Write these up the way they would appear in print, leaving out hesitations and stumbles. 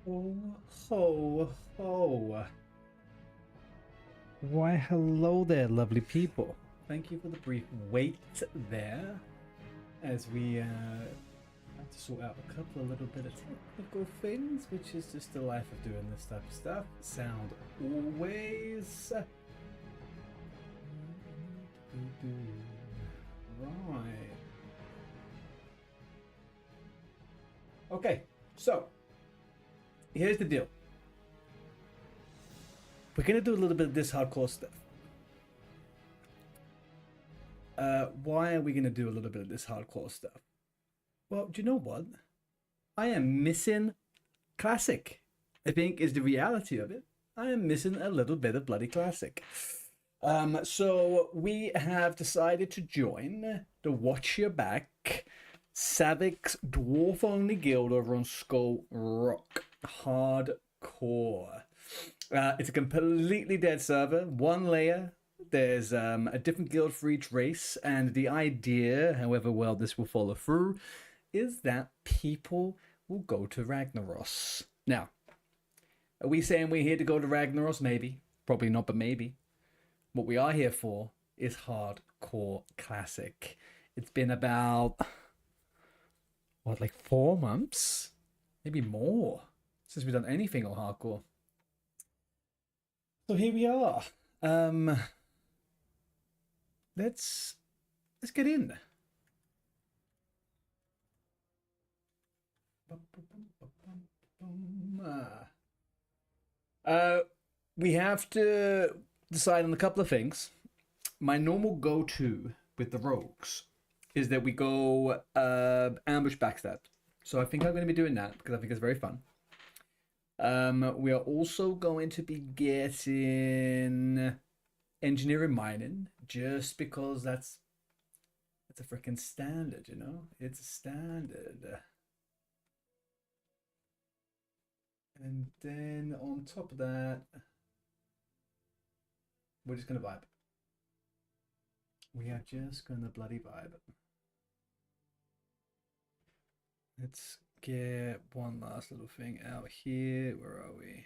Oh, ho, ho. Why, hello there, lovely people. Thank you for the brief wait there as we have to sort out a couple of little bit of technical things, which is just the life of doing this type of stuff. Sound always. Right. Okay, so here's the deal. We're gonna do a little bit of this hardcore stuff. Why are we gonna do a little bit of this hardcore stuff? Well, do you know what? I am missing classic. I think is the reality of it. I am missing a little bit of bloody classic. So we have decided to join the Watch Your Back Savic's dwarf only guild over on Skull Rock Hardcore. It's a completely dead server, one layer. There's a different guild for each race, and the idea, however well this will follow through, is that people will go to Ragnaros. Now, are we saying we're here to go to Ragnaros? Maybe. Probably not, but maybe. What we are here for is hardcore classic. It's been about, what, like 4 months? Maybe more since we've done anything on hardcore. So here we are. Let's get in. We have to decide on a couple of things. My normal go-to with the rogues is that we go ambush backstab. So I think I'm going to be doing that because I think it's very fun. We are also going to be getting engineering mining just because that's a freaking standard, you know? It's a standard. And then on top of that, we're just gonna vibe. We are just gonna bloody vibe. Let's get one last little thing out here. Where are we?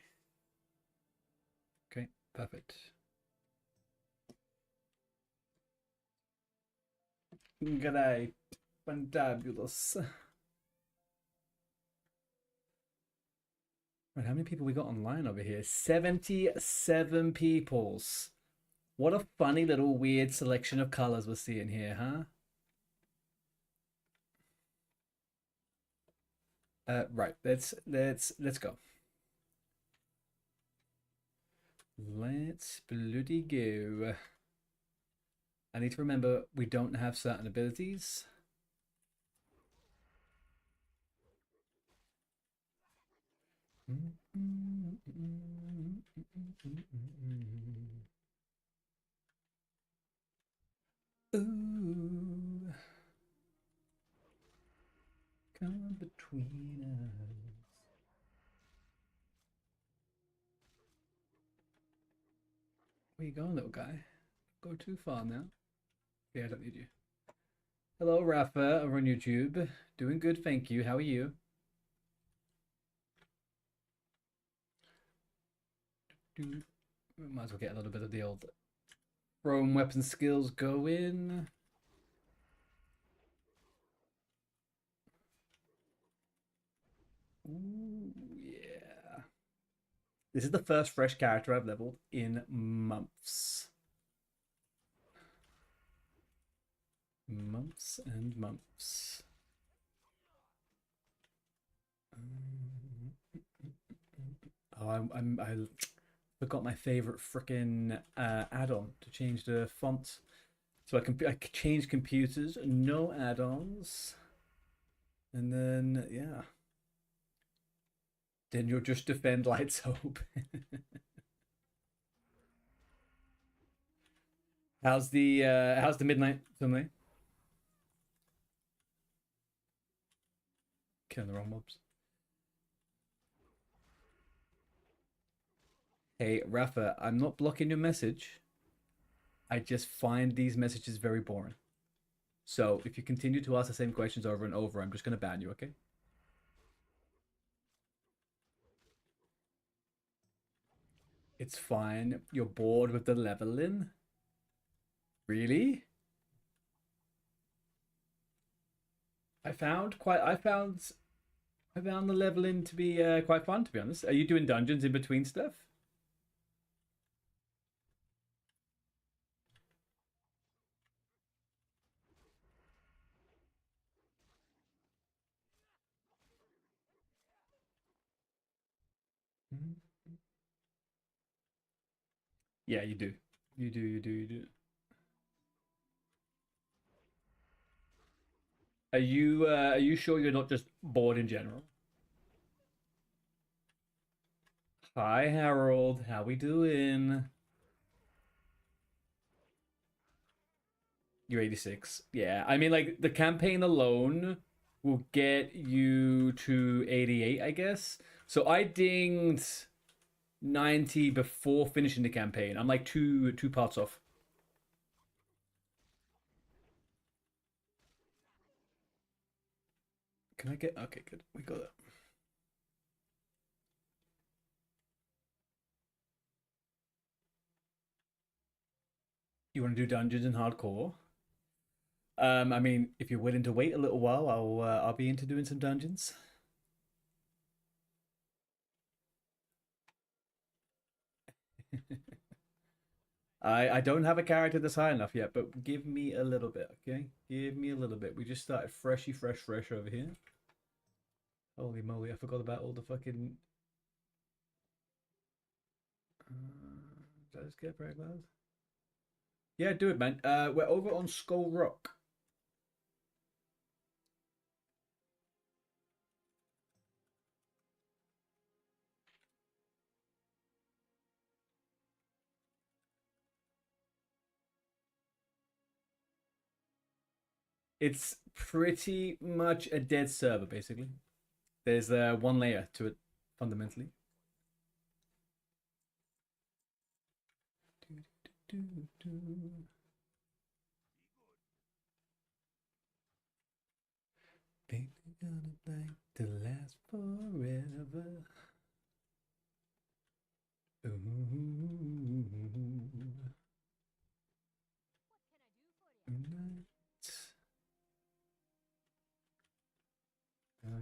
Okay, perfect. G'day, fantabulous. Right, how many people we got online over here? 77 peoples. What a funny little weird selection of colors we're seeing here, huh? Right, let's go. Let's bloody go. I need to remember we don't have certain abilities. Ooh, come between us. Where you going, little guy? Go too far now. Yeah, I don't need you. Hello, Rafa, over on YouTube. Doing good, thank you. How are you? We might as well get a little bit of the old thrown weapon skills going. Ooh, yeah. This is the first fresh character I've leveled in months. Months and months. Oh, I forgot my favorite freaking add-on to change the font. So I can change computers, no add-ons, and then yeah, then you'll just defend Light's Hope. How's the midnight family? Killing the wrong mobs. Hey Rafa, I'm not blocking your message. I just find these messages very boring. So if you continue to ask the same questions over and over, I'm just gonna ban you, okay? It's fine. You're bored with the leveling? Really? I found the leveling to be quite fun, to be honest. Are you doing dungeons in between stuff? Mhm. Yeah, you do. You do. Are you sure you're not just bored in general? Hi Harold, how we doing? You're 86. Yeah, I mean, like, the campaign alone will get you to 88, I guess. So I dinged 90 before finishing the campaign. I'm like two parts off. Can I get? Okay, good. We got it. You want to do dungeons in hardcore? I mean, if you're willing to wait a little while, I'll be into doing some dungeons. I don't have a character that's high enough yet, but give me a little bit, okay? Give me a little bit. We just started fresh over here. Holy moly, I forgot about all the fucking. Did I just get very loud? Yeah, do it, man. We're over on Skull Rock. It's pretty much a dead server, basically. There's one layer to it, fundamentally. Baby, gonna like to last forever. Ooh.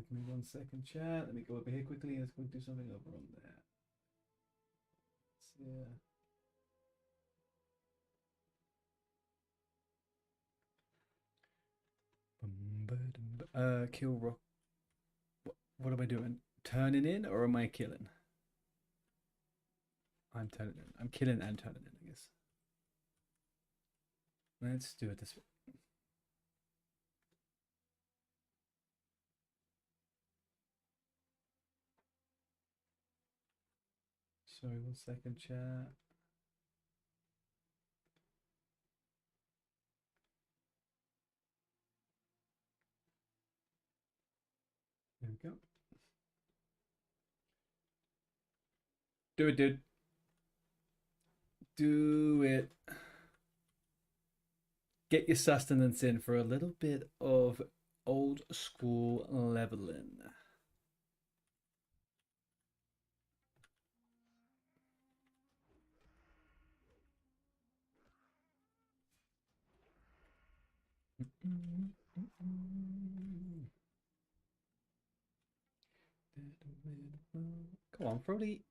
Give me 1 second, chat. Let me go over here quickly. Let's go do something over on there. Yeah. Kill rock. What am I doing? Turning in or am I killing? I'm turning in. I'm killing and turning in, I guess. Let's do it this way. Sorry, 1 second, chat. There we go. Do it, dude. Do it. Get your sustenance in for a little bit of old school leveling. Come on, Brody.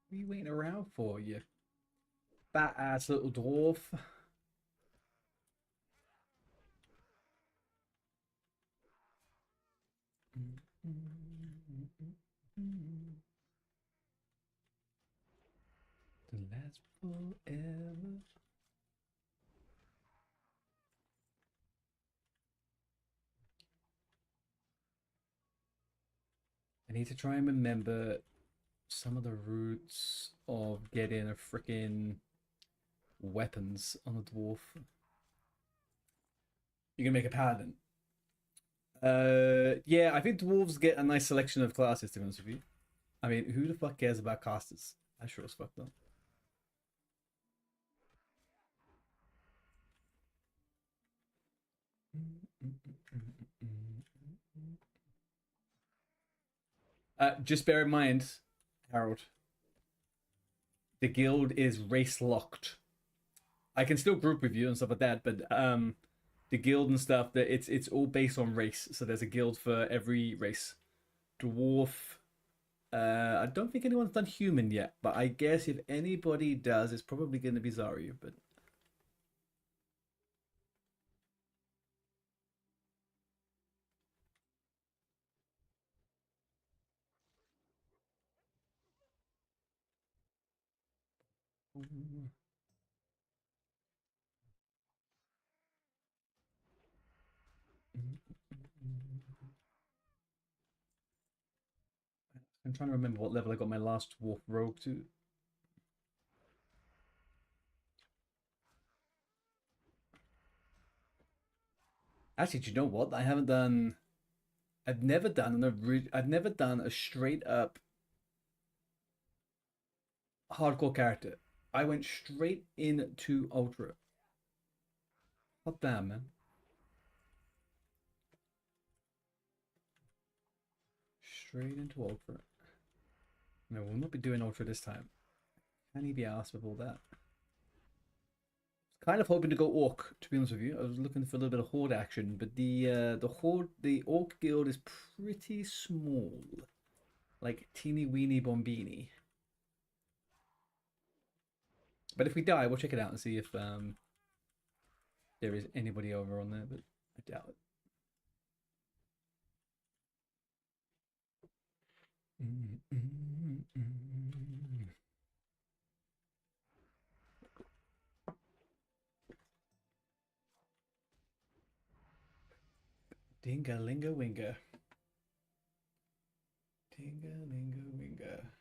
What are you waiting around for, you fat ass little dwarf? To last forever. I need to try and remember some of the routes of getting a freaking weapons on a dwarf. You can make a paladin. Yeah, I think dwarves get a nice selection of classes, to be honest with you. I mean, who the fuck cares about casters? I sure as fuck don't. Just bear in mind, Harold, the guild is race locked. I can still group with you and stuff like that, but the guild and stuff, that it's all based on race. So there's a guild for every race. Dwarf. I don't think anyone's done human yet, but I guess if anybody does, it's probably going to be Zaryu. But I'm trying to remember what level I got my last dwarf rogue to. Actually, do you know what? I haven't done. I've never done a straight up hardcore character. I went straight into ultra. Hot damn, man! Straight into ultra. No, we'll not be doing ultra this time. Can he be asked with all that? Kind of hoping to go orc. To be honest with you, I was looking for a little bit of horde action, but the orc guild is pretty small, like teeny weeny bombini. But if we die, we'll check it out and see if there is anybody over on there. But I doubt it. Dinga linga winga. Dinga linga winga.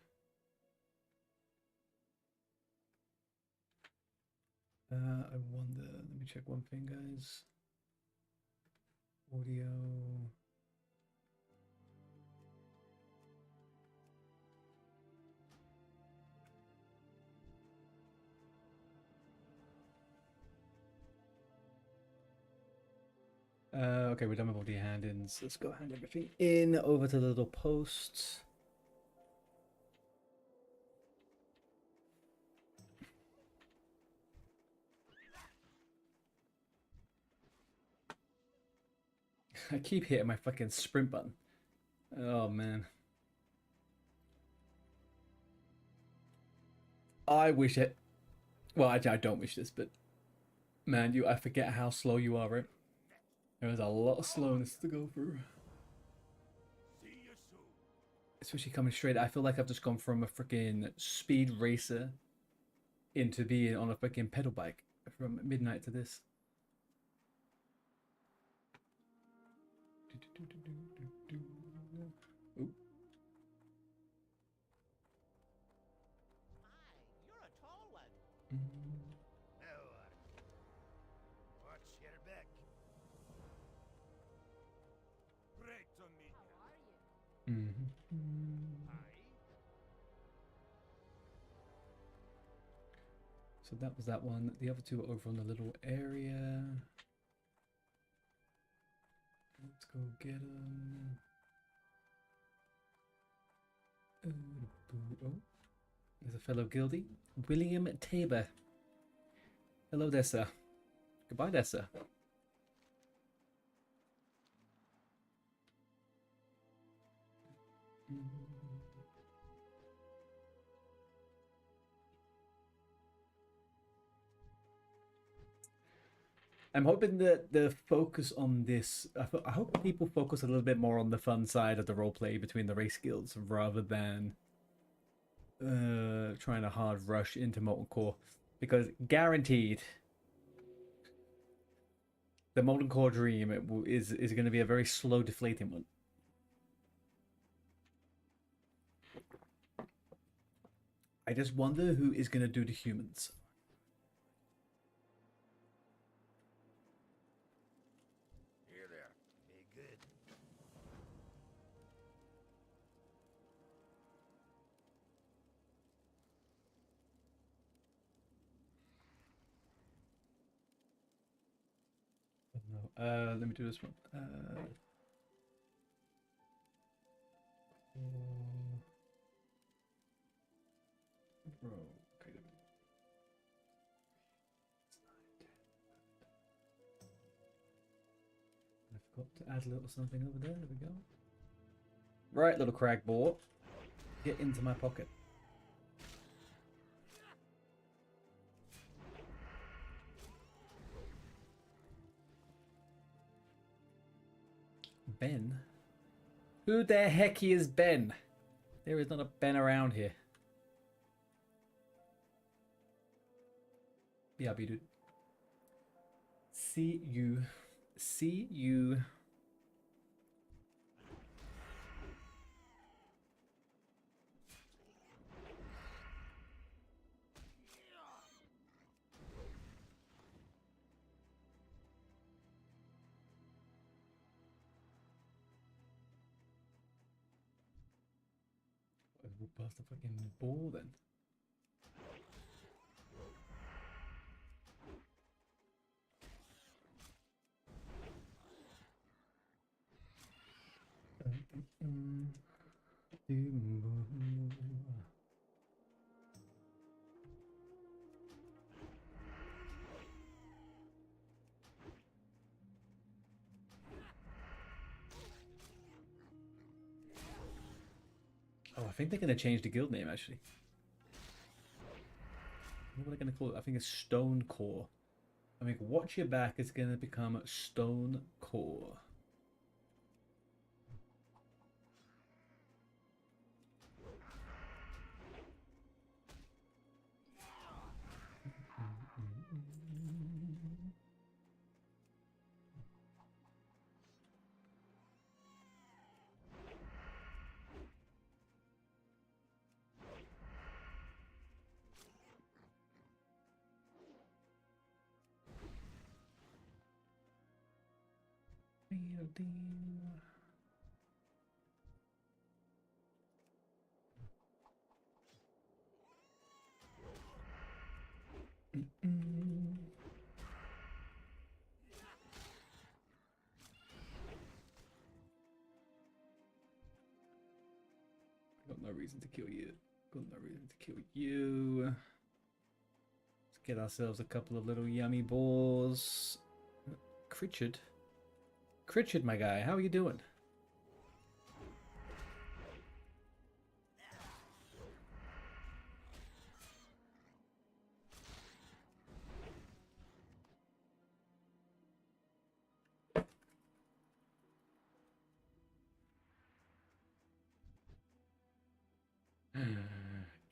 I wonder. Let me check one thing, guys. Audio. Okay, we're done with all the hand-ins. Let's go hand everything in over to the little posts. I keep hitting my fucking sprint button. Oh man. I wish it. Well, I don't wish this, but man, I forget how slow you are, right? There is a lot of slowness to go through. Especially coming straight. I feel like I've just gone from a freaking speed racer into being on a freaking pedal bike from midnight to this. Ooh. You're a tall one. Watch your back. Great to meet you. How are you? Hi. So that was that one. The other two are over on the little area. Let's go get them. Oh, there's a fellow guildie, William Tabor. Hello there, sir. Goodbye there, sir. I'm hoping that the focus on this, I hope people focus a little bit more on the fun side of the roleplay between the race guilds rather than trying to hard rush into Molten Core, because guaranteed the Molten Core dream is going to be a very slow deflating one. I just wonder who is going to do the humans. Here there. Be good. No, let me do this one. Bro, okay, Got to add a little something over there. There we go. Right, little crag ball. Get into my pocket. Ben? Who the heck is Ben? There is not a Ben around here. Yeah, dude. See you. See you. We'll pass the fucking ball then. Oh, I think they're going to change the guild name actually. What are they going to call it? I think it's Stone Core. I think Watch Your Back is going to become Stone Core. Got no reason to kill you. Got no reason to kill you. Let's get ourselves a couple of little yummy balls. Critchard. Critchard, my guy, how are you doing?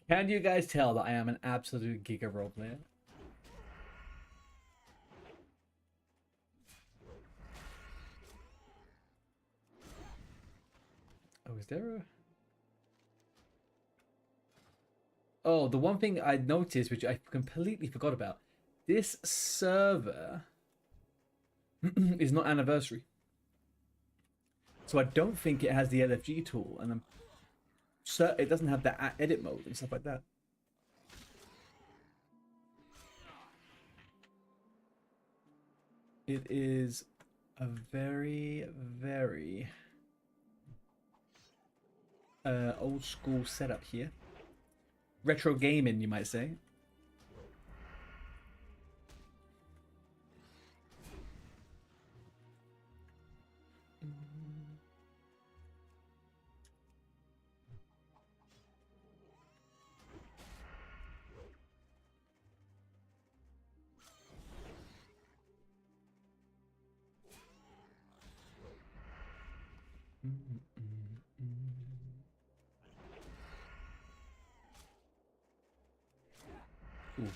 Can you guys tell that I am an absolute giga role player? Oh, is there a... Oh, the one thing I noticed, which I completely forgot about. This server is not anniversary. So I don't think it has the LFG tool, and I'm certain it doesn't have that edit mode and stuff like that. It is a very, very old school setup here. Retro gaming, you might say. Ooh.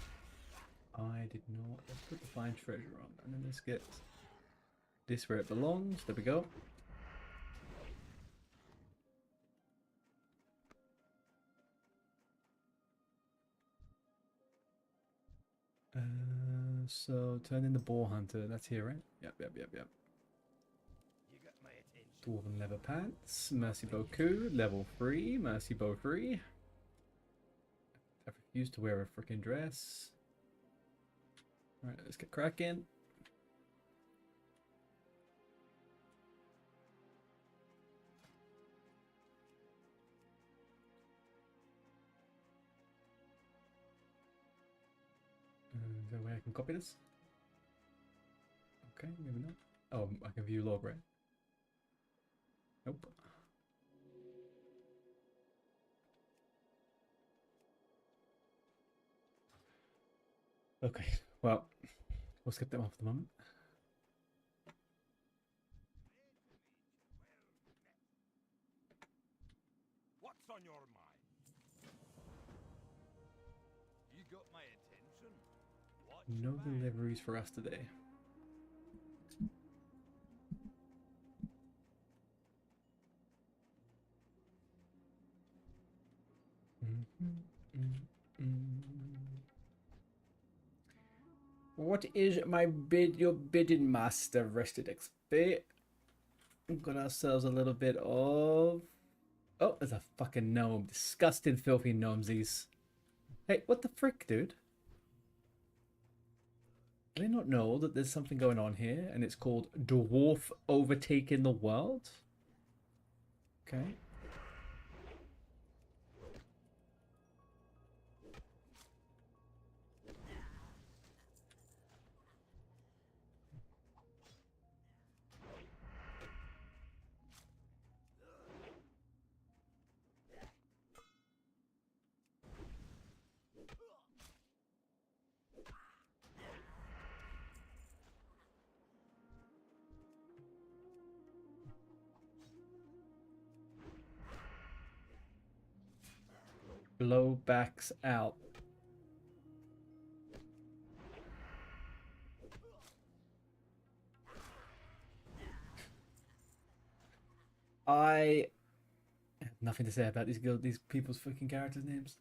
I did not. Let's put the fine treasure on, and then let's get this where it belongs. There we go. So turn in the boar hunter. That's here, right? Yep. You got my attention. Dwarven leather pants. Mercy bow coup. Level 3. Mercy bow 3. I refuse to wear a freaking dress. Alright, let's get cracking. Is there a way I can copy this? Okay, maybe not. Oh, I can view log, right? Okay, well, we'll skip them off for the moment. What's on your mind? You got my attention. What's No your mind? deliveries for us today. What is my bid? Your bidding, master? Rested XP. Got ourselves a little bit of. Oh, there's a fucking gnome. Disgusting, filthy gnomesies. Hey, what the frick, dude? Do they not know that there's something going on here and it's called Dwarf Overtaking the World? Okay. Blowbacks out. I have nothing to say about these people's fucking characters' names.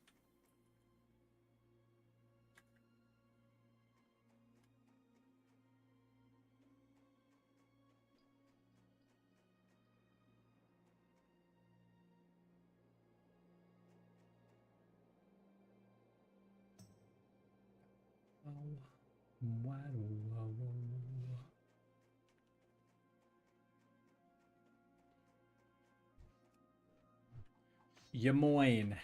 Yamoin.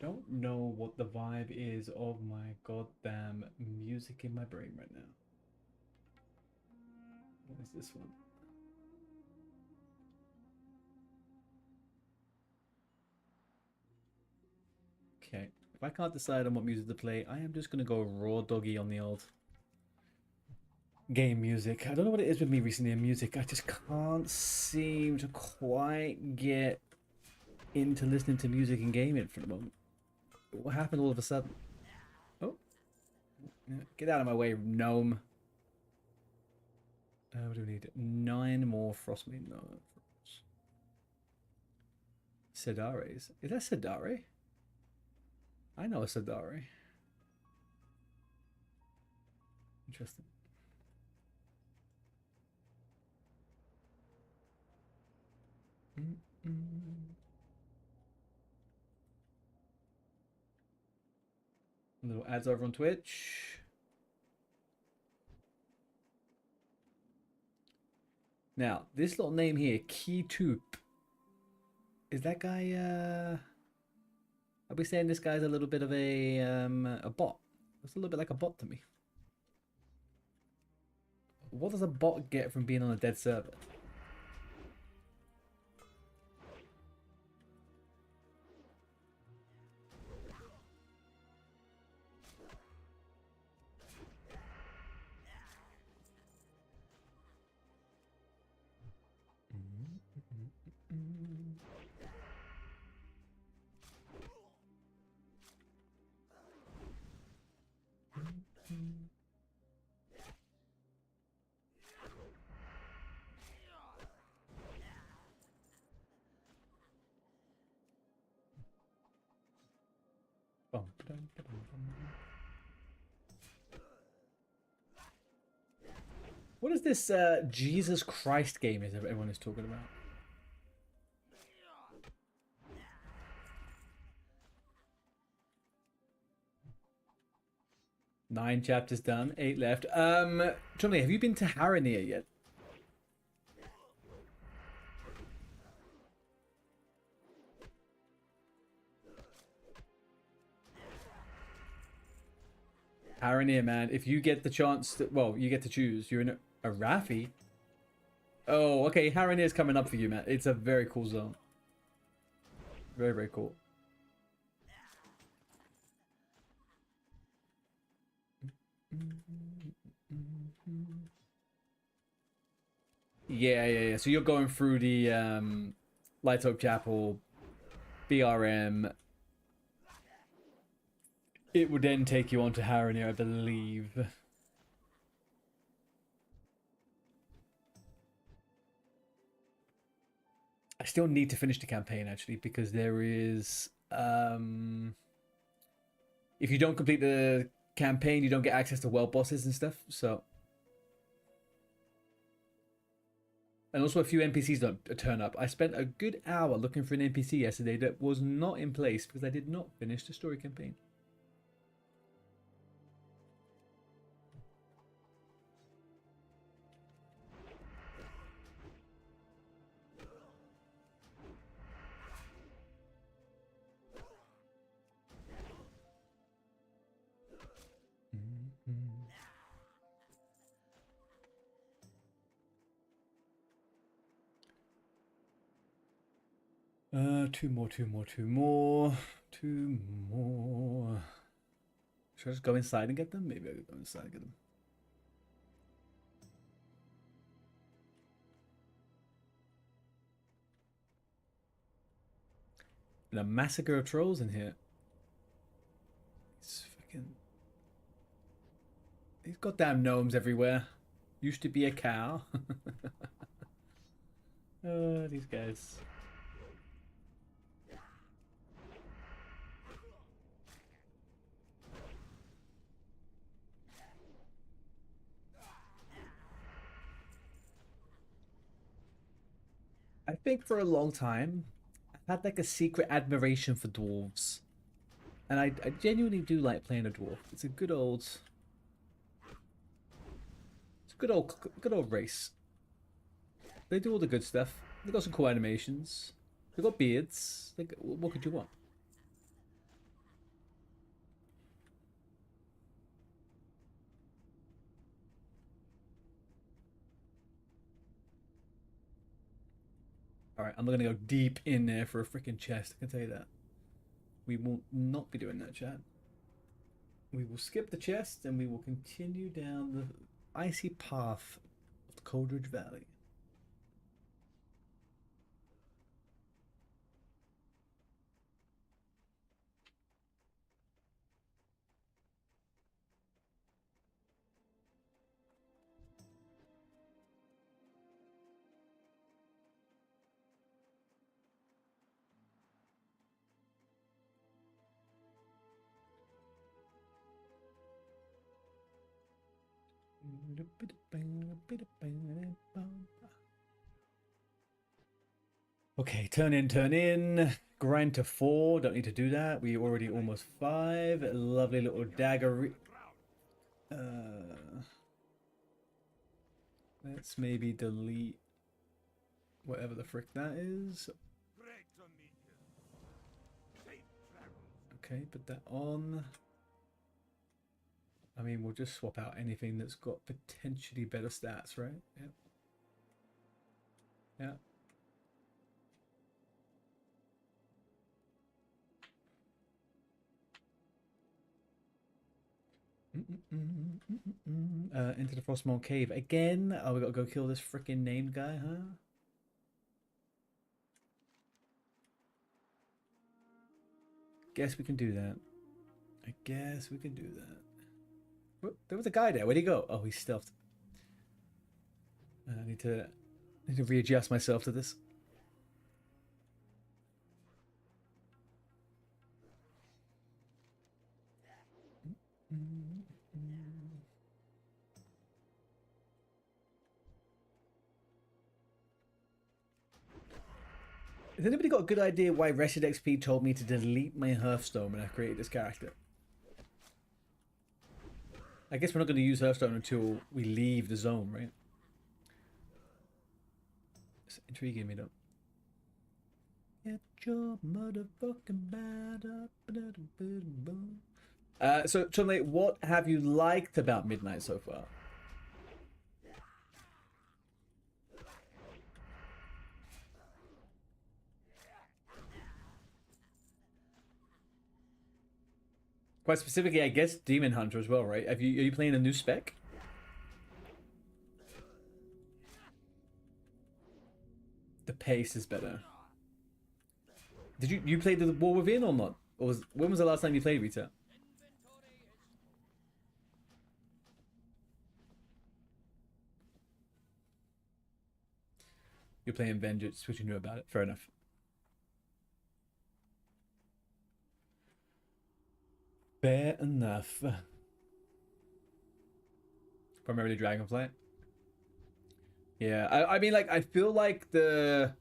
Don't know what the vibe is of my goddamn music in my brain right now. What is this one? Okay. If I can't decide on what music to play, I am just gonna go raw doggy on the old game music. I don't know what it is with me recently in music. I just can't seem to quite get into listening to music and gaming for the moment. What happened all of a sudden? Oh, yeah, get out of my way, gnome. What do we need? 9 more frostmeat. No. Sedares. Is that Sedare? I know a Sedare. Interesting. Little ads over on Twitch. Now, this little name here, Keytoop. Is that guy, I'll be saying this guy's a little bit of a bot. It's a little bit like a bot to me. What does a bot get from being on a dead server? What is this Jesus Christ game is everyone is talking about? Nine chapters done, 8 left. Johnny, have you been to Haranir yet? Haranir, man. If you get the chance to, well, you get to choose. You're in A Raffi? Oh, okay. Haranir's coming up for you, man. It's a very cool zone. Very, very cool. Yeah. So you're going through the Light Hope Chapel, BRM. It would then take you on to Haranir, I believe. I still need to finish the campaign, actually, because there is... if you don't complete the campaign, you don't get access to world bosses and stuff, so... And also a few NPCs don't turn up. I spent a good hour looking for an NPC yesterday that was not in place because I did not finish the story campaign. Two more. Should I just go inside and get them? Maybe I'll go inside and get them. And a massacre of trolls in here. It's fucking... These goddamn gnomes everywhere. Used to be a cow. Oh, these guys. I think for a long time, I've had like a secret admiration for dwarves. And I genuinely do like playing a dwarf. It's a good old... It's a good old race. They do all the good stuff. They got some cool animations. They got beards. Like, what could you want? Alright, I'm not gonna go deep in there for a freaking chest, I can tell you that. We will not be doing that, chat. We will skip the chest and we will continue down the icy path of the Coldridge Valley. Okay, turn in. Grind to 4. Don't need to do that. We already almost 5. Lovely little dagger. Let's maybe delete whatever the frick that is. Okay, put that on. I mean, we'll just swap out anything that's got potentially better stats, right? Yep. Yeah. Into the Frostmourne Cave again. Oh, we gotta go kill this freaking named guy, huh? Guess we can do that. I guess we can do that. Whoop, there was a guy there. Where'd he go? Oh, he's stealthed. I need to readjust myself to this. Has anybody got a good idea why Rested XP told me to delete my Hearthstone when I created this character? I guess we're not going to use Hearthstone until we leave the zone, right? It's intriguing me, though. Get your motherfucking bad up. So, Chunley, what have you liked about Midnight so far? Quite specifically, I guess Demon Hunter as well, right? Are you playing a new spec? The pace is better. Did you play the War Within or not? Or when was the last time you played Rita? You're playing Vengeance, which you knew about it. Fair enough. Fair enough. Primarily Dragonflight. Yeah, I mean, like, I feel like from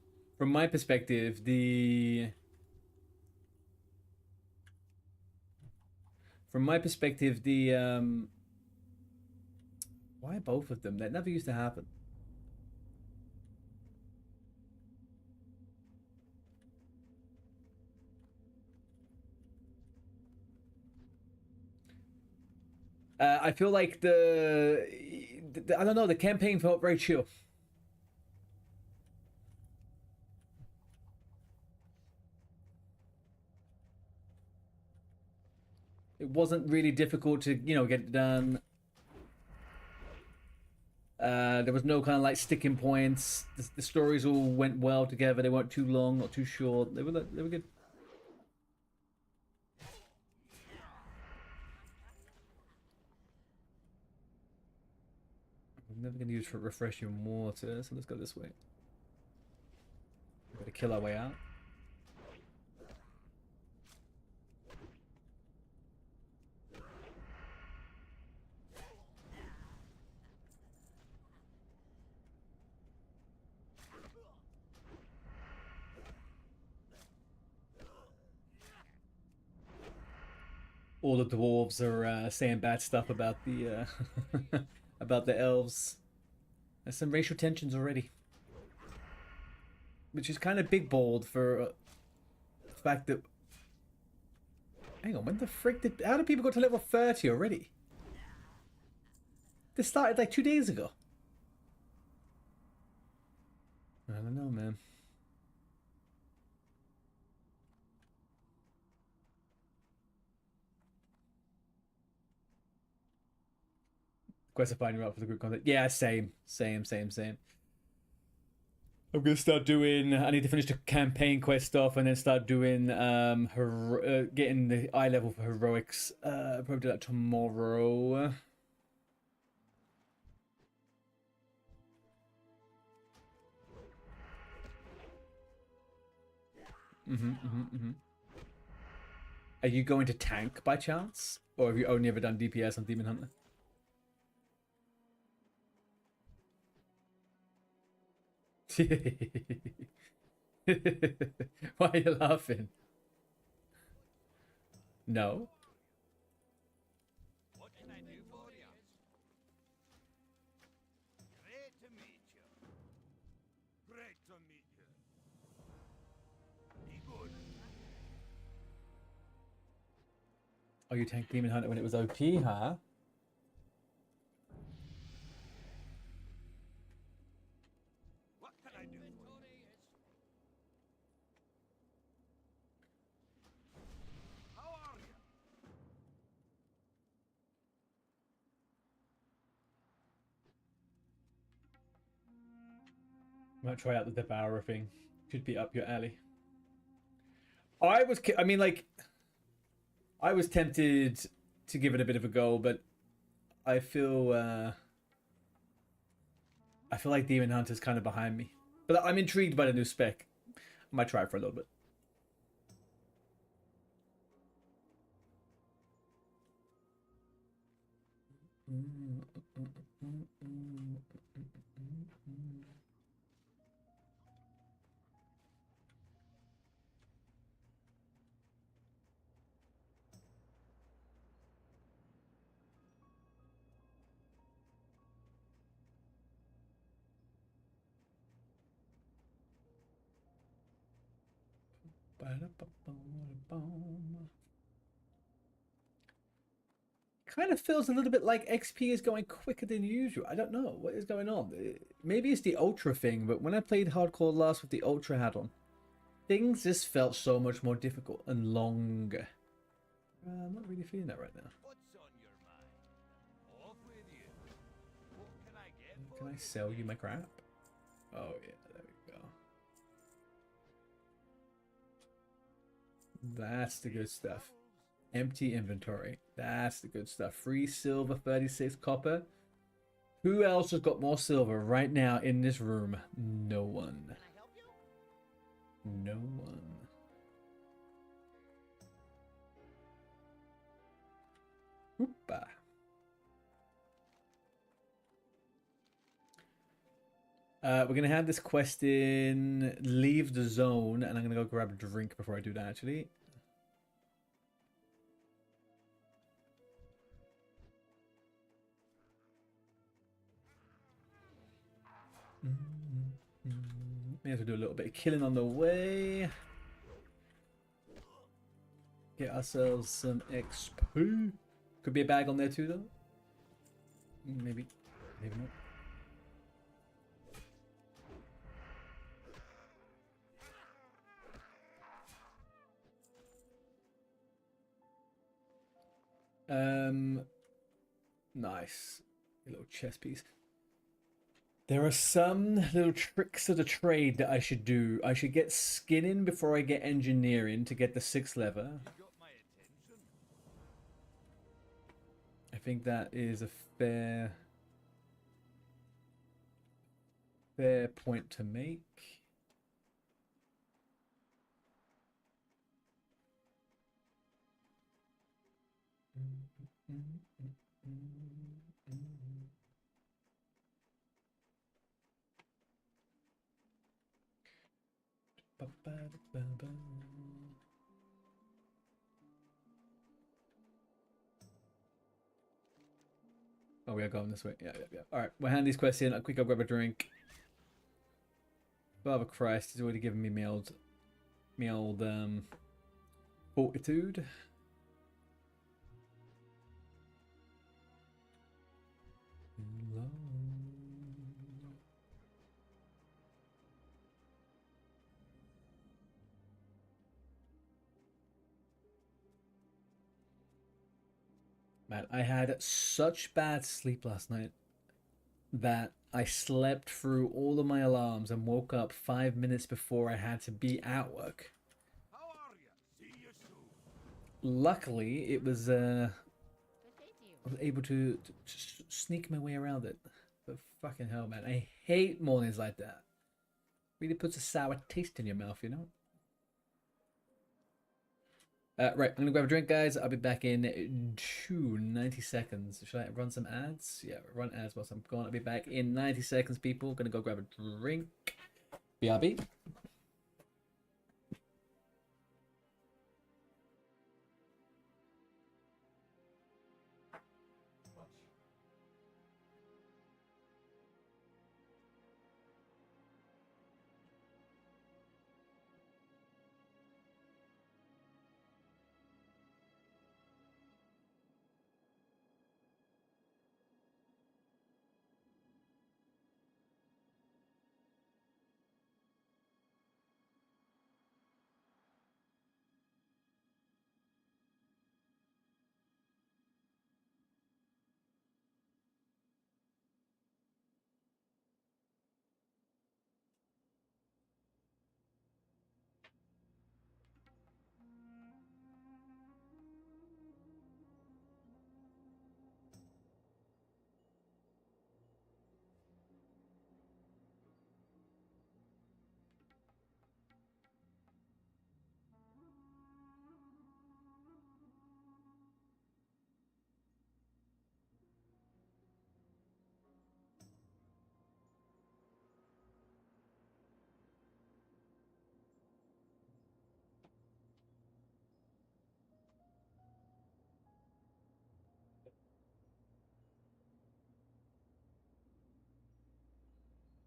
my perspective, why both of them? That never used to happen. I feel like I don't know, the campaign felt very chill. It wasn't really difficult to, get it done. There was no kind of like sticking points. The stories all went well together. They weren't too long, not too short. They were good. I'm never going to use for refreshing water, so let's go this way. We're going to kill our way out. All the dwarves are saying bad stuff about the about the elves. There's some racial tensions already, which is kind of big bold for the fact that. Hang on, when the frick did? How did people go to level 30 already? This started like 2 days ago. I don't know, man. Quest to find you out for the group content. Yeah, same. I'm gonna start doing. I need to finish the campaign quest stuff and then start doing getting the eye level for heroics. Probably do that tomorrow. Are you going to tank by chance, or have you only ever done DPS on Demon Hunter? Why are you laughing? No. What can I do for you? Great to meet you. Great to meet you. Be good. Oh, you tanked Demon Hunter when it was OP, huh? What can I do for you? How are you? Might try out the Devourer thing. Could be up your alley. I mean, like, I was tempted to give it a bit of a go, but I feel like Demon Hunter's kind of behind me. But I'm intrigued by the new spec. I might try it for a little bit. Kind of feels a little bit like XP is going quicker than usual. I don't know what is going on. Maybe it's the Ultra thing, but when I played Hardcore last with the Ultra hat on, things just felt so much more difficult and longer. I'm not not really feeling that right now. What's on your mind? Off with you. What can I get for Can I you sell you today? my crap? Oh yeah, there we go. That's the good stuff. Empty inventory. That's the good stuff. Free silver, 36 copper. Who else has got more silver right now in this room? No one. Can I help you? No one. Hoopa. We're going to have this quest in leave the zone, and I'm going to go grab a drink before I do that, actually. May have to do a little bit of killing on the way. Get ourselves some XP. Could be a bag on there too, though. Maybe. Maybe not. Nice. A little chess piece. There are some little tricks of the trade that I should do. I should get skinning before I get engineering to get the 6th lever. You got my attention. I think that is a fair point to make. Oh, we are going this way. Yeah. All right, we'll hand these quests in. I'll quick go grab a drink. Father Christ, he's already given me my old fortitude. Man, I had such bad sleep last night that I slept through all of my alarms and woke up 5 minutes before I had to be at work. How are you? See you soon. Luckily, it was Good day to you. I was able to sneak my way around it. But fucking hell, man, I hate mornings like that. Really puts a sour taste in your mouth, you know. Right, I'm gonna grab a drink, guys. I'll be back in 90 seconds. Should I run some ads? Yeah, run ads whilst I'm gone. I'll be back in 90 seconds, people. Gonna go grab a drink. BRB.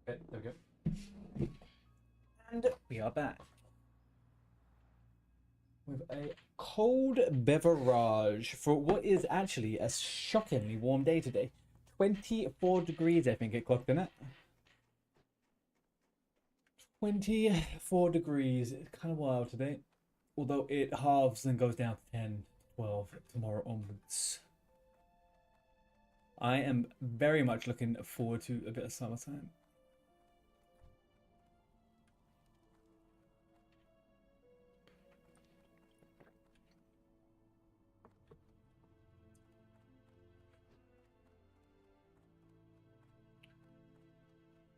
Okay, there we go. And we are back with a cold beverage for what is actually a shockingly warm day today. 24 degrees, I think it clocked in it. 24 degrees. It's kind of wild today. Although it halves and goes down to 10, 12 tomorrow onwards. I am very much looking forward to a bit of summertime.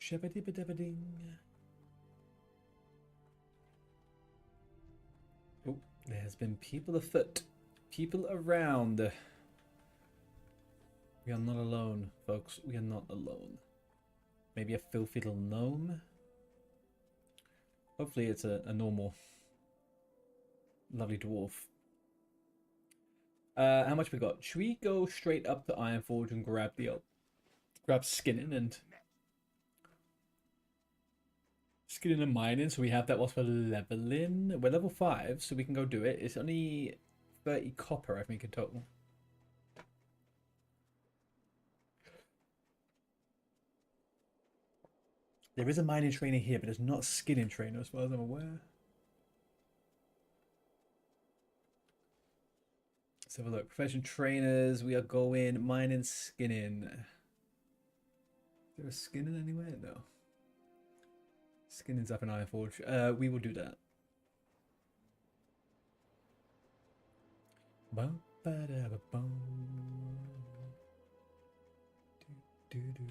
Shabba-dibba-dabba-ding. Oh, there's been people afoot. People around. We are not alone, folks. We are not alone. Maybe a filthy little gnome? Hopefully it's a normal, lovely dwarf. How much we got? Should we go straight up to Ironforge and grab the grab skinning and mining, so we have that whilst we're leveling? We're level 5, so we can go do it. It's only 30 copper, I think, in total. There is a mining trainer here, but there's not a skinning trainer as far as I'm aware. Let's have a look. Professional trainers, we are going mining, skinning. Is there a skinning anywhere? No. Skinning's up in Ironforge. We will do that. Bum, ba, da, ba, bum. Do, do, do.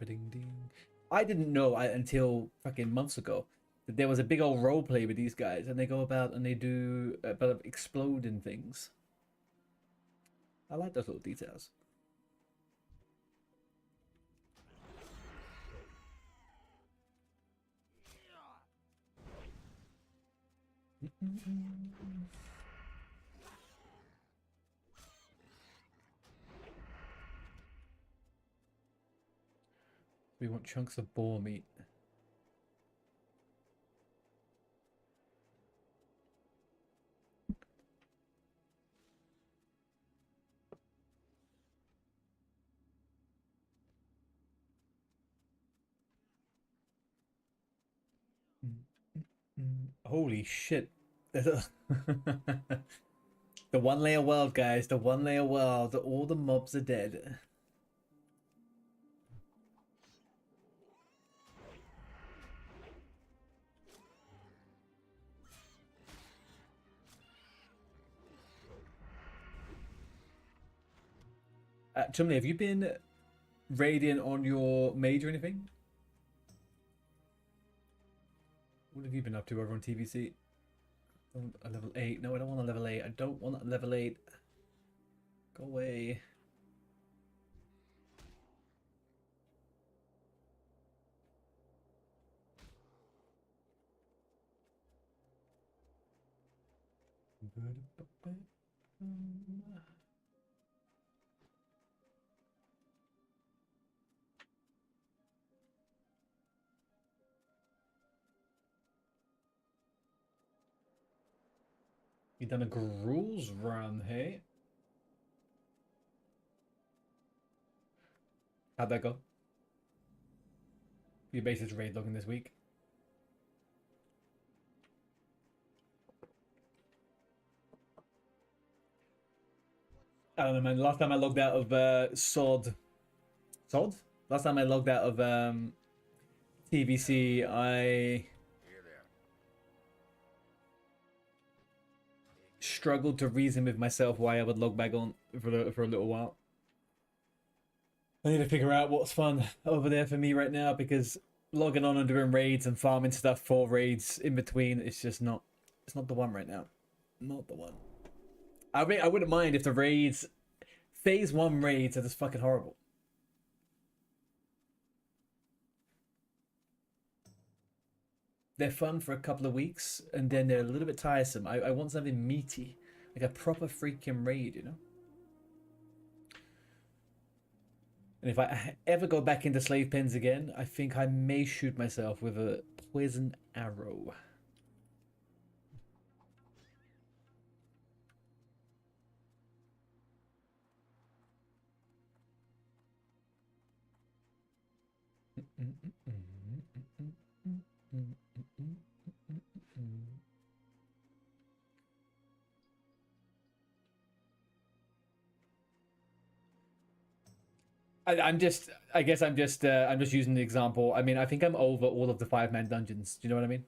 Ding. I didn't know until fucking months ago that there was a big old role play with these guys, and they go about and they do about exploding things. I like those little details. We want chunks of boar meat. Holy shit. The one layer world, guys. The one layer world. All the mobs are dead. Chumley, have you been raiding on your mage or anything? What have you been up to over on TVC? A level 8. No, I don't want a level 8. I don't want a level 8. Go away. You done a gruels run, hey? How'd that go? Your base is raid logging this week. I don't know, man. Last time I logged out of Sod. Sod? Last time I logged out of TVC, I struggled to reason with myself why I would log back on for a little while. I need to figure out what's fun over there for me right now, because logging on and doing raids and farming stuff for raids in between, it's just not, it's not the one right now. Not the one. I mean, I wouldn't mind if the raids, phase 1 raids are just fucking horrible. They're fun for a couple of weeks, and then they're a little bit tiresome. I want something meaty, like a proper freaking raid, you know? And if I ever go back into slave pens again, I think I may shoot myself with a poison arrow. I guess I'm just using the example. I mean, I think I'm over all of the 5-man dungeons. Do you know what I mean?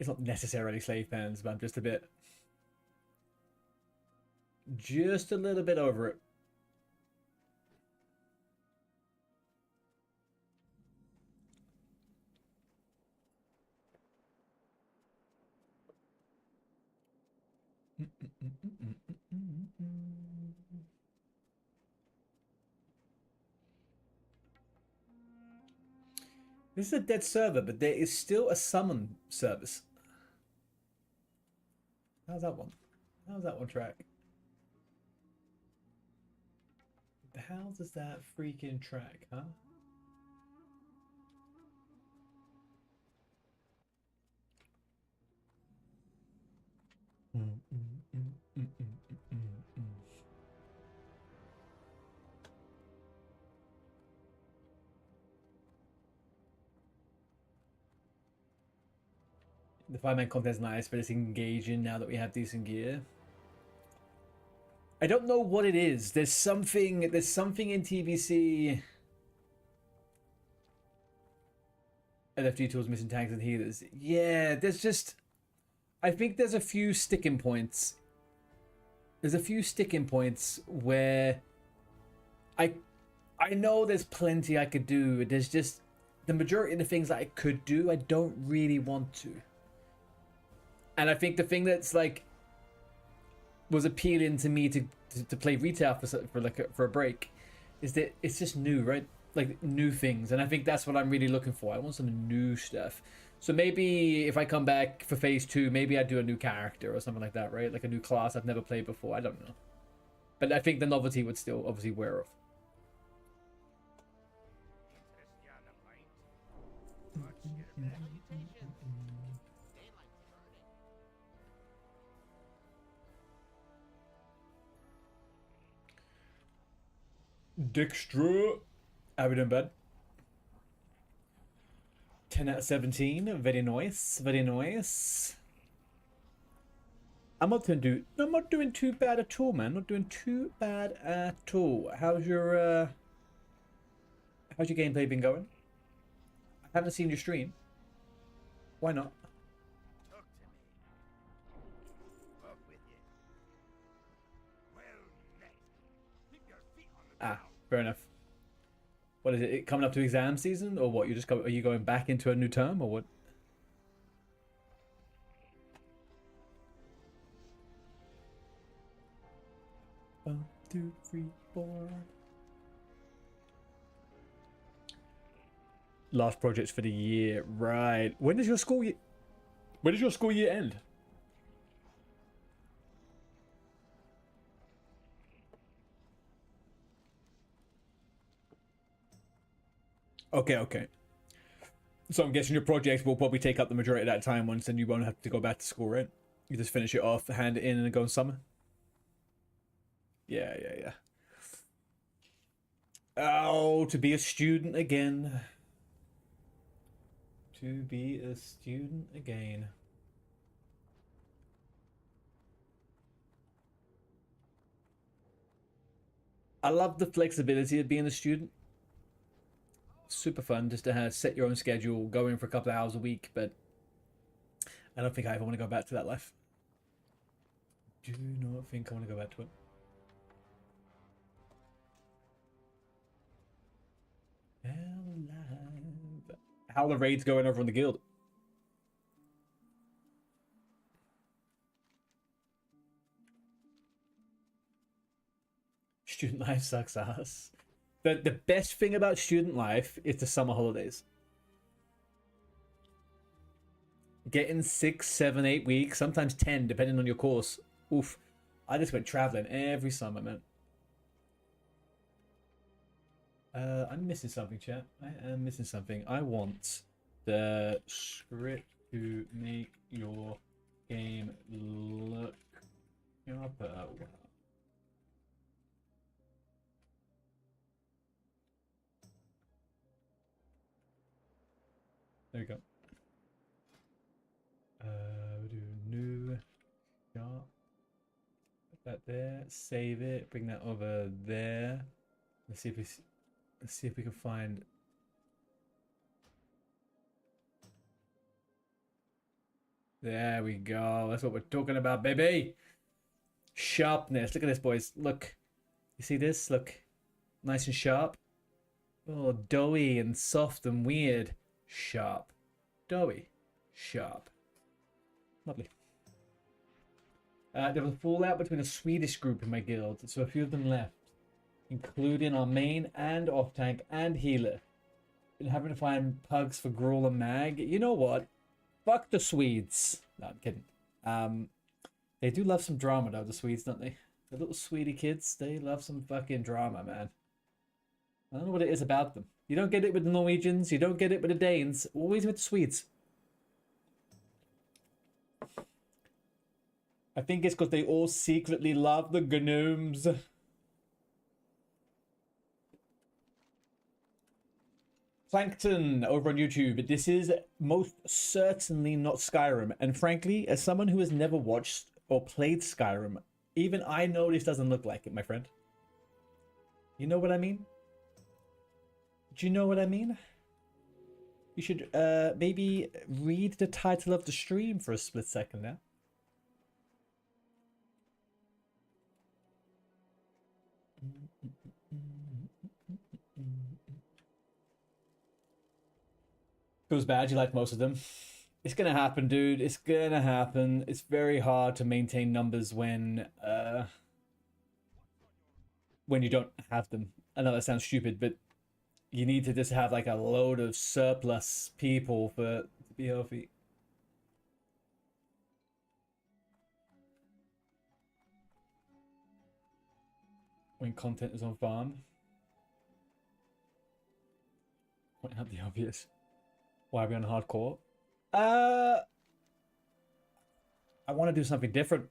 It's not necessarily slave pens, but I'm just a little bit over it. This is a dead server, but there is still a summon service. How's that one? How's that one track? How does that freaking track, huh? The 5-man content's nice, but it's engaging now that we have decent gear. I don't know what it is. There's something in TBC. LFG tools, missing tanks and healers. Yeah, there's just... I think there's a few sticking points. There's a few sticking points where I know there's plenty I could do. There's just the majority of the things that I could do, I don't really want to. And I think the thing that's like was appealing to me to play retail for a break is that it's just new, right? Like new things, and I think that's what I'm really looking for. I want some new stuff. So maybe if I come back for phase 2, maybe I do a new character or something like that, right? Like a new class I've never played before. I don't know, but I think the novelty would still obviously wear off. Dijkstra. How we doing, bud? 10 out of 17. Very nice. Very nice. I'm not doing too bad at all, man. Not doing too bad at all. How's your gameplay been going? I haven't seen your stream. Why not? Talk to me. Off with you. Well met. Keep your feet on the ground. Fair enough. What is it? Coming up to exam season, or what? Are you going back into a new term, or what? 1, 2, 3, 4. Last projects for the year, right? When does your school year end? Okay. So I'm guessing your projects will probably take up the majority of that time once, then you won't have to go back to school, right? You just finish it off, hand it in, and then go in summer. Yeah. Oh, to be a student again. To be a student again. I love the flexibility of being a student. Super fun just to have set your own schedule, go in for a couple of hours a week, but I don't think I ever want to go back to that life. Do not think I want to go back to it. Alive. How are the raids going over on the guild? Student life sucks ass. The best thing about student life is the summer holidays. Getting 6, 7, 8 weeks, sometimes 10, depending on your course. Oof. I just went traveling every summer, man. I'm missing something, chat. I am missing something. I want the script to make your game look sharper. There we go. We'll do new sharp. Put that there. Let's save it. Bring that over there. Let's see if we can find. There we go. That's what we're talking about, baby. Sharpness. Look at this, boys. Look. You see this? Look. Nice and sharp. Oh, doughy and soft and weird. Sharp. Doughy. Sharp. Lovely. There was a fallout between a Swedish group in my guild, so a few of them left, including our main and off tank and healer. Been having to find pugs for Gruul and Mag. You know what? Fuck the Swedes. No, I'm kidding. They do love some drama though, the Swedes, don't they? The little Swede kids, they love some fucking drama, man. I don't know what it is about them. You don't get it with the Norwegians, you don't get it with the Danes, always with the Swedes. I think it's because they all secretly love the gnomes. Plankton over on YouTube. This is most certainly not Skyrim. And frankly, as someone who has never watched or played Skyrim, even I know this doesn't look like it, my friend. You know what I mean? Do you know what I mean? You should maybe read the title of the stream for a split second now. Feels bad, you like most of them. It's gonna happen, dude. It's gonna happen. It's very hard to maintain numbers when you don't have them. I know that sounds stupid, but you need to just have like a load of surplus people for to be healthy. When content is on farm. Point out the obvious. Why are we on hardcore? I want to do something different.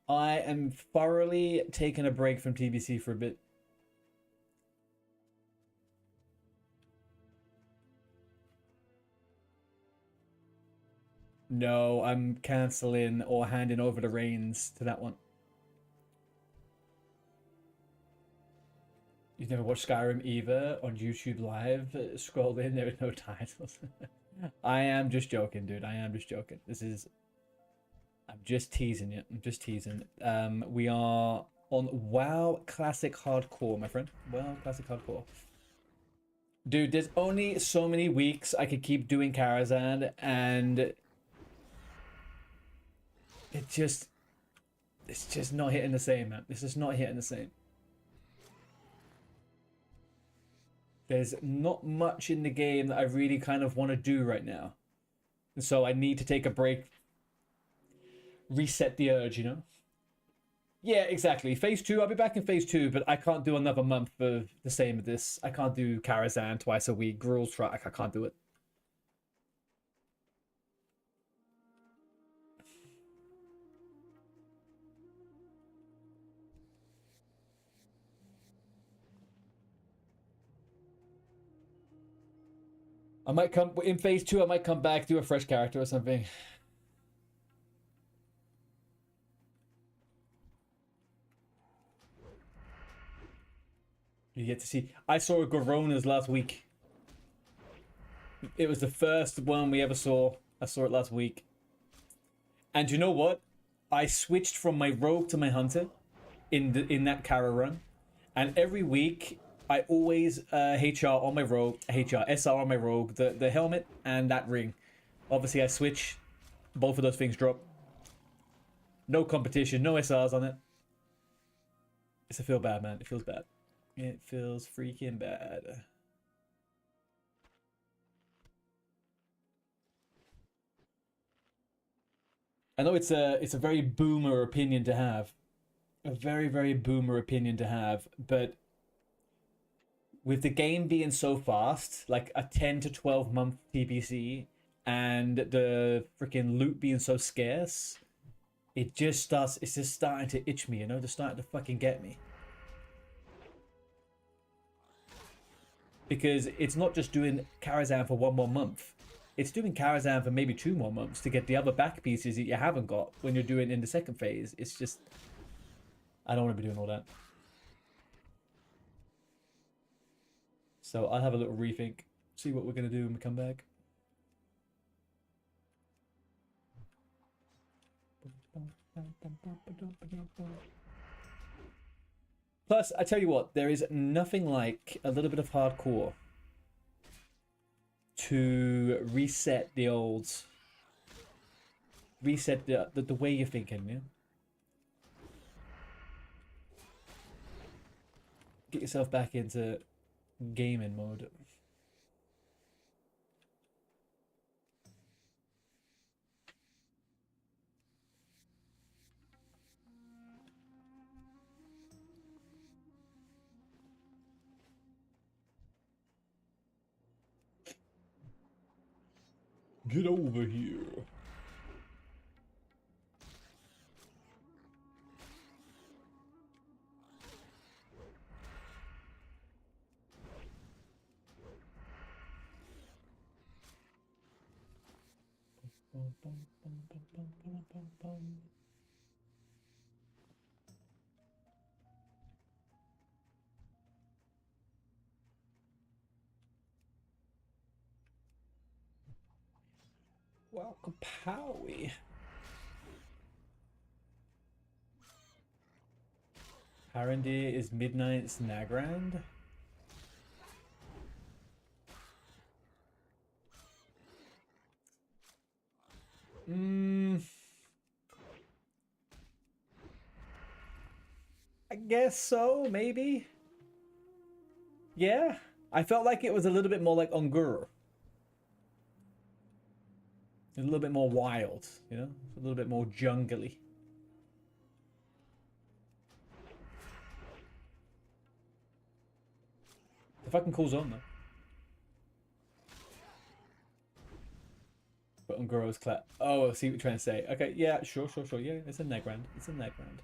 I am thoroughly taking a break from TBC for a bit. No, I'm cancelling or handing over the reins to that one. You've never watched Skyrim either on YouTube Live? Scroll in, there are no titles. I am just joking, dude. I am just joking. This is... I'm just teasing you. I'm just teasing. We are on WoW Classic Hardcore, my friend. WoW Classic Hardcore. Dude, there's only so many weeks I could keep doing Karazhan, and... It's just not hitting the same, man. It's just not hitting the same. There's not much in the game that I really kind of want to do right now. And so I need to take a break. Reset the urge, you know? Yeah, exactly. Phase 2, I'll be back in Phase 2, but I can't do another month of the same as this. I can't do Karazhan twice a week, Gruul's track, I can't do it. I might come in Phase 2. I might come back, do a fresh character or something. You get to see. I saw Goronas last week. It was the first one we ever saw. I saw it last week. And you know what? I switched from my rogue to my hunter in that Kara run, and every week. I always HR on my rogue, SR on my rogue, the helmet and that ring. Obviously I switch, both of those things drop. No competition, no SRs on it. It's a feel bad, man. It feels bad. It feels freaking bad. I know it's a very boomer opinion to have. A very, very boomer opinion to have, but with the game being so fast, like a 10 to 12 month TBC, and the freaking loot being so scarce, it's just starting to itch me, you know? Just starting to fucking get me. Because it's not just doing Karazhan for 1 more month. It's doing Karazhan for maybe 2 more months to get the other back pieces that you haven't got when you're doing in the second phase. It's just... I don't want to be doing all that. So I'll have a little rethink, see what we're going to do when we come back. Plus, I tell you what, there is nothing like a little bit of hardcore to reset the old... Reset the way you're thinking, yeah? Get yourself back into gaming mode. Get over here. Welcome, Powie. Harendir is Midnight's Nagrand. I guess so, maybe. Yeah, I felt like it was a little bit more like Ungur. A little bit more wild, you know? A little bit more jungly. A fucking cool zone, though. But Unguro's clap. Oh, I see what you're trying to say. Okay, yeah, sure. Yeah, it's a Nagrand. It's a Nagrand.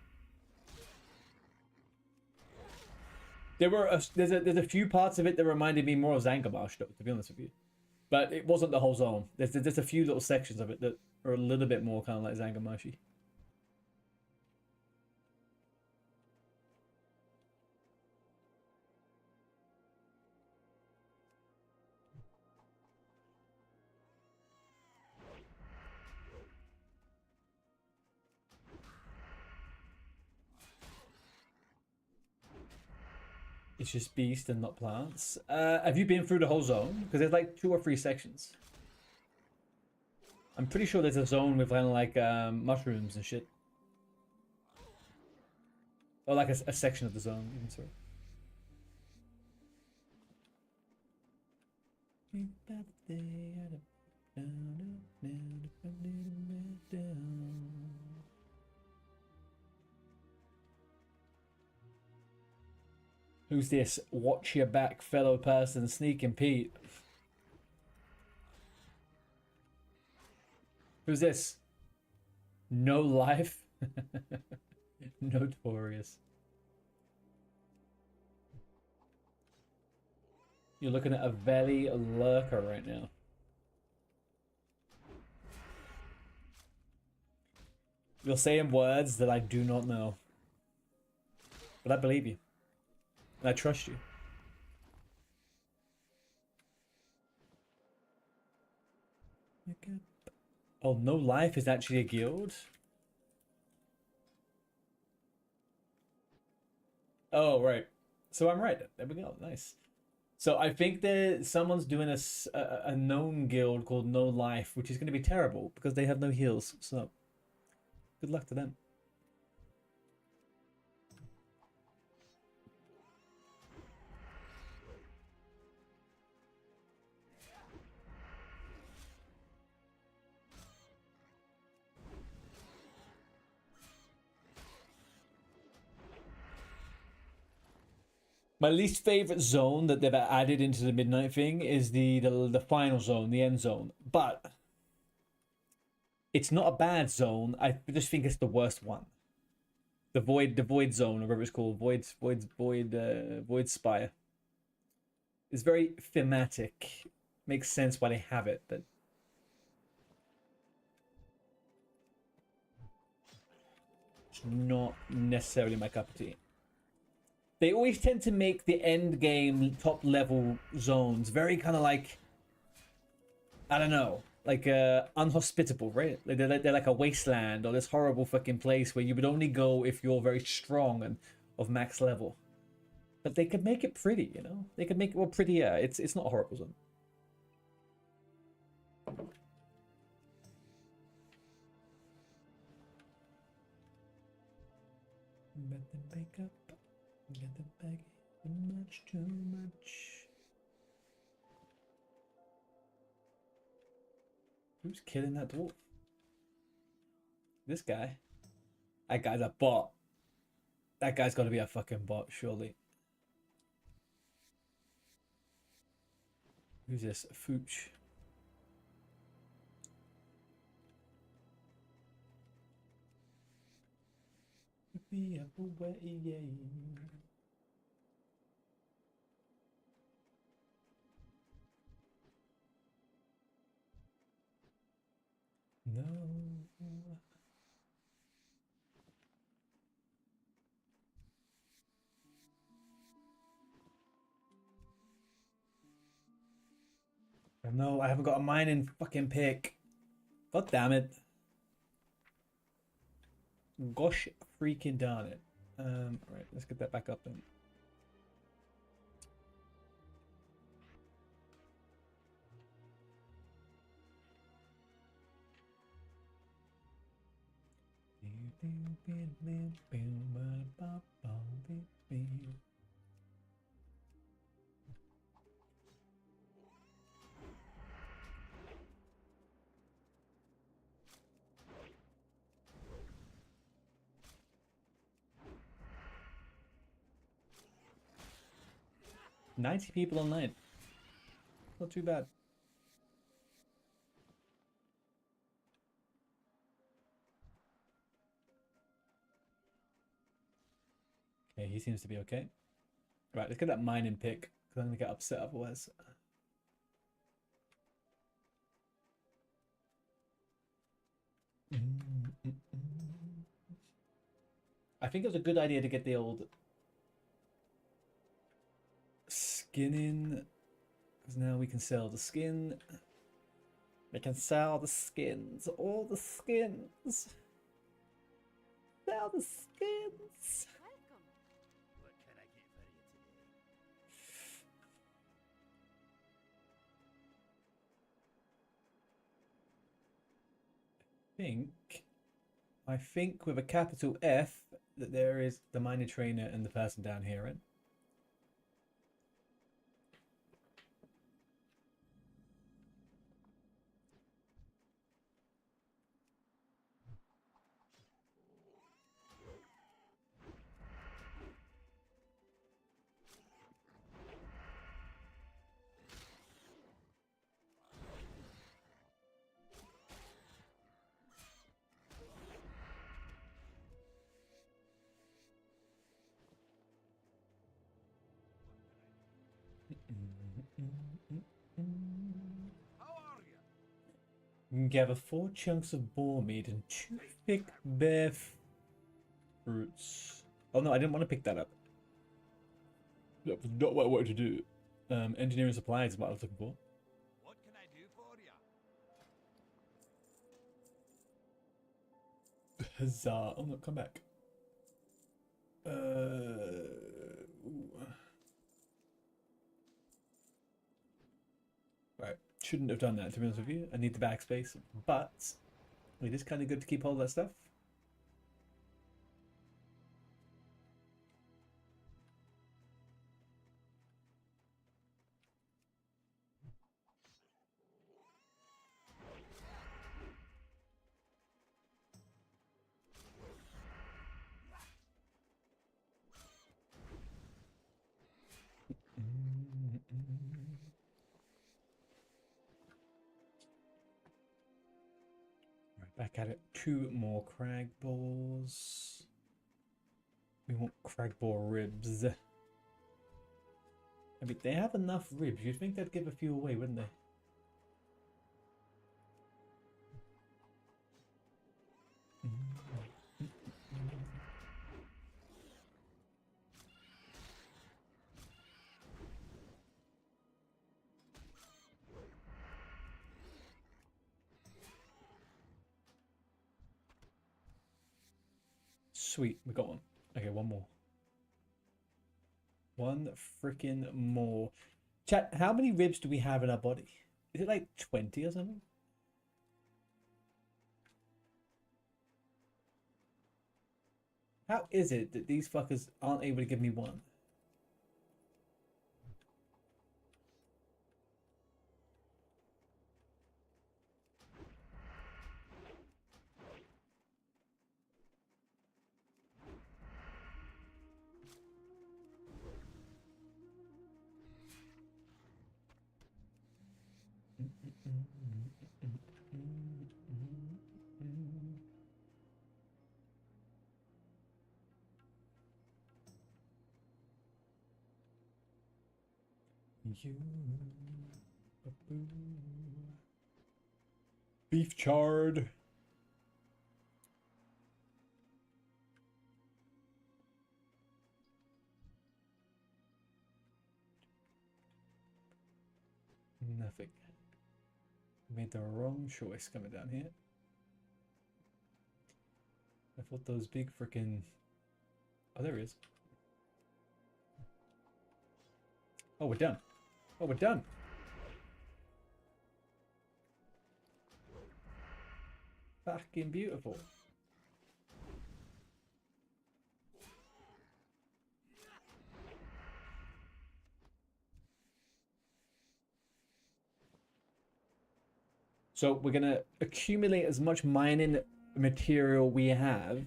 There's a few parts of it that reminded me more of Zangarmarsh, though, to be honest with you. But it wasn't the whole zone. There's a few little sections of it that are a little bit more kind of like Zangarmarshy. It's just beast and not plants. Have you been through the whole zone? Because there's like 2 or 3 sections. I'm pretty sure there's a zone with kind of like mushrooms and shit. Or like a section of the zone, even sorry. Who's this? Watch your back, fellow person, Sneaking Pete. Who's this? No life? Notorious. You're looking at a very lurker right now. You're saying words that I do not know. But I believe you. And I trust you. Oh, No Life is actually a guild? Oh, right. So I'm right. There we go. Nice. So I think that someone's doing a known guild called No Life, which is going to be terrible because they have no heals. So good luck to them. My least favorite zone that they've added into the Midnight thing is the final zone, the end zone. But it's not a bad zone. I just think it's the worst one. The void zone, or whatever it's called, void spire. It's very thematic. Makes sense why they have it, but not necessarily my cup of tea. They always tend to make the end game top level zones very kind of like, I don't know, like unhospitable, right? Like they're like a wasteland or this horrible fucking place where you would only go if you're very strong and of max level. But they could make it pretty, you know? They could make it, well, prettier. It's not a horrible zone. Let them back up. Get them back. Much too much. Who's killing that dwarf? This guy. That guy's a bot. That guy's got to be a fucking bot, surely. Who's this? Fooch. Be away. No. No, I haven't got a mining fucking pick. God damn it. Gosh freaking darn it. Alright, let's get that back up then. $90 people online. Not too bad. Okay, he seems to be okay. Right, let's get that mining pick, because I'm going to get upset otherwise. I think it was a good idea to get the old skin in, because now we can sell the skin. We can sell the skins, all the skins. Sell the skins. Welcome. What can I get for you today? I think with a capital F that there is the miner trainer and the person down here, right? How are you? You can gather 4 chunks of boar meat and 2 thick bear fruits. Oh no, I didn't want to pick that up. That was not what I wanted to do. Engineering supplies is what I was looking for. What can I do for you? Huzzah. Oh no, come back. Ooh. Right, shouldn't have done that, to be honest with you. I need the backspace, but it is kind of good to keep hold of that stuff. Right, back at it. 2 more crag balls. We want crag ball ribs. I mean, they have enough ribs. You'd think they'd give a few away, wouldn't they? Sweet, we got one. Okay, one more. One freaking more. Chat, how many ribs do we have in our body? Is it like 20 or something? How is it that these fuckers aren't able to give me one? You, beef chard. Nothing. Made the wrong choice coming down here. I thought those big freaking. Oh, there he is. Oh, we're done. Oh, we're done. Fucking beautiful. So we're gonna accumulate as much mining material we have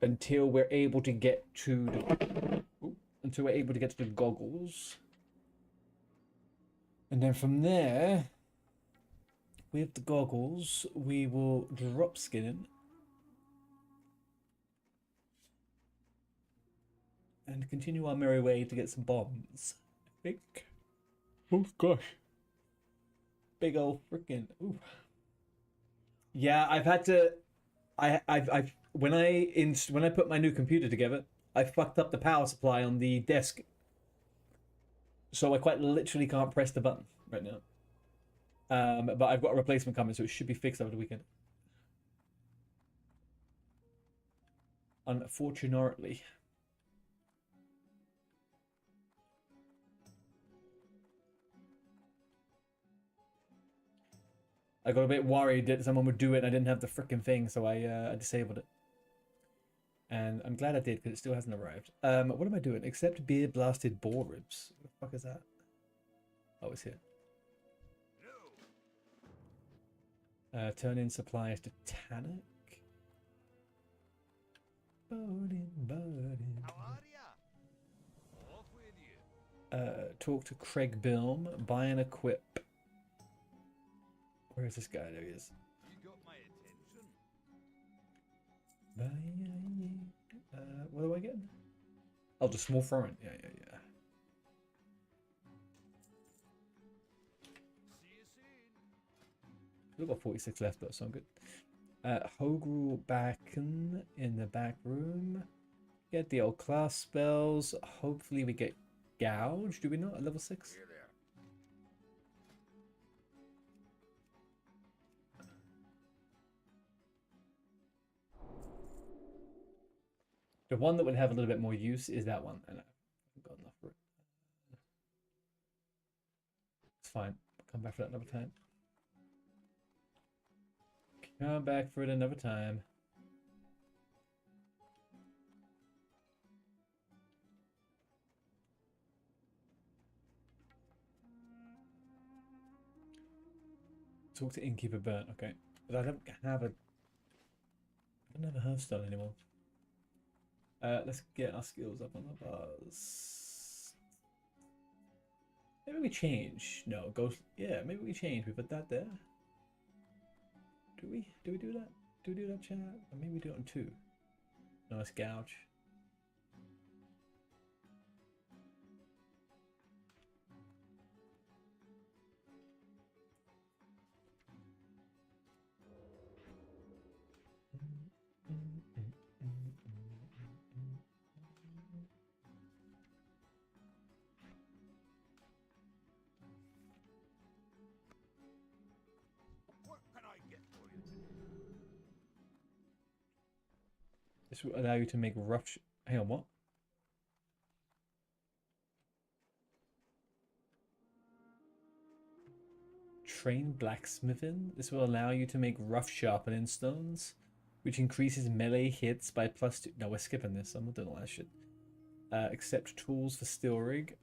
until we're able to get to the goggles. And then from there, with the goggles, we will drop skin and continue our merry way to get some bombs. I think. Oh gosh. Big old freaking. Ooh. Yeah, I've had to. I've when I put my new computer together, I fucked up the power supply on the desk, so I quite literally can't press the button right now. But I've got a replacement coming, so it should be fixed over the weekend. Unfortunately. I got a bit worried that someone would do it and I didn't have the freaking thing, so I disabled it. And I'm glad I did, because it still hasn't arrived. What am I doing? Accept beer blasted boar ribs. What the fuck is that? Oh, it's here. Turn in supplies to Tannic. Burning. How are ya? Off with you. Talk to Craig Bilm. Buy and equip. Where is this guy? There he is. You got my attention. What do I get? Oh, the small foreign. Yeah. See you soon. We've got 46 left though, so I'm good. Hogrul Backen in the back room. Get the old class spells. Hopefully we get Gouge. Do we not at level 6? Here there. The one that would have a little bit more use is that one. And I've got enough for it. It's fine. Come back for that another time. Come back for it another time. Talk to Innkeeper Burnt. Okay. But I don't have a Hearthstone anymore. Let's get our skills up on the bars. Maybe we change. No, ghost. Yeah, maybe we change. We put that there. Do we? Do we do that? Do we do that, chat? Or maybe we do it on 2. No, it's Gouge. What can I get for you today? This will allow you to make rough... Hang on, what? Train blacksmithing. This will allow you to make rough sharpening stones, which increases melee hits by +2. No, we're skipping this. I'm not doing all that shit. Accept tools for steel rig.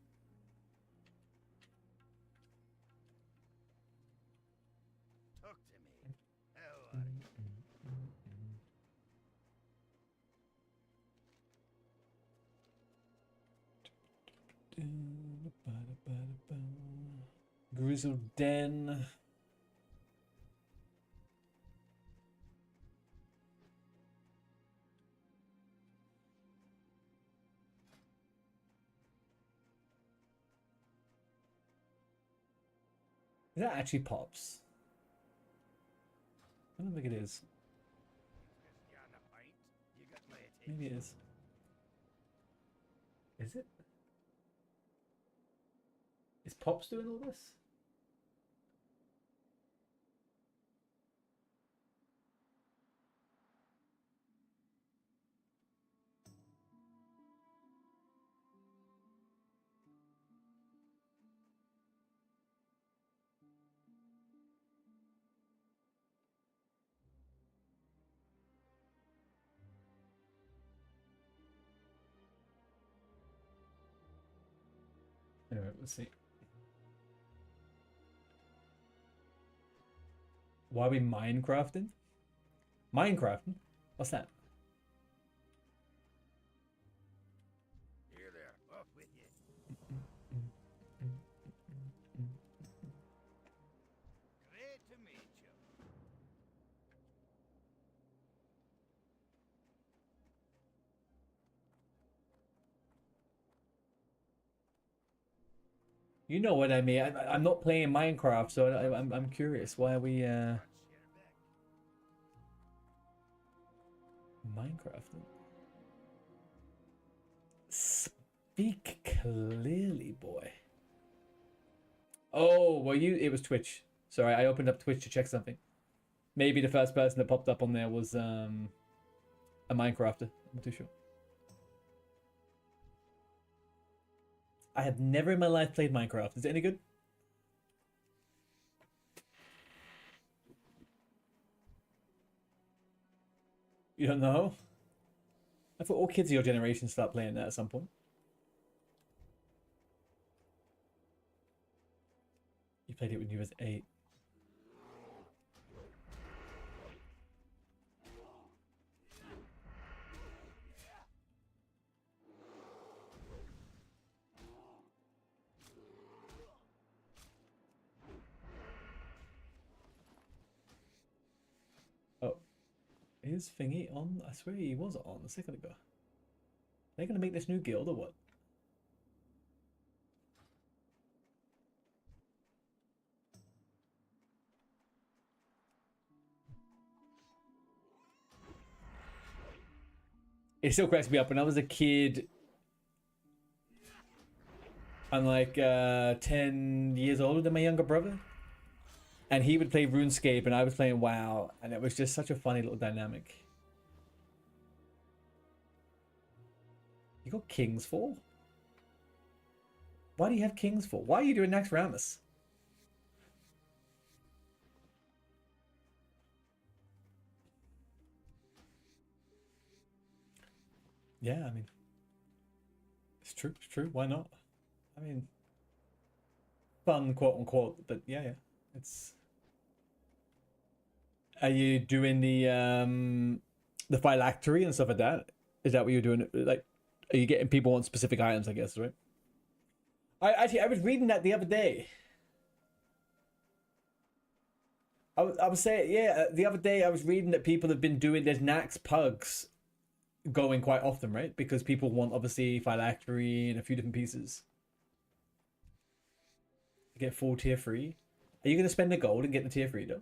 Talk to me. How are you? Grizzled Den. That actually pops. I don't think it is. You're on a pint. You got my attention. Maybe it is. Is it? Is Pops doing all this? Anyway, let's see. Why are we Minecrafting? Minecrafting? What's that? Here there. Off with you. Great to meet you. You know what I mean. I'm not playing Minecraft, so I'm curious. Why are we Watch your back. Minecrafting? Speak clearly, boy. Oh, well, it was Twitch. Sorry, I opened up Twitch to check something. Maybe the first person that popped up on there was a Minecrafter. I'm not too sure. I have never in my life played Minecraft. Is it any good? You don't know? I thought all kids of your generation start playing that at some point. You played it when you was 8. Oh, is Thingy on? I swear he was on a second ago. Are they gonna make this new guild or what? It still cracks me up. When I was a kid, I'm like 10 years older than my younger brother. And he would play RuneScape and I was playing WoW. And it was just such a funny little dynamic. You got Kings for? Why do you have Kings for? Why are you doing Naxxramas? Yeah, I mean, it's true. It's true. Why not? I mean, fun, quote unquote. But yeah, it's. Are you doing the phylactery and stuff like that? Is that what you're doing? Like, are you getting people on specific items? I guess, right? I was reading that the other day. I was saying, yeah, the other day I was reading that people have been doing there's Nax pugs going quite often, right? Because people want obviously phylactery and a few different pieces. You get full tier 3. Are you going to spend the gold and get the tier 3 though?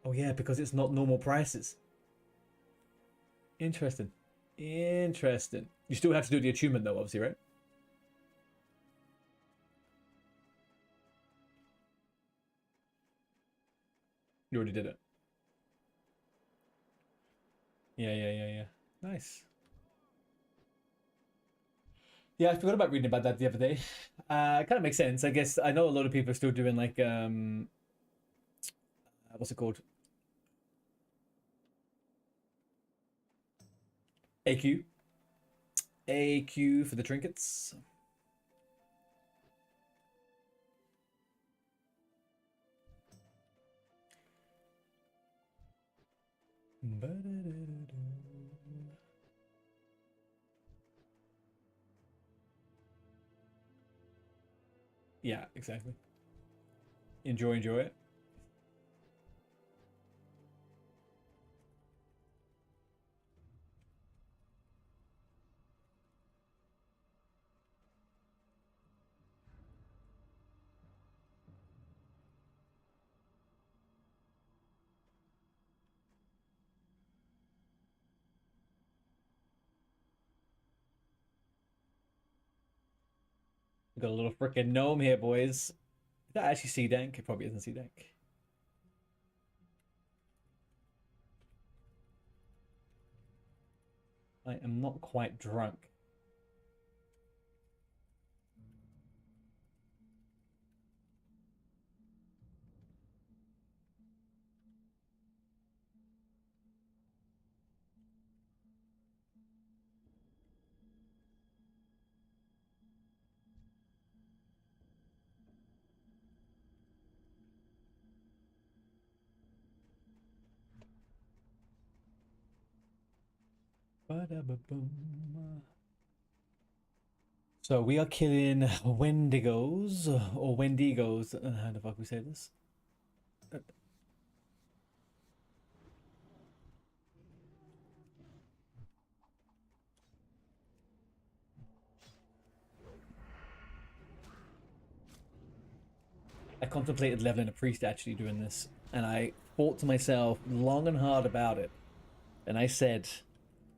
Oh yeah, because it's not normal prices. Interesting. Interesting. You still have to do the attunement though, obviously, right? You already did it. Yeah. Nice. Yeah, I forgot about reading about that the other day. It kind of makes sense. I guess I know a lot of people are still doing like what's it called? AQ. AQ for the trinkets. Yeah, exactly. Enjoy it. We got a little freaking gnome here, boys. Is that actually Sea Dank? It probably isn't Sea Dank. I am not quite drunk. Ba-da-ba-boom. So we are killing Wendigos or Wendigos. How the fuck we say this? I contemplated leveling a priest actually doing this, and I thought to myself long and hard about it, and I said,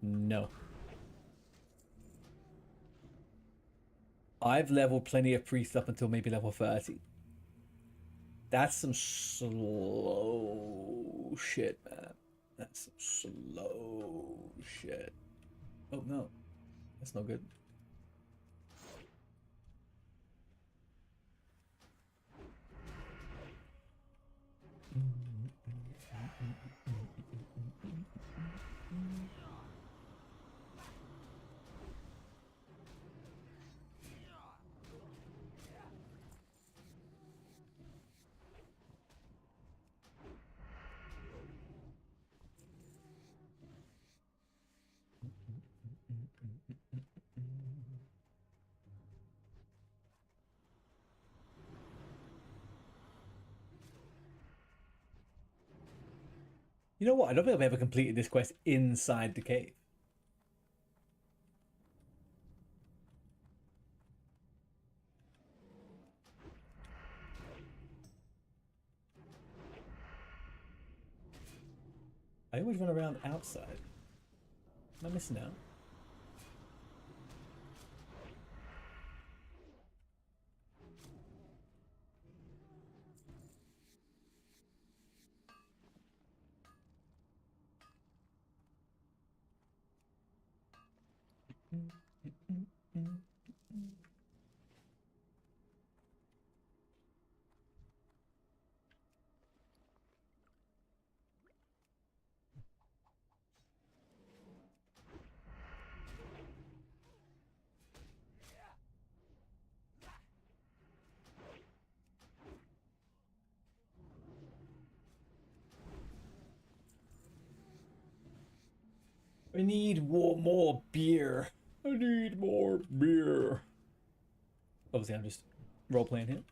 no. I've leveled plenty of priests up until maybe level 30. That's some slow shit, man. That's some slow shit. Oh no, that's not good. You know what? I don't think I've ever completed this quest inside the cave. I always run around outside. Am I missing out? I need more beer. I need more beer. Obviously, I'm just role playing here.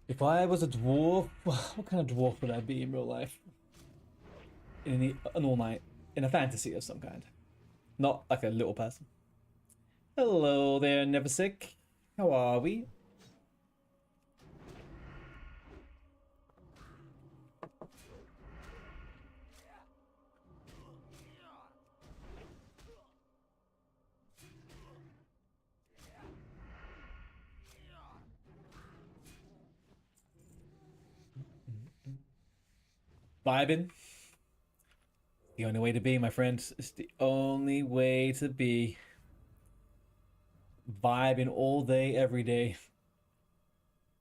If I was a dwarf, what kind of dwarf would I be in real life? In an all night, in a fantasy of some kind, not like a little person. Hello there, Never Sick. How are we? Vibing. The only way to be, my friends. It's the only way to be. Vibing all day, every day.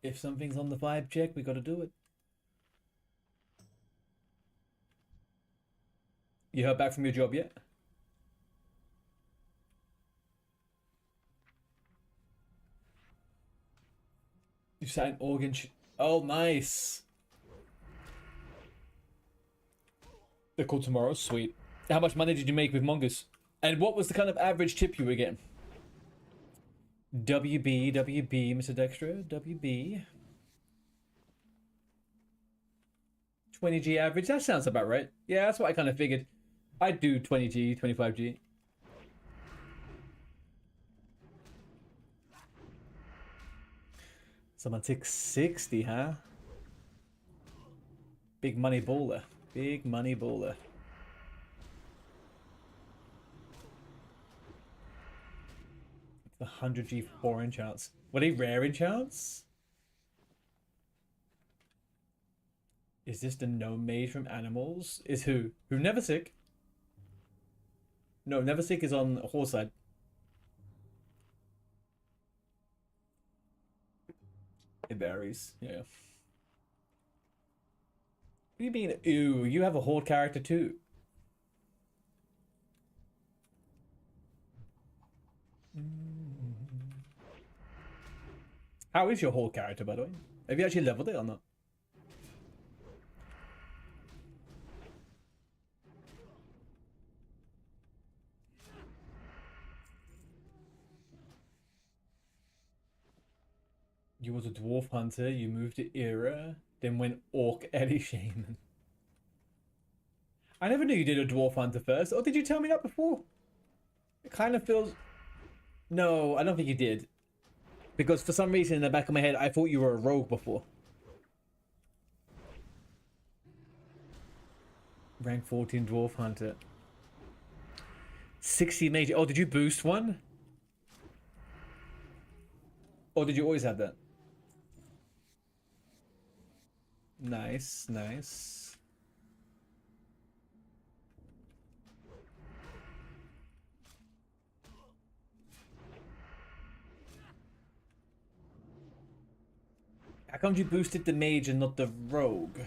If something's on the vibe check, we gotta do it. You heard back from your job yet? You sat in organ. Oh, nice. They're called tomorrow. Sweet. How much money did you make with Mongoose? And what was the kind of average tip you were getting? WB, Mr. Dexter. WB. 20G average. That sounds about right. Yeah, that's what I kind of figured. I'd do 20G, 25G. Someone took 60, huh? Big money baller. Big money baller. The 100G 4 enchants. Were they rare enchants? Is this the gnome mage from Animals? Is who? Who Never Sick? No, Never Sick is on horse side. It varies, yeah. What do you mean, ooh, you have a horde character too? How is your horde character, by the way? Have you actually leveled it or not? You was a dwarf hunter, you moved to Era, then went orc Ellie Shaman. I never knew you did a dwarf hunter first, or did you tell me that before? It kind of feels... No, I don't think you did. Because for some reason in the back of my head, I thought you were a rogue before. Rank 14 dwarf hunter. 60 major... Oh, did you boost one? Or did you always have that? Nice, nice. How come you boosted the mage and not the rogue?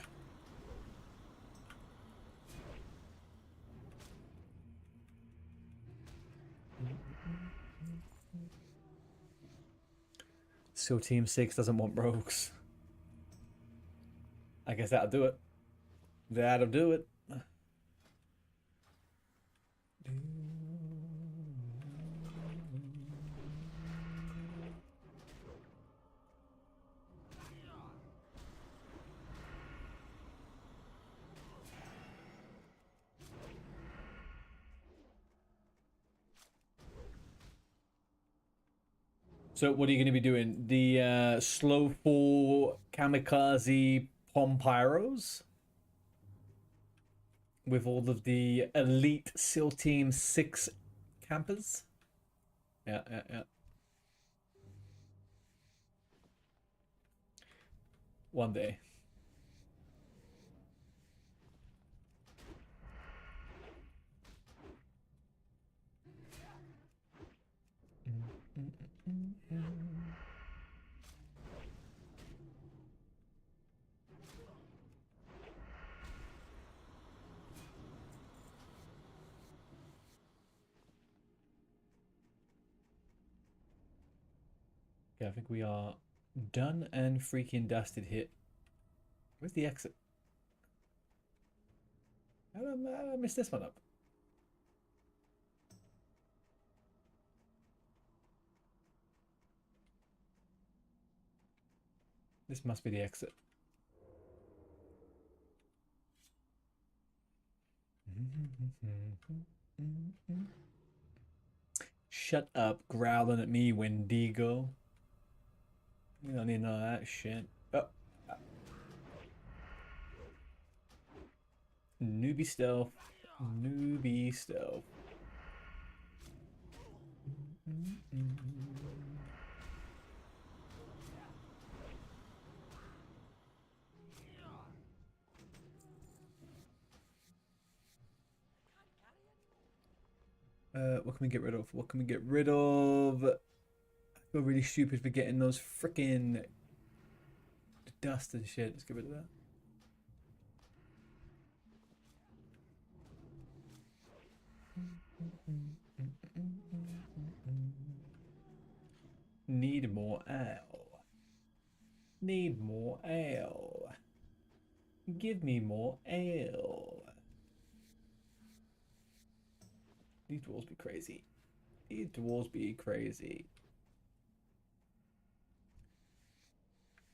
So Team 6 doesn't want rogues. I guess that'll do it. That'll do it. So what are you going to be doing? The slow fall kamikaze Pompiros? With all of the elite SEAL Team 6 campers? Yeah. One day. Okay, I think we are done and freaking dusted here. Where's the exit? How did I miss this one up? This must be the exit. Shut up, growling at me, Wendigo. We don't need none of that shit. Oh. Newbie stealth. Newbie stealth. What can we get rid of? What can we get rid of? I feel really stupid for getting those freaking dust and shit. Let's get rid of that. Need more ale. Need more ale. Give me more ale. These dwarves be crazy. These dwarves be crazy.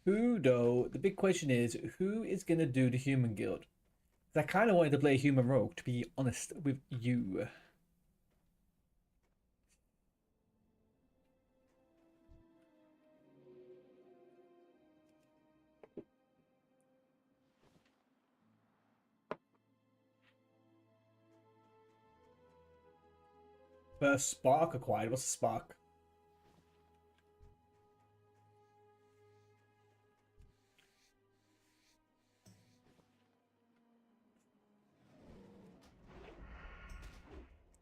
Who, though, the big question is, who is going to do the human guild? 'Cause I kind of wanted to play a human rogue, to be honest with you. First spark acquired. What's a spark?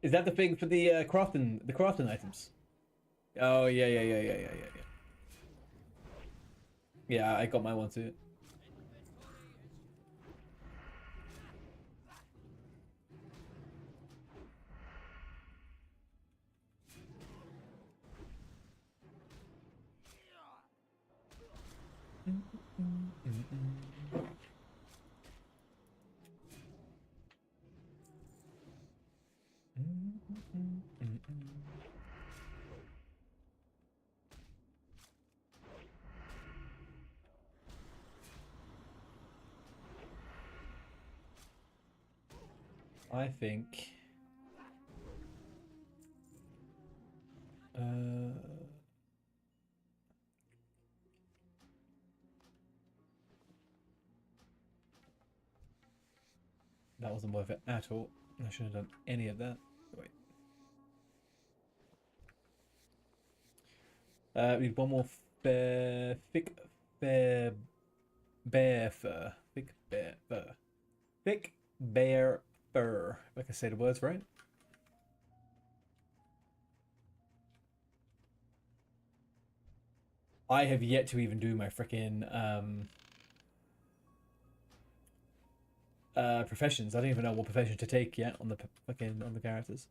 Is that the thing for the crafting items? Oh yeah. Yeah, I got my one too. I think that wasn't worth it at all. I shouldn't have done any of that. Wait. We need one more thick bear fur. Thick bear fur. Thick bear fur. If I can say the words right. I have yet to even do my freaking professions. I don't even know what profession to take yet on the fucking on the characters.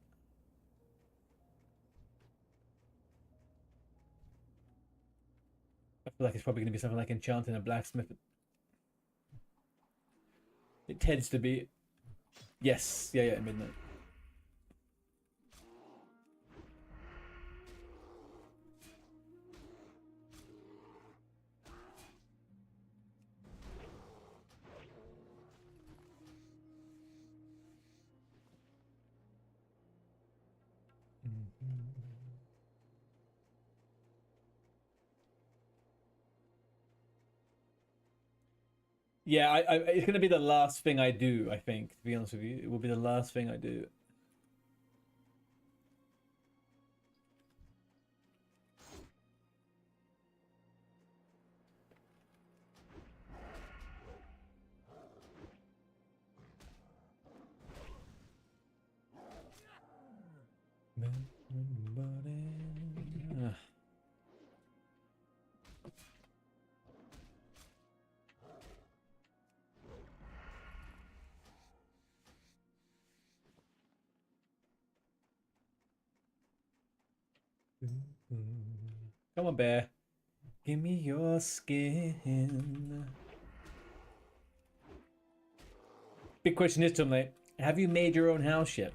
I feel like it's probably going to be something like enchanting and blacksmith. It tends to be. Yes, yeah, midnight. Yeah, it's gonna be the last thing I do. I think, to be honest with you, it will be the last thing I do. Ugh. Come on, bear. Give me your skin. Big question is, Tumley, have you made your own house yet?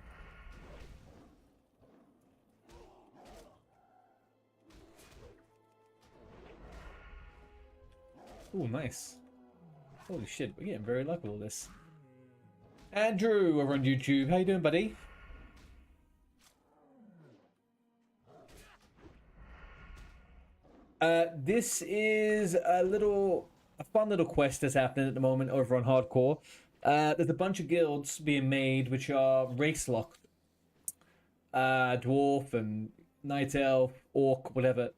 Oh, nice. Holy shit, we're getting very lucky with all this. Andrew over on YouTube, how you doing, buddy? This is a fun little quest that's happening at the moment over on Hardcore. There's a bunch of guilds being made which are race locked. Dwarf and Night Elf, Orc, whatever.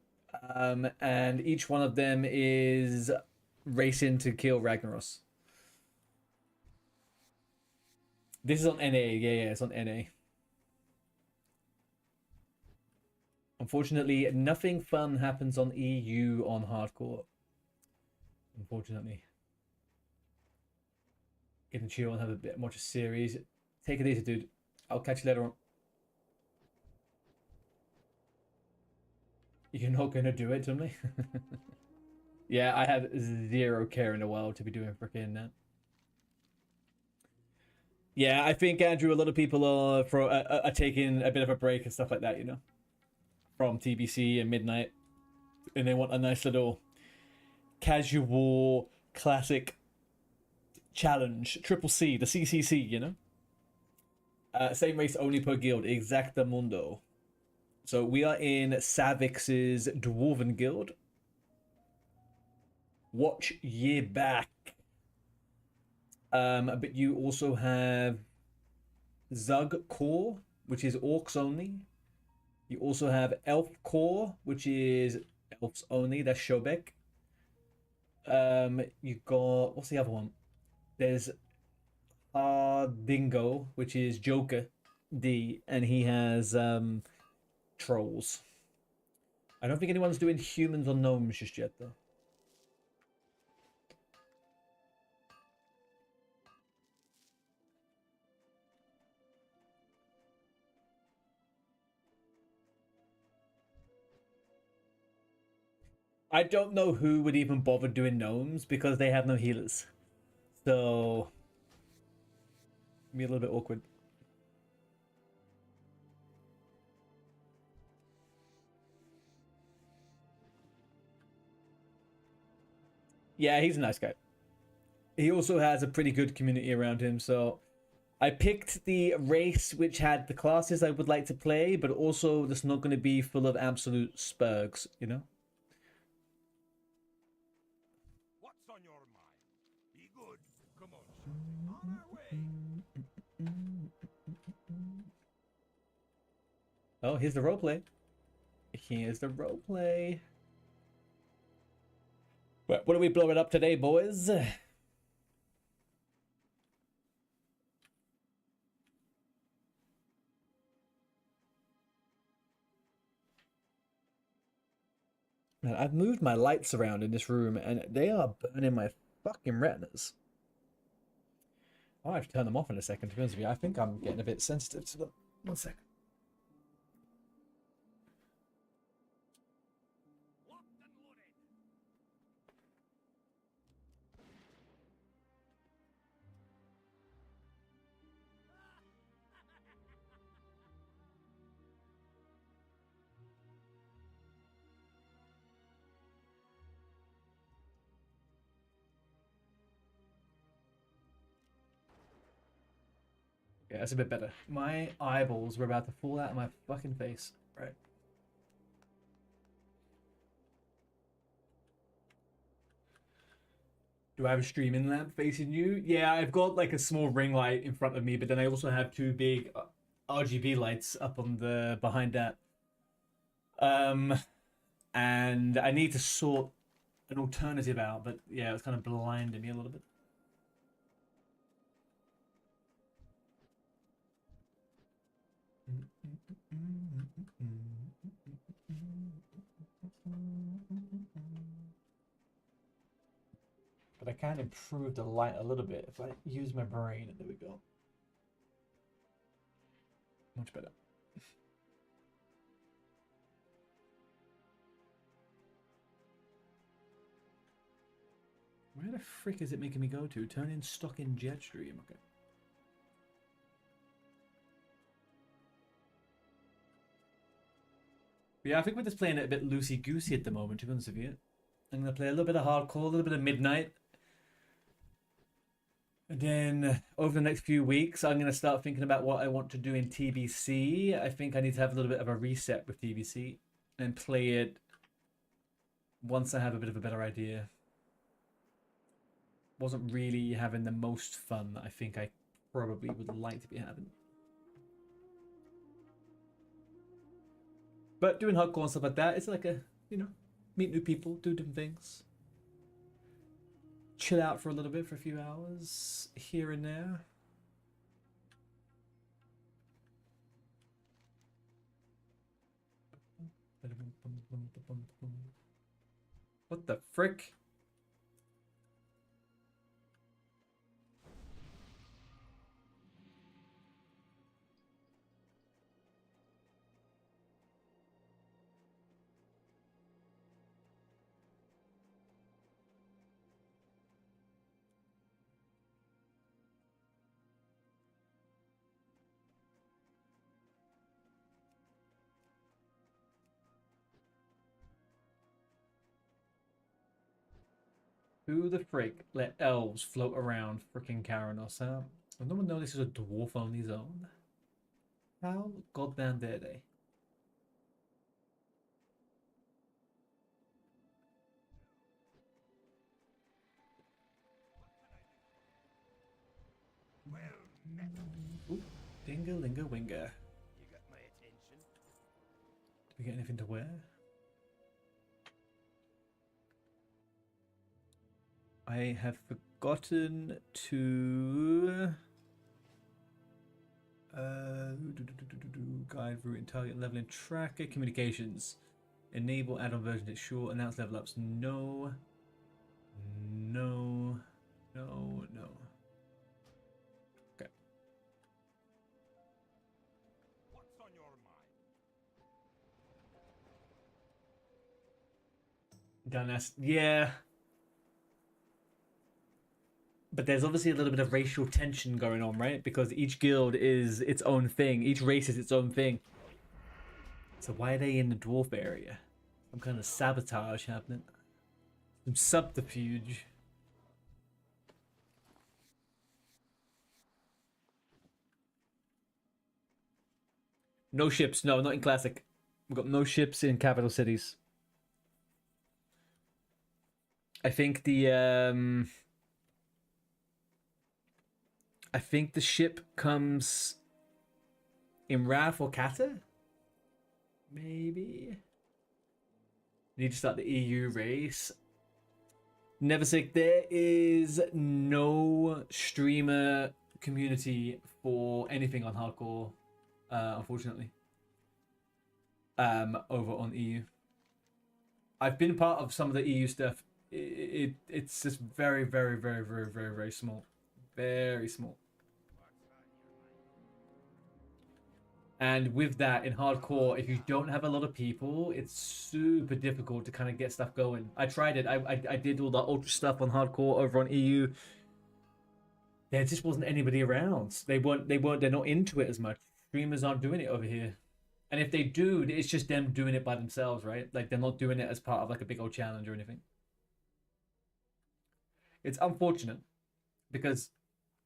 And each one of them is racing to kill Ragnaros. This is on NA, yeah, it's on NA. Unfortunately, nothing fun happens on EU on hardcore. Unfortunately. Get to chill and have a bit more of a series. Take it easy, dude. I'll catch you later on. You're not gonna do it to me? Yeah, I have zero care in the world to be doing freaking that. Yeah, I think Andrew, a lot of people are taking a bit of a break and stuff like that, you know, from TBC and Midnight, and they want a nice little casual classic challenge, triple C, the CCC, you know. Same race only per guild, Exactamundo. So we are in Savix's Dwarven Guild. Watch ye back. But you also have Zug Core, which is orcs only. You also have Elf Core, which is elves only. That's Shobek. You got, what's the other one? There's Dingo, which is Joker D, and he has trolls. I don't think anyone's doing humans or gnomes just yet, though. I don't know who would even bother doing gnomes because they have no healers. So, be a little bit awkward. Yeah, he's a nice guy. He also has a pretty good community around him, so I picked the race which had the classes I would like to play, but also that's not going to be full of absolute spurgs, you know? What's on your mind? Be good. Come on, Shirley. On our way. Oh, here's the roleplay. Here's the roleplay. What are we blowing up today, boys? Man, I've moved my lights around in this room and they are burning my fucking retinas. I'll have to turn them off in a second, to be honest with you. I think I'm getting a bit sensitive to them. One second. Locked and loaded. Yeah, that's a bit better. My eyeballs were about to fall out of my fucking face. Right. Do I have a streaming lamp facing you? Yeah, I've got like a small ring light in front of me, but then I also have two big RGB lights up on the behind that. And I need to sort an alternative out, but yeah, it's kind of blinding me a little bit. But I can improve the light a little bit if I use my brain. There we go. Much better. Where the frick is it making me go to? Turn in stock in Jetstream. Okay. But yeah, I think we're just playing it a bit loosey-goosey at the moment, to be honest with you. I'm going to play a little bit of hardcore, a little bit of midnight. And then over the next few weeks, I'm going to start thinking about what I want to do in TBC. I think I need to have a little bit of a reset with TBC and play it once I have a bit of a better idea. Wasn't really having the most fun that I think I probably would like to be having. But doing hardcore and stuff like that, it's like a, you know, meet new people, do different things. Chill out for a little bit for a few hours here and there. What the frick? Who the frick let elves float around frickin' Karanos, huh? Does no one know this is a dwarf-only zone? How goddamn dare they? Well met. Ooh, dinga-linga-winga. You got my attention. Did we get anything to wear? I have forgotten to guide route and target leveling tracker communications. Enable add-on versions at short. Announce level ups. No. No. No. No. Okay. What's on your mind? Don't ask. Yeah. But there's obviously a little bit of racial tension going on, right? Because each guild is its own thing. Each race is its own thing. So why are they in the dwarf area? Some kind of sabotage happening. Some subterfuge. No ships. No, not in Classic. We've got no ships in capital cities. I think the ship comes in Wrath or Kata? Maybe. Need to start the EU race. Neversick, there is no streamer community for anything on hardcore, unfortunately. Over on EU. I've been part of some of the EU stuff. It's just very, very, very, very, very, very small. Very small. And with that, in hardcore, if you don't have a lot of people, it's super difficult to kind of get stuff going. I tried it. I did all the ultra stuff on hardcore over on EU. There just wasn't anybody around. They're not into it as much. Streamers aren't doing it over here. And if they do, it's just them doing it by themselves, right? Like, they're not doing it as part of like a big old challenge or anything. It's unfortunate because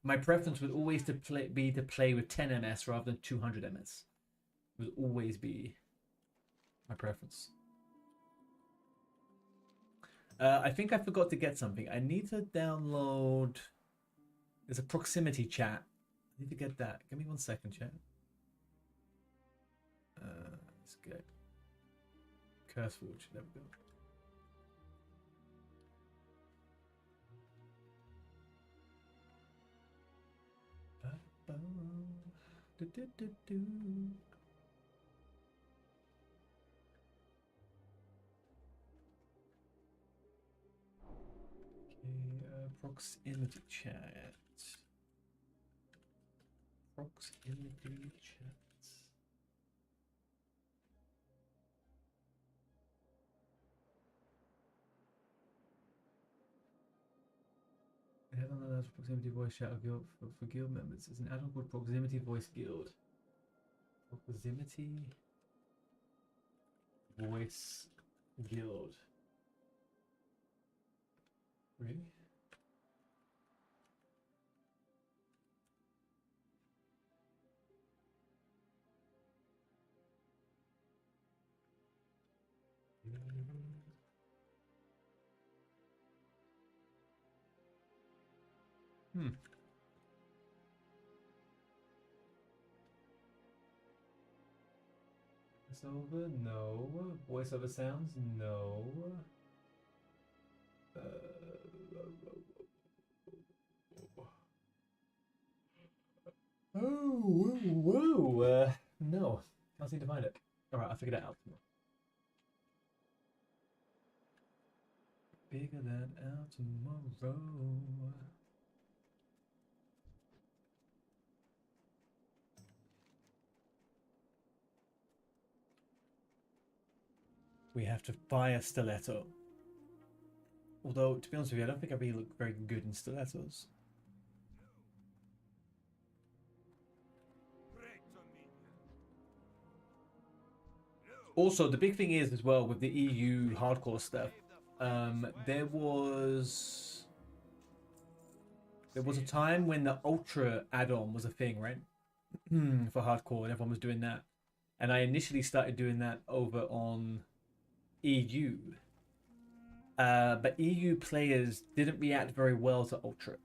my preference would always be to play with 10 MS rather than 200 MS. It would always be my preference. I think I forgot to get something. I need to download. There's a proximity chat. I need to get that. Give me 1 second, chat. Let's get Curseforge. There we go. Okay, proximity chat. Proximity chat. Add-on allows proximity voice chat for guild members. It's an add-on called Proximity Voice Guild. Proximity Voice Guild. Really? Hmm. Voiceover? No. Voiceover sounds? No. Oh, whoa. No. Can't seem to find it. Alright, I figured it out. figure that out tomorrow. We have to buy a stiletto. Although, to be honest with you, I don't think I really look very good in stilettos. Also, the big thing is as well with the EU hardcore stuff. There was a time when the Ultra add-on was a thing, right? For hardcore, and everyone was doing that. And I initially started doing that over on EU. But EU players didn't react very well to Ultra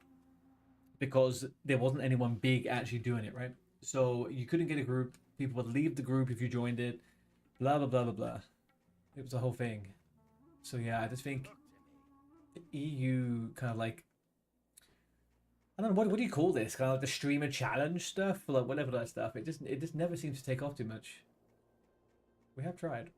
because there wasn't anyone big actually doing it, right? So you couldn't get a group. People would leave the group if you joined it. Blah, blah, blah, blah, blah. It was a whole thing. So yeah, I just think EU kind of like, I don't know, what do you call this? Kind of like the streamer challenge stuff? Or like whatever that stuff. It just never seems to take off too much. We have tried.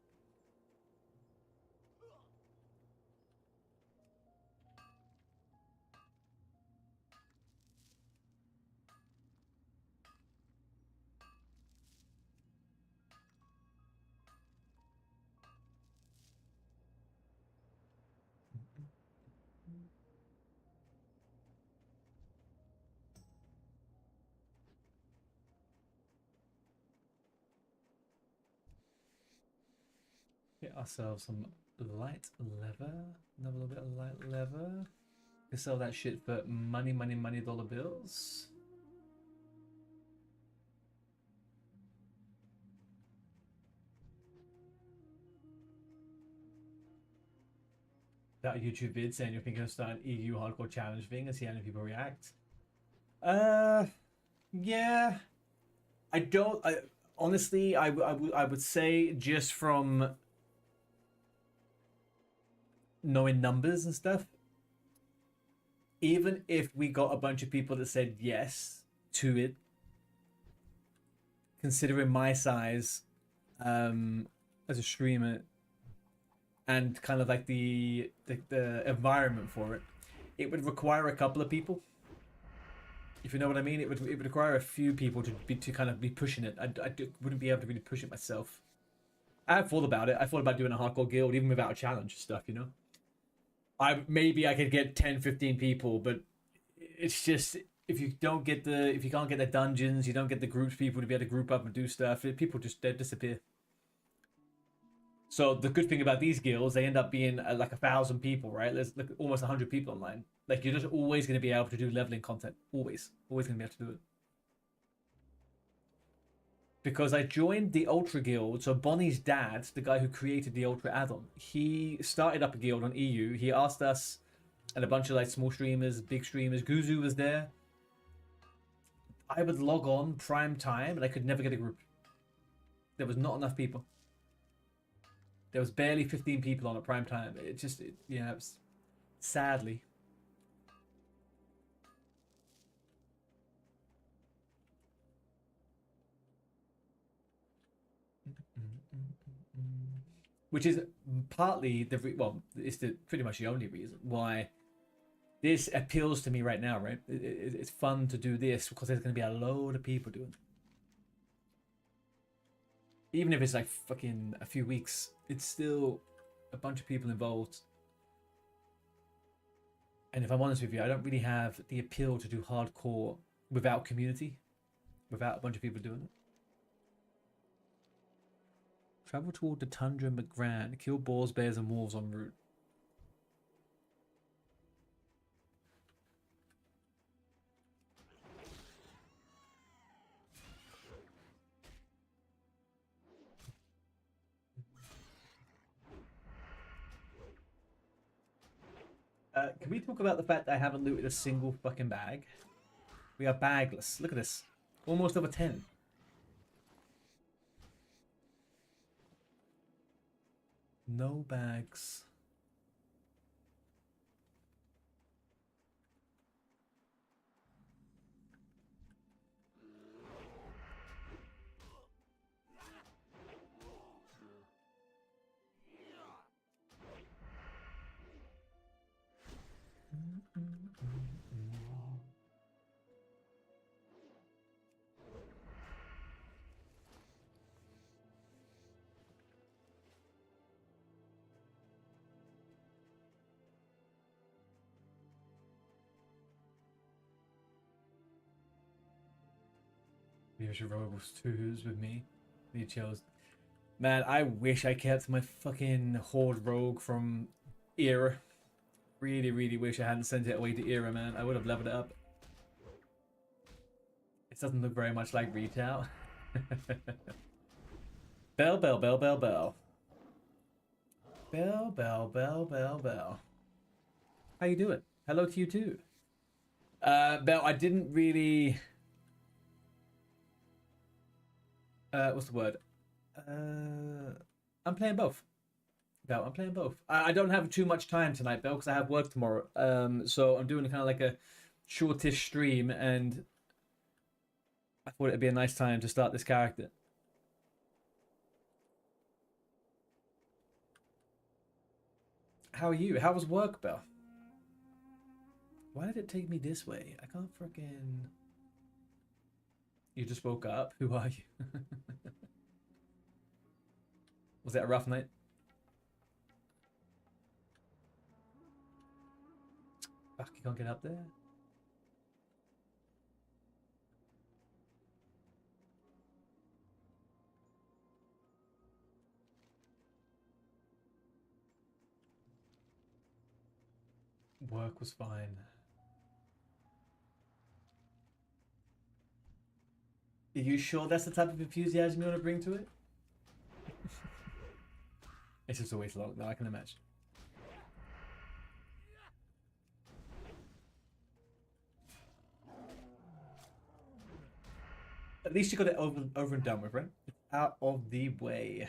Get ourselves some light leather. Another little bit of light leather. We sell that shit for money, money, money dollar bills. That YouTube vid saying you're thinking of starting an EU hardcore challenge thing and see how many people react. Yeah. Honestly, I would say just from knowing numbers and stuff, even if we got a bunch of people that said yes to it, considering my size as a streamer and kind of like the environment for it, it would require a couple of people. If you know what I mean, it would require a few people to kind of be pushing it. I wouldn't be able to really push it myself. I have thought about it. I thought about doing a hardcore guild even without a challenge stuff, you know. Maybe I could get 10, 15 people, but it's just if you can't get the dungeons, you don't get the groups people to be able to group up and do stuff, people just disappear. So the good thing about these guilds, they end up being like 1,000 people, right? There's like almost 100 people online. Like you're just always going to be able to do leveling content. Always going to be able to do it. Because I joined the Ultra Guild, so Bonnie's dad, the guy who created the Ultra add-on, he started up a guild on EU. He asked us and a bunch of like small streamers, big streamers. Guzu was there. I would log on prime time and I could never get a group. There was not enough people. There was barely 15 people on at prime time. It was sadly. Which is partly it's pretty much the only reason why this appeals to me right now, right? It's fun to do this because there's going to be a load of people doing it. Even if it's like fucking a few weeks, it's still a bunch of people involved. And if I'm honest with you, I don't really have the appeal to do hardcore without community, without a bunch of people doing it. Travel toward the tundra and McGran. Kill boars, bears, and wolves en route. Can we talk about the fact that I haven't looted a single fucking bag? We are bagless. Look at this. Almost over 10. No bags. Usual rogues twos with me. You chose. Man, I wish I kept my fucking horde rogue from Era. Really, really wish I hadn't sent it away to Era, man. I would have leveled it up. It doesn't look very much like retail. Bell, bell, bell, bell, bell. Bell, bell, bell, bell, bell. How you doing? Hello to you too. Bell, I didn't really... what's the word? I'm playing both. Bell, I'm playing both. I don't have too much time tonight, Bell, because I have work tomorrow. So I'm doing kind of like a shortish stream, and I thought it'd be a nice time to start this character. How are you? How was work, Bell? Why did it take me this way? I can't freaking... You just woke up? Who are you? Was it a rough night? Fuck, you can't get up there? Work was fine. Are you sure that's the type of enthusiasm you want to bring to it? It's just always long. No, I can imagine. At least you got it over and done with, right? It's out of the way.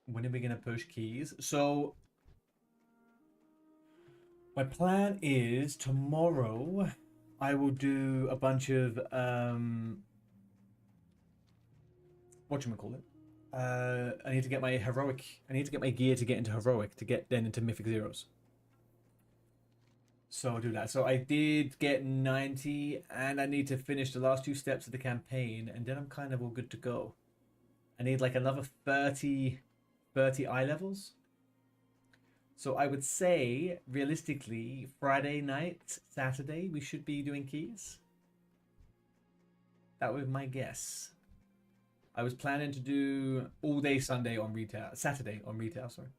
When are we gonna push keys? So my plan is tomorrow I will do a bunch of whatchamacallit? I need to get my heroic. I need to get my gear to get into heroic to get then into mythic zeros. So I'll do that. So I did get 90, and I need to finish the last 2 steps of the campaign, and then I'm kind of all good to go. I need like another 30 eye levels. So I would say, realistically, Friday night, Saturday, we should be doing keys. That was my guess. I was planning to do all day Sunday on retail, Saturday on retail, sorry.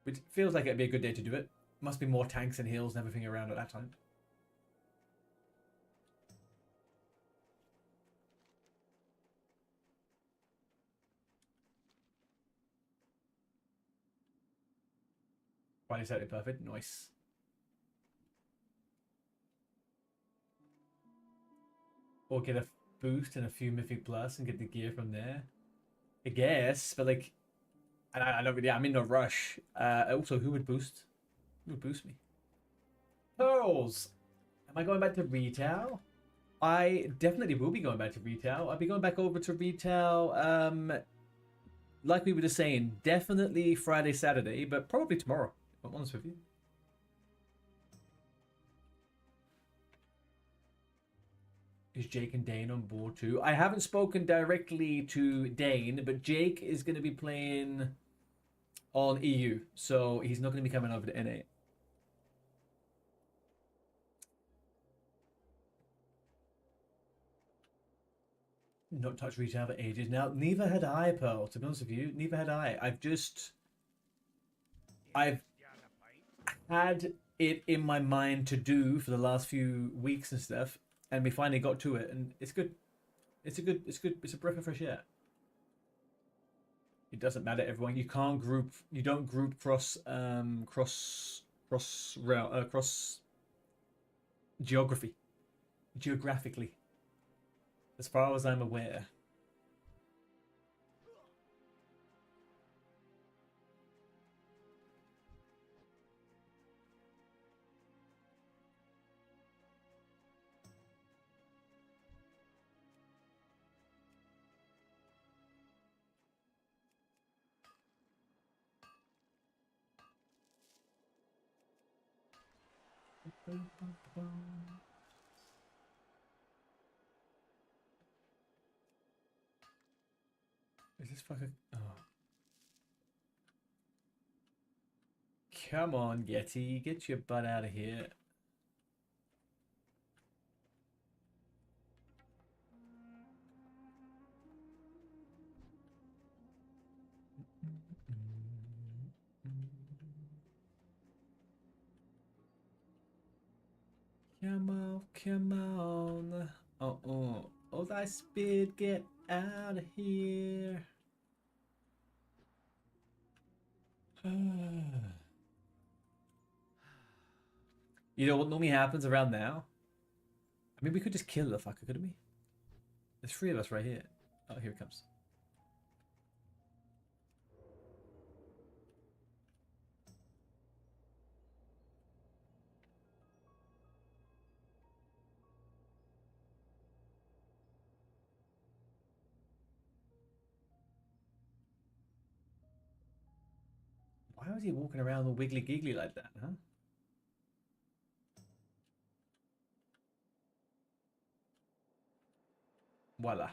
Which feels like it'd be a good day to do it. Must be more tanks and heals and everything around at that time. Friday, Saturday, perfect. Nice. Or get a boost and a few Mythic Plus and get the gear from there. I guess, but like... I don't really... I'm in no rush. Also, who would boost? Who would boost me? Pearls! Am I going back to retail? I definitely will be going back to retail. I'll be going back over to retail, like we were just saying, definitely Friday, Saturday, but probably tomorrow, if I'm honest with you. Is Jake and Dane on board too? I haven't spoken directly to Dane, but Jake is going to be playing on EU, so he's not going to be coming over to NA. Not touched retail for ages. Now, neither had I, Pearl, to be honest with you. Neither had I. I've had it in my mind to do for the last few weeks and stuff, and we finally got to it, and it's good. It's a breath of fresh air. It doesn't matter, everyone. You can't group. You don't group cross geographically, as far as I'm aware. Is this fucking... Oh. Come on, Yeti, get your butt out of here. Come on, come on. Oh, oh, thy speed, get out of here. You know what normally happens around now? I mean, we could just kill the fucker, couldn't we? There's 3 of us right here. Oh, here it comes. Why was he walking around all wiggly giggly like that, huh? Voila.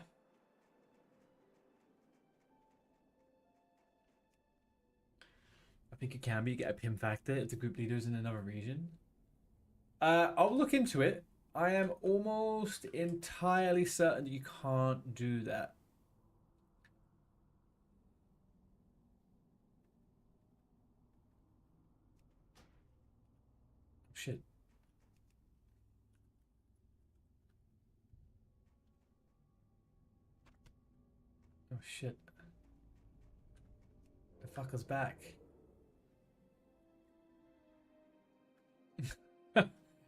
I think it can be. You get a pin factor if the group leader's in another region. I'll look into it. I am almost entirely certain that you can't do that. Shit. Oh shit. The fucker's back.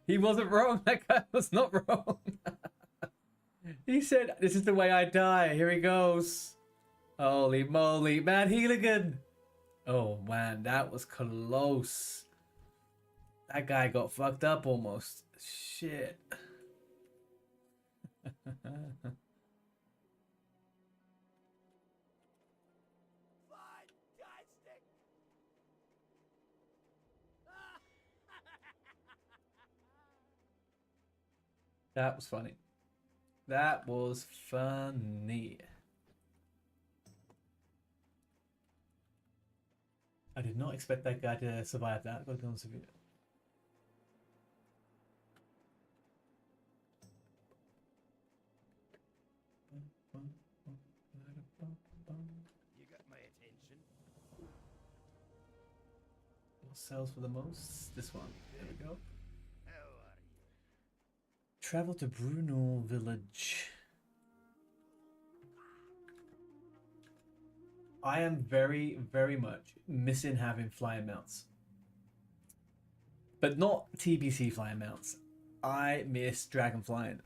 He wasn't wrong. That guy was not wrong. He said, "This is the way I die." Here he goes. Holy moly, Matt Healigan. Oh man, that was close. That guy got fucked up almost. Shit. Fantastic! That was funny. That was funny. I did not expect that guy to survive that, gotta be honest with you. You got my attention. What sells for the most? This one. There we go. How are you? Travel to Bruno Village. I am very, very much missing having flying mounts. But not TBC flying mounts. I miss dragon flying.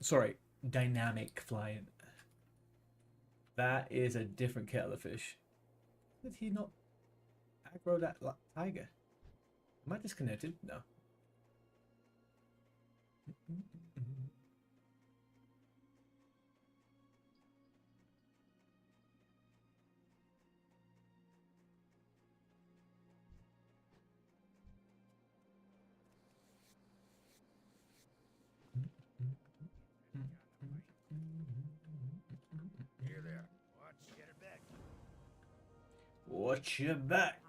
Sorry, dynamic flying. That is a different kettle of fish. Did he not aggro that tiger? Am I disconnected? No. Here there. Watch, get her back. Watch your back.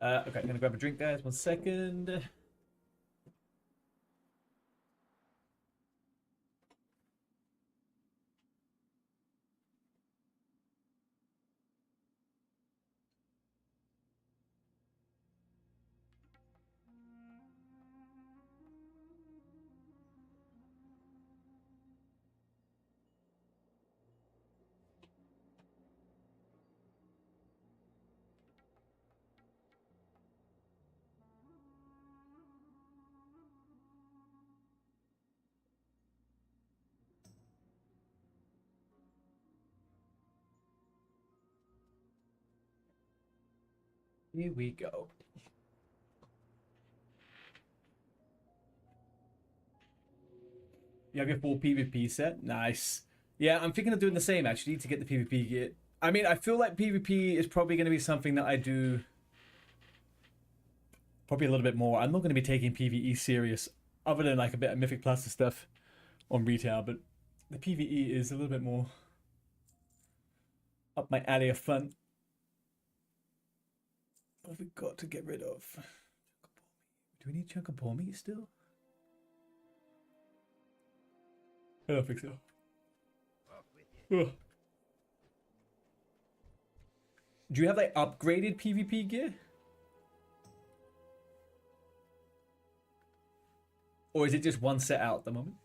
Okay, I'm gonna grab a drink, guys. 1 second. Here we go. You have your full PvP set? Nice. Yeah, I'm thinking of doing the same actually to get the PvP gear. I mean, I feel like PvP is probably going to be something that I do probably a little bit more. I'm not going to be taking PvE serious other than like a bit of Mythic Plus and stuff on retail, but the PvE is a little bit more up my alley of fun. have we got to get rid of? Do we need chunk of ball meat still? I don't think so. Off with you. Ugh. Do you have like upgraded PvP gear? Or is it just one set out at the moment?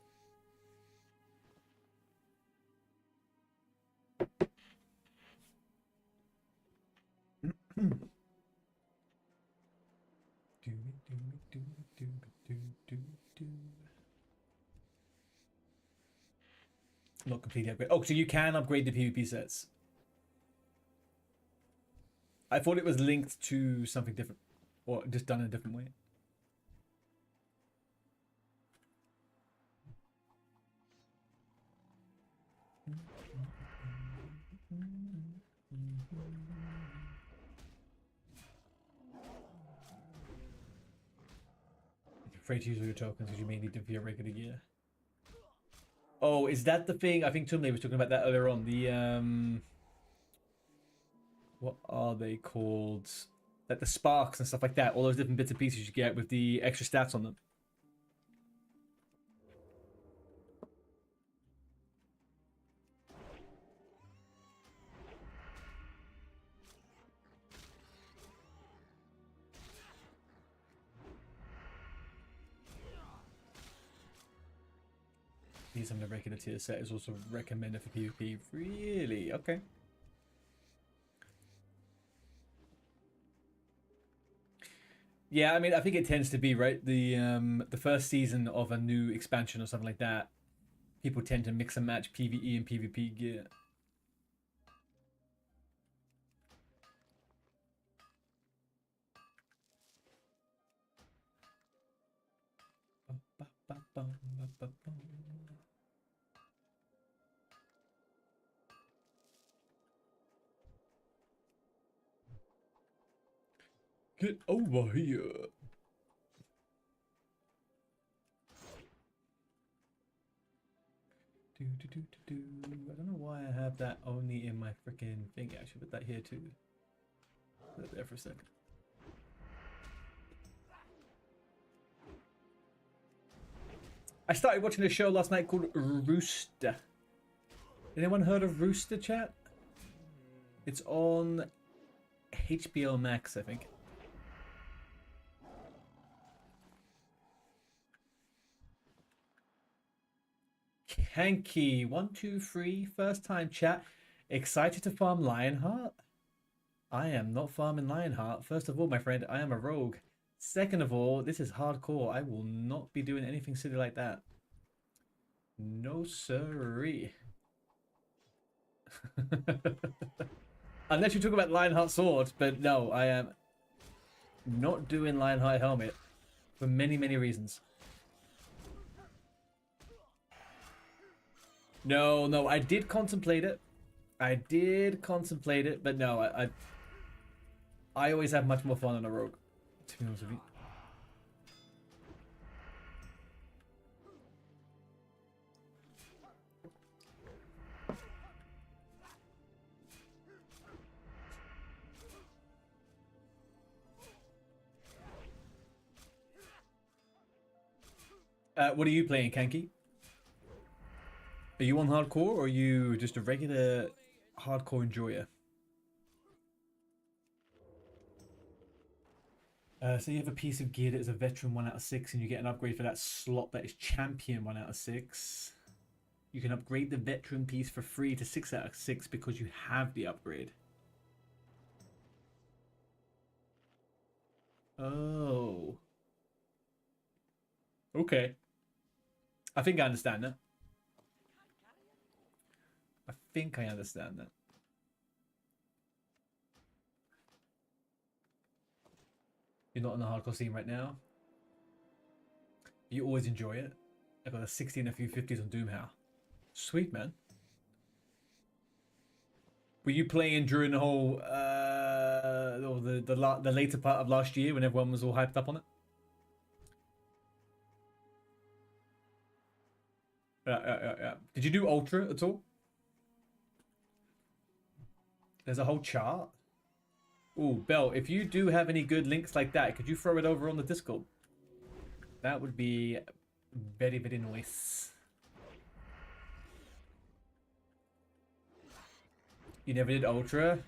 Not completely upgrade. Oh, so you can upgrade the PvP sets. I thought it was linked to something different, or just done in a different way. Afraid to use all your tokens because you may need them for your regular gear. Oh, is that the thing? I think Tumley was talking about that earlier on. The what are they called? Like the sparks and stuff like that. All those different bits and pieces you get with the extra stats on them. Some of the regular tier set is also recommended for PvP. Really? Okay. Yeah, I mean, I think it tends to be right. The first season of a new expansion or something like that, people tend to mix and match PvE and PvP gear. Get over here. I don't know why I have that only in my freaking thing. I should put that here too. Put it there for a second. I started watching a show last night called Rooster. Anyone heard of Rooster, chat? It's on HBO Max, I think. Hanky, 123, first time chat. Excited to farm Lionheart? I am not farming Lionheart. First of all, my friend, I am a rogue. Second of all, this is hardcore. I will not be doing anything silly like that. No siree. Unless you talk about Lionheart sword, but no, I am not doing Lionheart helmet for many, many reasons. No, I did contemplate it. But no, I always have much more fun on a rogue, to be honest with you. What are you playing, Kanki? Are you on hardcore, or are you just a regular hardcore enjoyer? So you have a piece of gear that is a veteran 1 out of 6, and you get an upgrade for that slot that is champion 1 out of 6. You can upgrade the veteran piece for free to 6 out of 6 because you have the upgrade. Oh. Okay. I think I understand that. You're not in the hardcore scene right now. You always enjoy it. I got a 60 and a few 50s on Doomhow. Sweet, man. Were you playing during the whole or the later part of last year when everyone was all hyped up on it? Yeah. Did you do Ultra at all? There's a whole chart. Ooh, Bell, if you do have any good links like that, could you throw it over on the Discord? That would be very, very nice. You never did Ultra?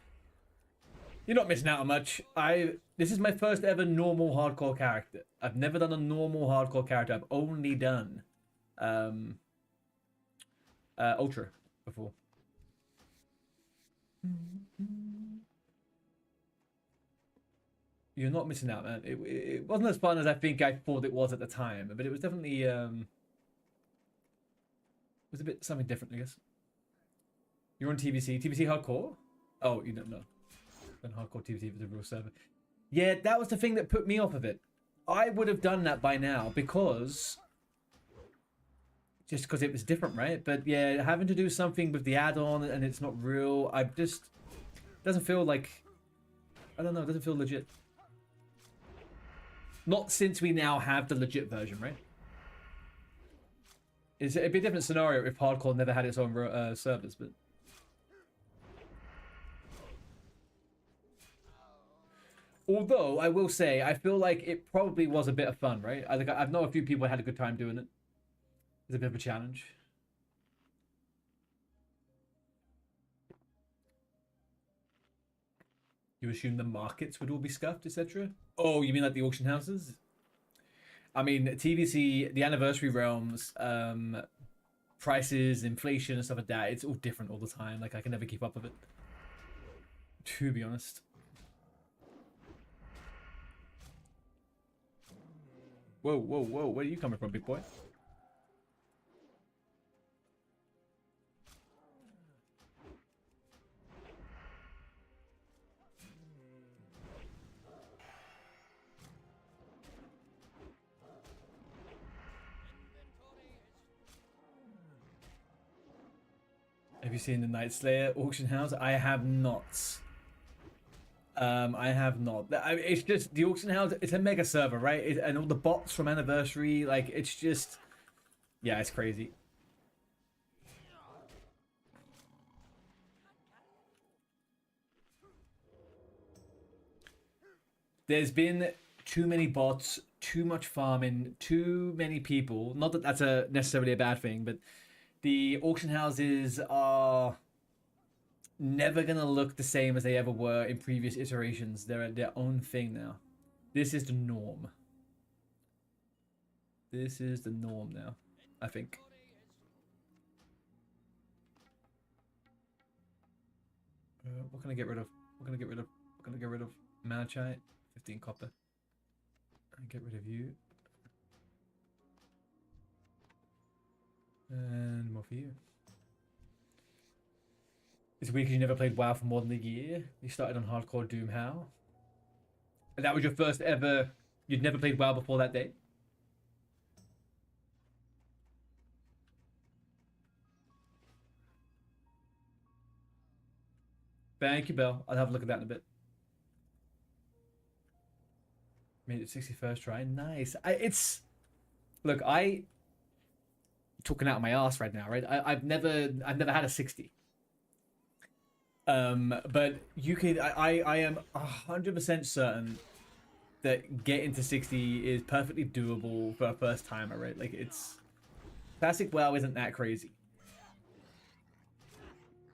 You're not missing out on much. This is my first ever normal hardcore character. I've never done a normal hardcore character. I've only done Ultra before. You're not missing out, man. It wasn't as fun as I think I thought it was at the time, but it was definitely it was a bit something different, I guess. You're on TBC. TBC hardcore? Oh, you don't know. Then hardcore TBC was a real server. Yeah, that was the thing that put me off of it. I would have done that by now because just because it was different, right? But yeah, having to do something with the add-on and it's not real, I just doesn't feel like, I don't know, it doesn't feel legit. Not since we now have the legit version, right? It'd be a different scenario if hardcore never had its own servers, but although I will say, I feel like it probably was a bit of fun, right? I know a few people had a good time doing it. It's a bit of a challenge. You assume the markets would all be scuffed, etc.? Oh, you mean like the auction houses? I mean, TVC, the anniversary realms, prices, inflation, and stuff like that, it's all different all the time. Like, I can never keep up with it. To be honest. Whoa, whoa, whoa. Where are you coming from, big boy? Have you seen the Night Slayer auction house? I have not. I have not. It's just the auction house. It's a mega server, right? And all the bots from Anniversary, like it's just, yeah, it's crazy. There's been too many bots, too much farming, too many people. Not that that's necessarily a bad thing, but the auction houses are never gonna look the same as they ever were in previous iterations. They're their own thing now. This is the norm. This is the norm now, I think. What can I get rid of? What can I get rid of? What can I get rid of? Malachite, 15 copper. I get rid of you. And more for you. It's weird because you never played WoW for more than a year. You started on Hardcore Doom how? And that was your first ever... You'd never played WoW before that day? Thank you, Bell. I'll have a look at that in a bit. Made it 61st try. Nice. It's... Look, talking out of my ass right now, right? I've never had a 60. But you could, I am 100% certain that getting to 60 is perfectly doable for a first timer, right? Like it's classic WoW isn't that crazy.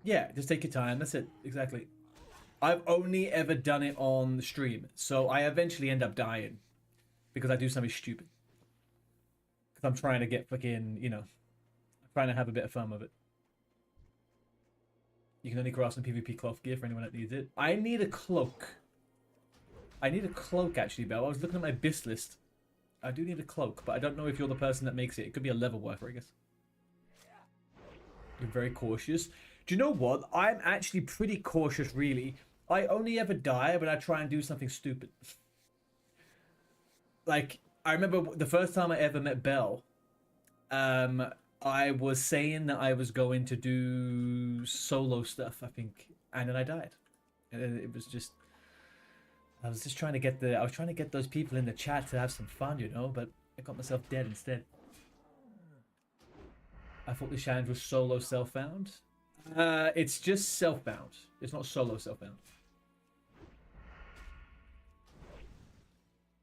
Yeah, just take your time. That's it. Exactly. I've only ever done it on stream, so I eventually end up dying because I do something stupid. Because I'm trying to get fucking, you know, trying to have a bit of fun with it. You can only craft some PvP cloth gear for anyone that needs it. I need a cloak. I need a cloak, actually, Bell. I was looking at my BIS list. I do need a cloak, but I don't know if you're the person that makes it. It could be a level worker, I guess. You're very cautious. Do you know what? I'm actually pretty cautious, really. I only ever die when I try and do something stupid. Like, I remember the first time I ever met Bell, I was saying that I was going to do solo stuff, I think, and then I died. And it was just, I was just trying to get I was trying to get those people in the chat to have some fun, you know, but I got myself dead instead. I thought the challenge was solo self-found. It's just self-bound. It's not solo self-bound.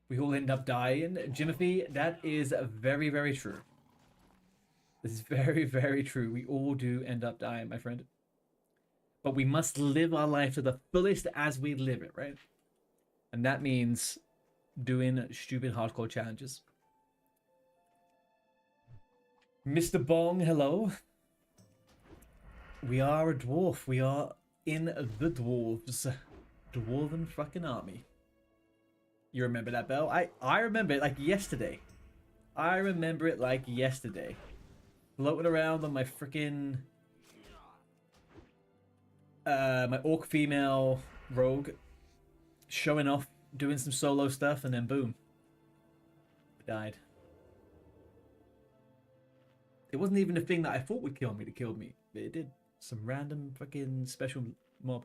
We all end up dying. Jimothy, that is very, very true. This is very, very true. We all do end up dying, my friend. But we must live our life to the fullest as we live it, right? And that means doing stupid hardcore challenges. Mr. Bong, hello. We are a dwarf. We are in the dwarves. Dwarven fucking army. You remember that, Bell? I remember it like yesterday. I remember it like yesterday. Floating around on my freaking... my orc female rogue. Showing off, doing some solo stuff, and then boom. Died. It wasn't even the thing that I thought would kill me that killed me. But it did. Some random fucking special mob.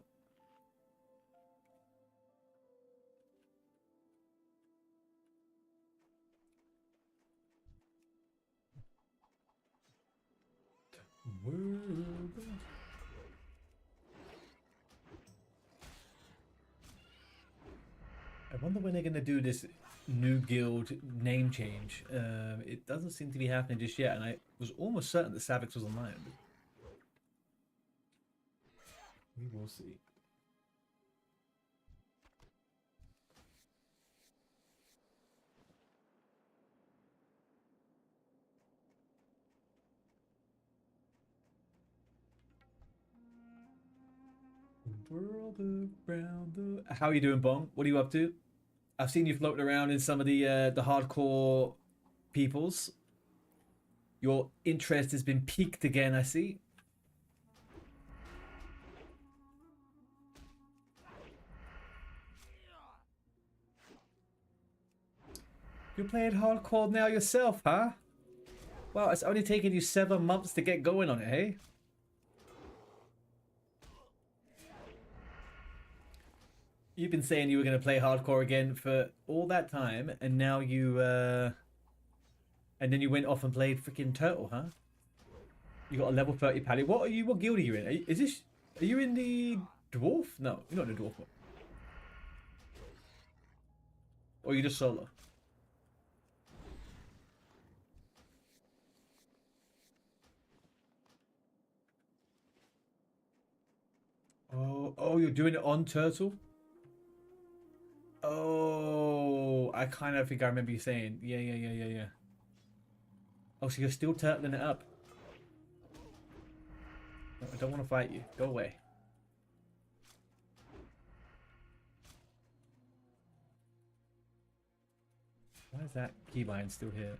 World. I wonder when they're going to do this new guild name change. It doesn't seem to be happening just yet, and I was almost certain that Savix was online. We will see. World around the... How are you doing, Bong? What are you up to? I've seen you floating around in some of the hardcore peoples. Your interest has been piqued again, I see. You're playing hardcore now yourself, huh? Wow, it's only taken you 7 months to get going on it, hey? You've been saying you were going to play hardcore again for all that time, and now you, and then you went off and played freaking Turtle, huh? You got a level 30 paddy. What guild are you in? Are you in the Dwarf? No, you're not in the Dwarf one. Or are you just solo? Oh, you're doing it on Turtle? Oh, I kind of think I remember you saying. Yeah. Oh, so you're still turtling it up. No, I don't want to fight you. Go away. Why is that keybind still here?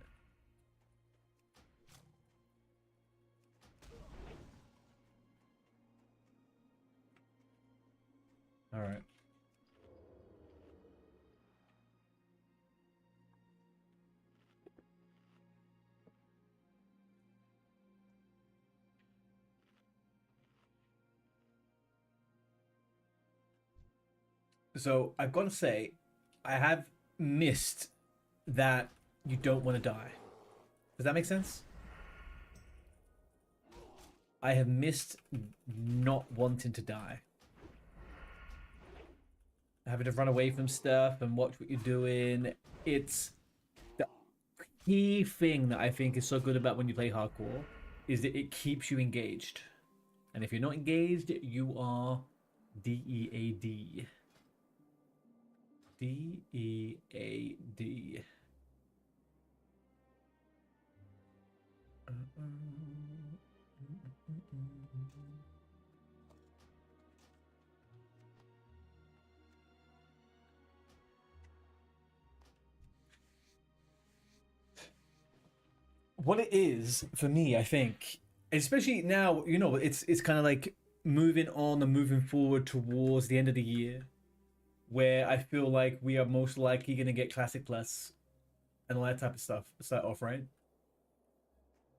All right. So I've got to say, I have missed that you don't want to die. Does that make sense? I have missed not wanting to die. Having to run away from stuff and watch what you're doing. It's the key thing that I think is so good about when you play hardcore is that it keeps you engaged. And if you're not engaged, you are DEAD. DEAD. What it is for me, I think, especially now, you know, it's kind of like moving on and moving forward towards the end of the year, where I feel like we are most likely going to get Classic Plus and all that type of stuff start off, right?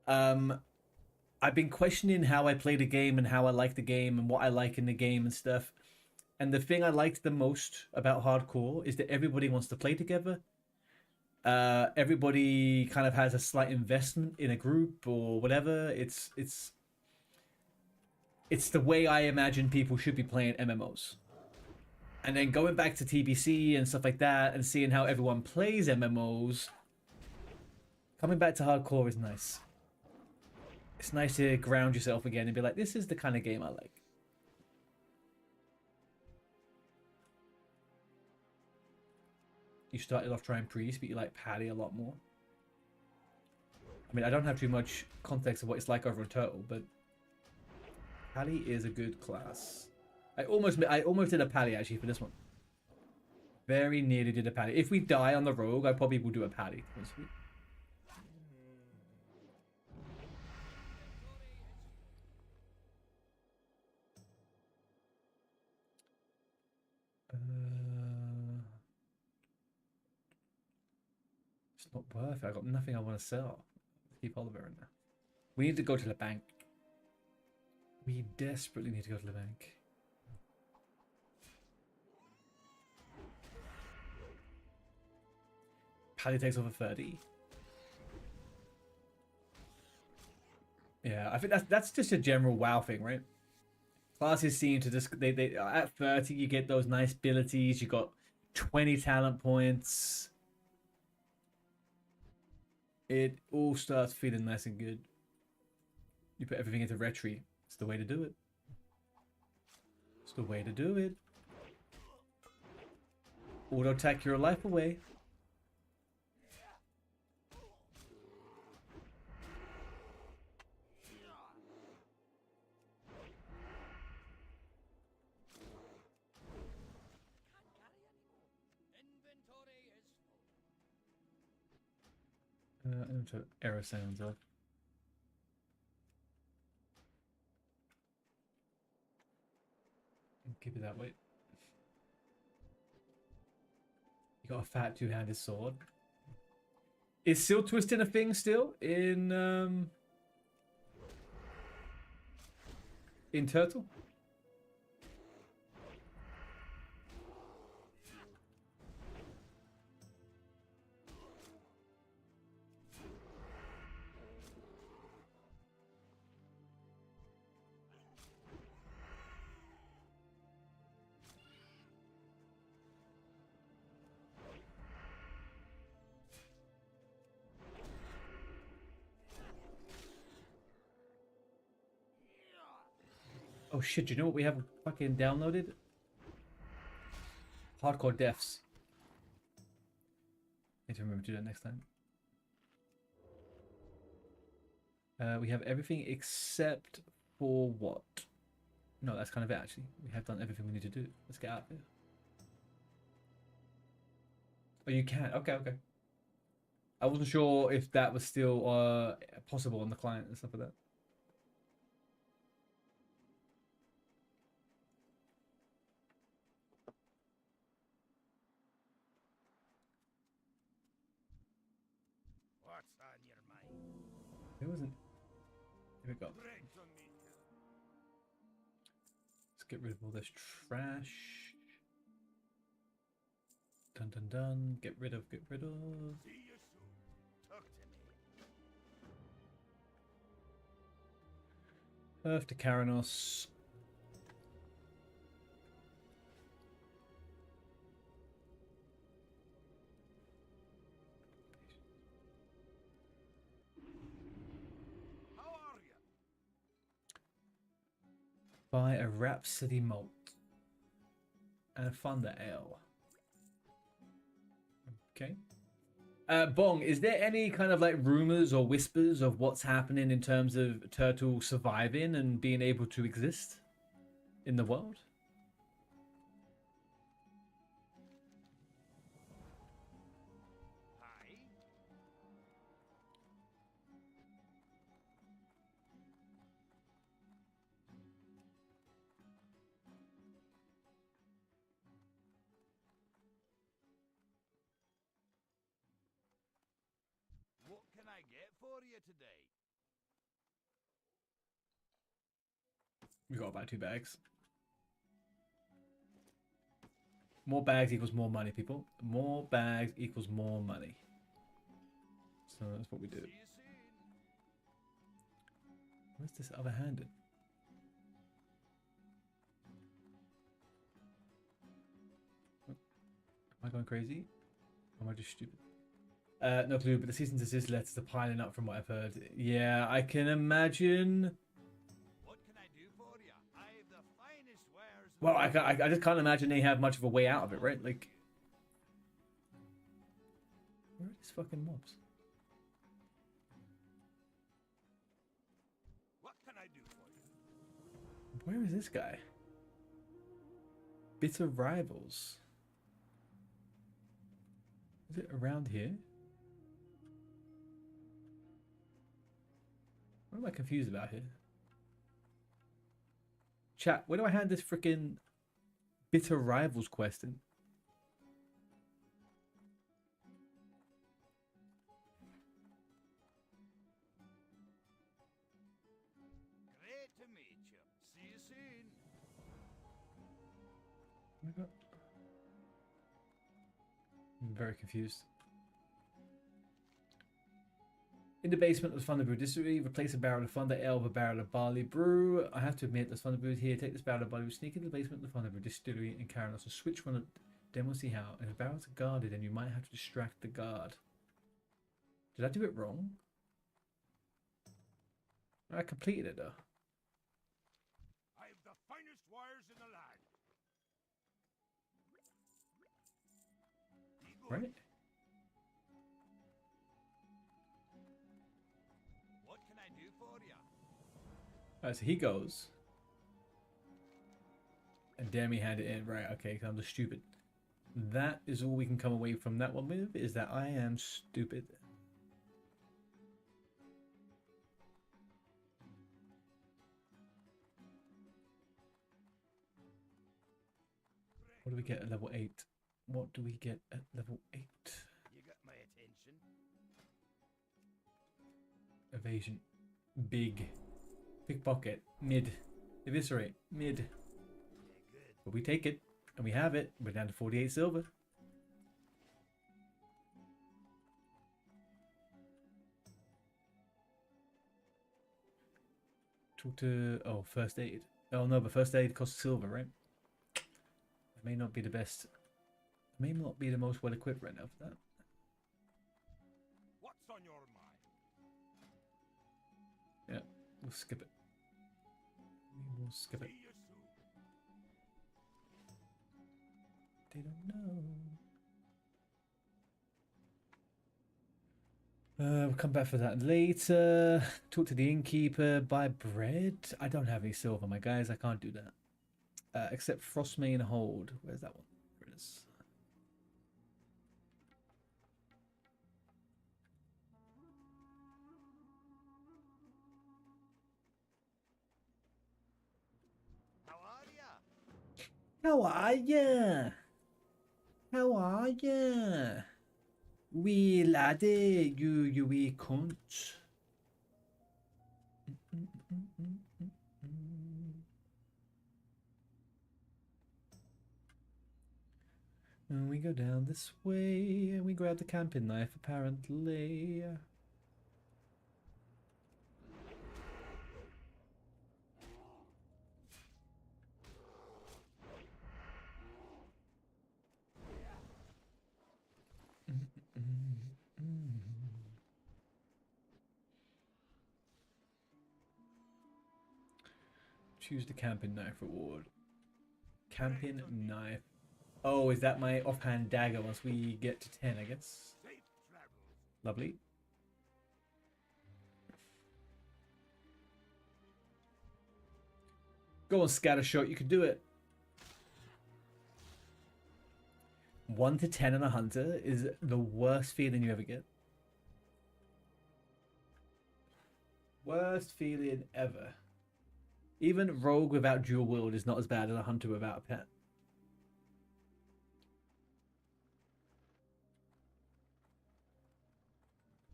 I've been questioning how I play the game and how I like the game and what I like in the game and stuff. And the thing I liked the most about hardcore is that everybody wants to play together. Everybody kind of has a slight investment in a group or whatever. It's the way I imagine people should be playing MMOs. And then going back to TBC and stuff like that and seeing how everyone plays MMOs, coming back to hardcore is nice. It's nice to ground yourself again and be like, this is the kind of game I like. You started off trying Priest, but you like Paddy a lot more. I mean, I don't have too much context of what it's like over a Turtle, but Paddy is a good class. I almost did a Paddy actually for this one. Very nearly did a Paddy. If we die on the Rogue, I probably will do a Paddy. It's not worth it. I got nothing I want to sell. Keep Oliver in there. We need to go to the bank. We desperately need to go to the bank. Paddy takes over 30. Yeah, I think that's just a general WoW thing, right? Classes seem to just they at 30 you get those nice abilities. You got 20 talent points. It all starts feeling nice and good. You put everything into retry. It's the way to do it. It's the way to do it. Auto attack your life away. Into error sounds off. Keep it that way. You got a fat two-handed sword. Is seal twisting a thing still in Turtle? Oh shit, do you know what we have fucking downloaded? Hardcore deaths. Need to remember to do that next time. We have everything except for what? No, that's kind of it actually. We have done everything we need to do. Let's get out of here. Oh, you can. Okay, okay. I wasn't sure if that was still possible on the client and stuff like that. What's on your mind? It wasn't. Here we go. Breaks on me. Let's get rid of all this trash. Dun dun dun. Get rid of. See you soon. Talk to me. Earth to Karanos. How are you? Buy a Rhapsody malt and a Thunder Ale. Okay. Bong, is there any kind of like rumors or whispers of what's happening in terms of Turtle surviving and being able to exist in the world? Hi. What can I get for you today? We got about 2 bags. More bags equals more money, people. More bags equals more money. So that's what we do. See you soon. Where's this other handed? I going crazy? Or am I just stupid? No clue, but the cease and desist letters are piling up from what I've heard. Yeah, I can imagine. What can I do for you? I've the finest wares. Well, I just can't imagine they have much of a way out of it, right? Like, where are these fucking mobs? What can I do for you? Where is this guy? Bitter rivals. Is it around here? What am I confused about here? Chat, where do I hand this freaking bitter rivals quest in? Great to meet you. See you soon. Oh my God. I'm very confused. In the basement of the Thunder Brew Distillery, replace a barrel of Thunder Ale with a barrel of Barley Brew. I have to admit, there's Thunder Brew here. Take this barrel of Barley Brew, sneak into the basement of the Thunder Brew Distillery and carry us a switch one. Then we'll see how. If the barrels are guarded, then you might have to distract the guard. Did I do it wrong? I completed it though. I've the finest wires in the land. Be good. Right? What can I do for you? Alright, so he goes. And damn, he had it in. Right, okay, 'cause I'm just stupid. That is all we can come away from that one with, is that I am stupid. What do we get at level 8? What do we get at level 8? You got my attention. Evasion. Big. Pickpocket. Mid. Eviscerate. Mid. Yeah, good. But we take it. And we have it. We're down to 48 silver. Talk to... Oh, first aid. Oh, no, but first aid costs silver, right? It may not be the best. It may not be the most well equipped right now for that. What's on your mind? Yeah, we'll skip it. We will skip it. See you soon. They don't know. We'll come back for that later. Talk to the innkeeper. Buy bread. I don't have any silver, my guys. I can't do that. Except Frostmane Hold. Where's that one? There it is. How are ya? How are ya? How are ya? Wee laddie, you wee cunt. And we go down this way, and we grab the camping knife, apparently. Choose the camping knife reward. Camping knife. Oh, is that my offhand dagger once we get to 10, I guess? Safe travels. Lovely. Go on, Scattershot, you can do it. 1 to 10 on a hunter is the worst feeling you ever get. Worst feeling ever. Even rogue without dual wield is not as bad as a hunter without a pet.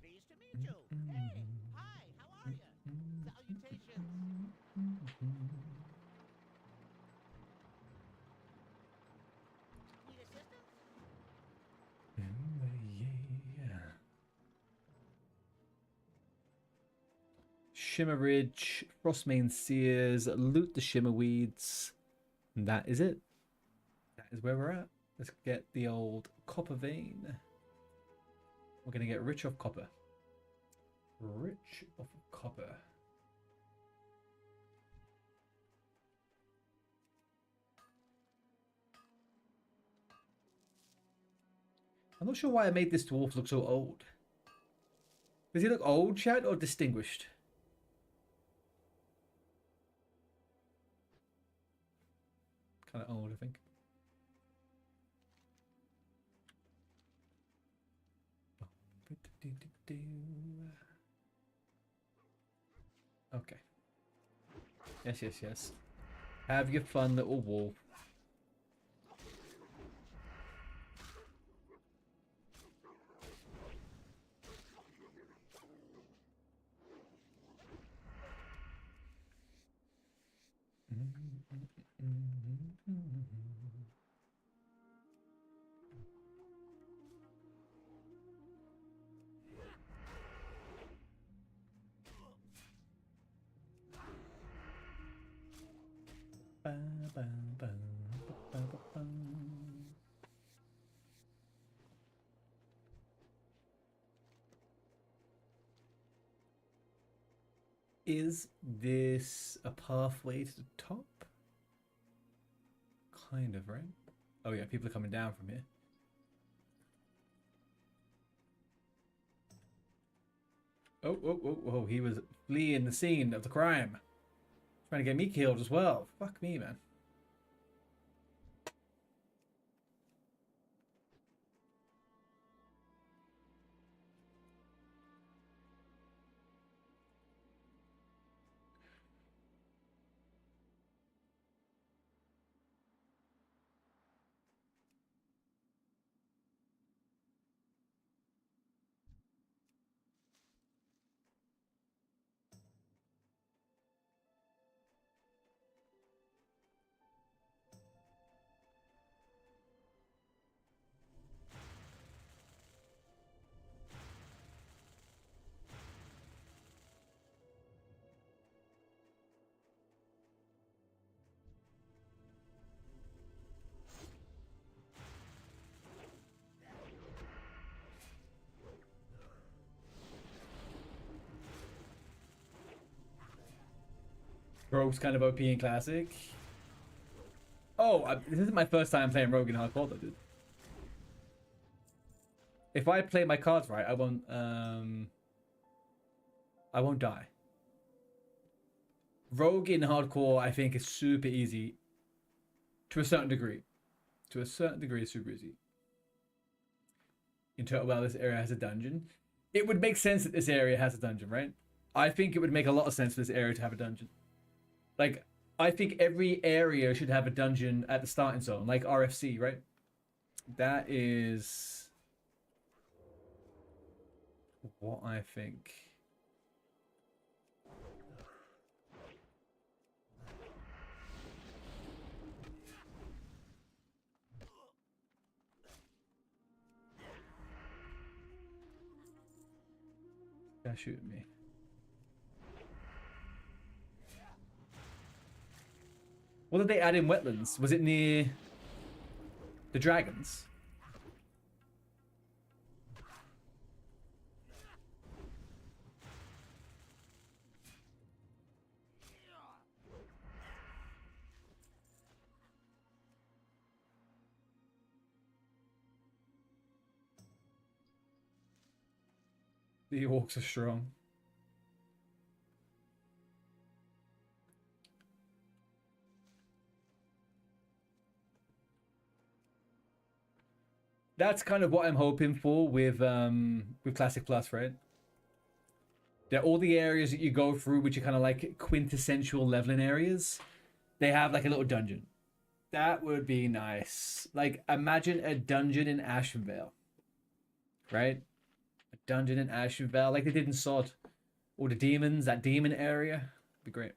Pleased to meet you. Hey, hi, how are you? Salutations. Need assistance? Yeah. Shimmer Ridge, Frostmane Sears, loot the Shimmer Weeds. And that is it. That is where we're at. Let's get the old copper vein. We're gonna get rich of copper. Rich of copper. I'm not sure why I made this dwarf look so old. Does he look old, chat, or distinguished? Kind of old, I think. Okay. Yes, yes, yes. Have your fun, little wolf. Is this a pathway to the top? Kind of, right? Oh yeah, people are coming down from here. Oh, he was fleeing the scene of the crime. Trying to get me killed as well. Fuck me, man. Rogue's kind of OP in Classic. Oh, this isn't my first time playing Rogue in Hardcore, though, dude. If I play my cards right, I won't die. Rogue in Hardcore, I think, is super easy. To a certain degree. To a certain degree, it's super easy. In total, well, this area has a dungeon. It would make sense that this area has a dungeon, right? I think it would make a lot of sense for this area to have a dungeon. Like, I think every area should have a dungeon at the starting zone, like RFC, right? That is what I think. They're shooting me. What did they add in wetlands? Was it near the dragons? The orcs are strong. That's kind of what I'm hoping for with Classic Plus, right? They're all the areas that you go through, which are kind of like quintessential leveling areas. They have like a little dungeon. That would be nice. Like, imagine a dungeon in Ashenvale, right? A dungeon in Ashenvale, like they did in Sod, or the demons, that demon area, be great.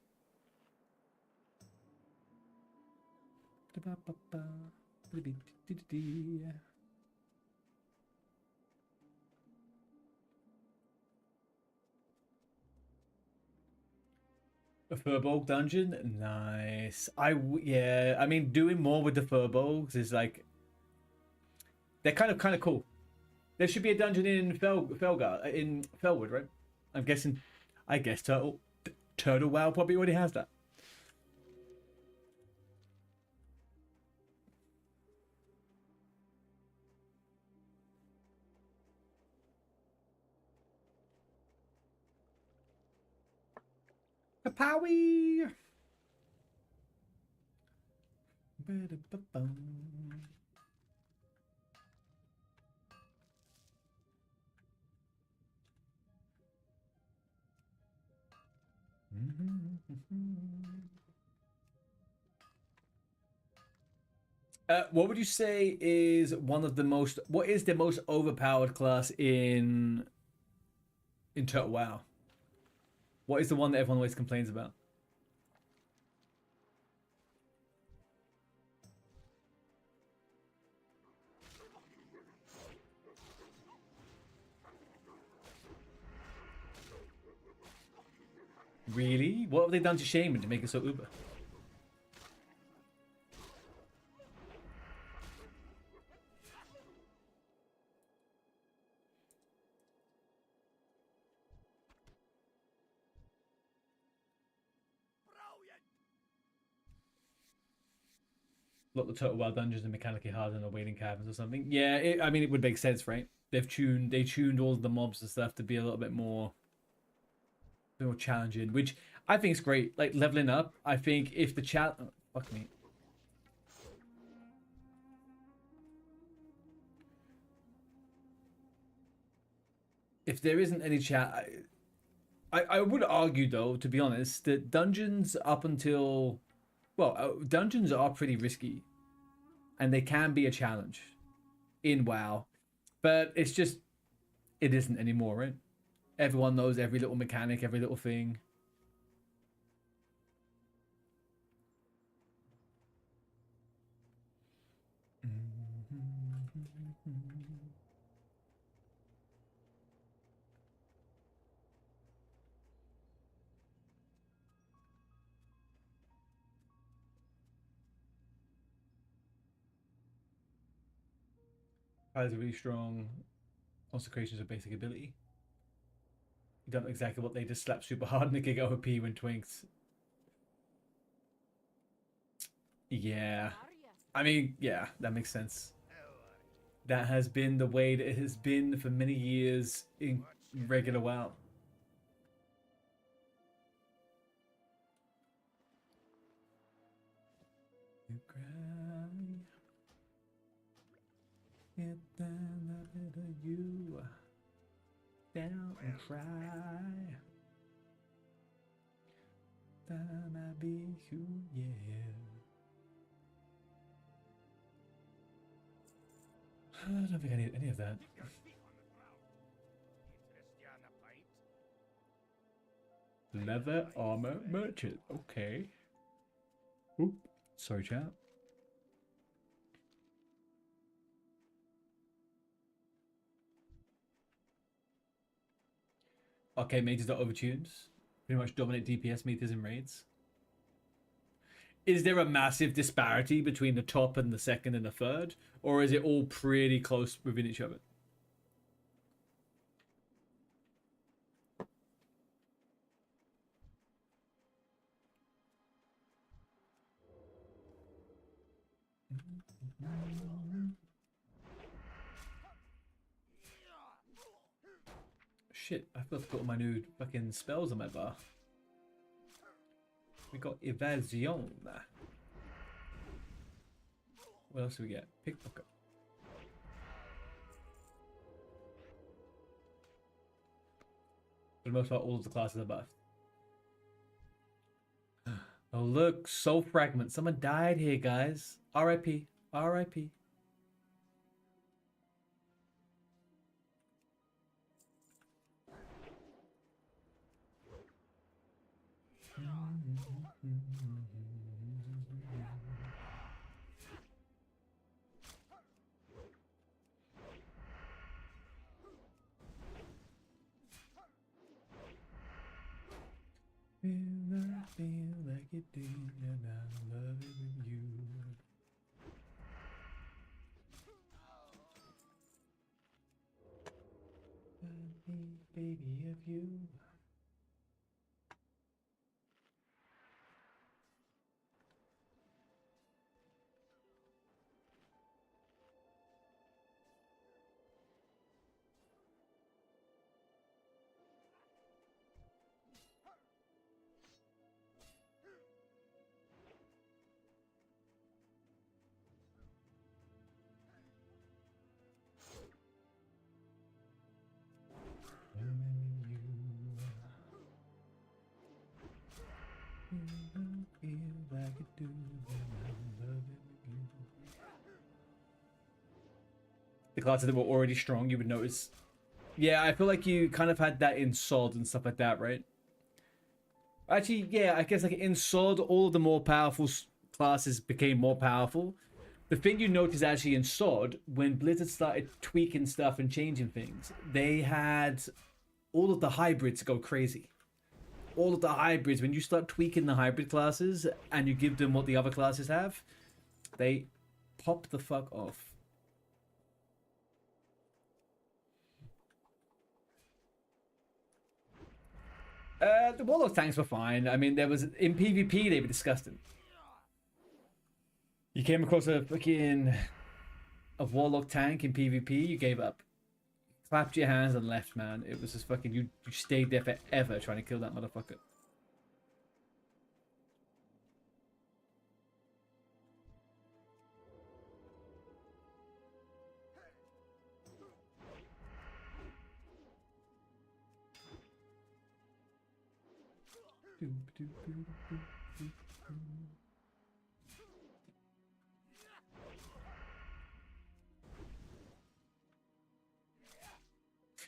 A Furbolg dungeon? Nice. Yeah, I mean, doing more with the Furbolgs is like They're kind of cool. There should be a dungeon in Felgar, in Felwood, right? I'm guessing. I guess Turtle WoW probably already has that. Kapowie! What would you say is one of the most? What is the most overpowered class in Turtle WoW? What is the one that everyone always complains about? Really? What have they done to Shaman to make it so uber? Brilliant! Lot the Total Wild dungeons are mechanically harder than the waiting caverns or something. Yeah, I mean it would make sense, right? They tuned all the mobs and stuff to be a little bit more challenging, which I think is great. Like leveling up, I think if the fuck me. If there isn't any chat, I would argue though, to be honest, that dungeons up until, well, dungeons are pretty risky, and they can be a challenge in WoW, but it's just it isn't anymore, right? Everyone knows every little mechanic, every little thing. Has a really strong consecrations of basic ability. You don't know exactly what they just slap super hard and they kick OP when twinks. Yeah. I mean, yeah, that makes sense. That has been the way that it has been for many years in regular WoW. You cry. Get down a bit of you. Down and cry. Time I be you, yeah. I don't think I need any of that. Keep your feet on the ground. Interested in a pint? Leather armor merchant. Okay. Oop. Sorry, chat. Okay, mages are overtuned. Pretty much dominate DPS meters in raids. Is there a massive disparity between the top and the second and the third? Or is it all pretty close within each other? Shit, I forgot to put all my new fucking spells on my bar. We got Evasion. What else do we get? Pickpocket. For the most part, all of the classes are buffed. Oh look, Soul Fragment. Someone died here, guys. R.I.P. R.I.P. Feel like it did, and I'm loving you. baby of you. The classes that were already strong, you would notice. Yeah, I feel like you kind of had that in SOD and stuff like that, right? Actually, yeah, I guess like in SOD, all of the more powerful classes became more powerful. The thing you notice actually in SOD, when Blizzard started tweaking stuff and changing things, they had all of the hybrids go crazy. All of the hybrids, when you start tweaking the hybrid classes and you give them what the other classes have, they pop the fuck off. The Warlock tanks were fine. I mean, there was in PvP they were disgusting. You came across a Warlock tank in PvP, you gave up. Clapped your hands and left, man. It was just fucking you stayed there forever trying to kill that motherfucker.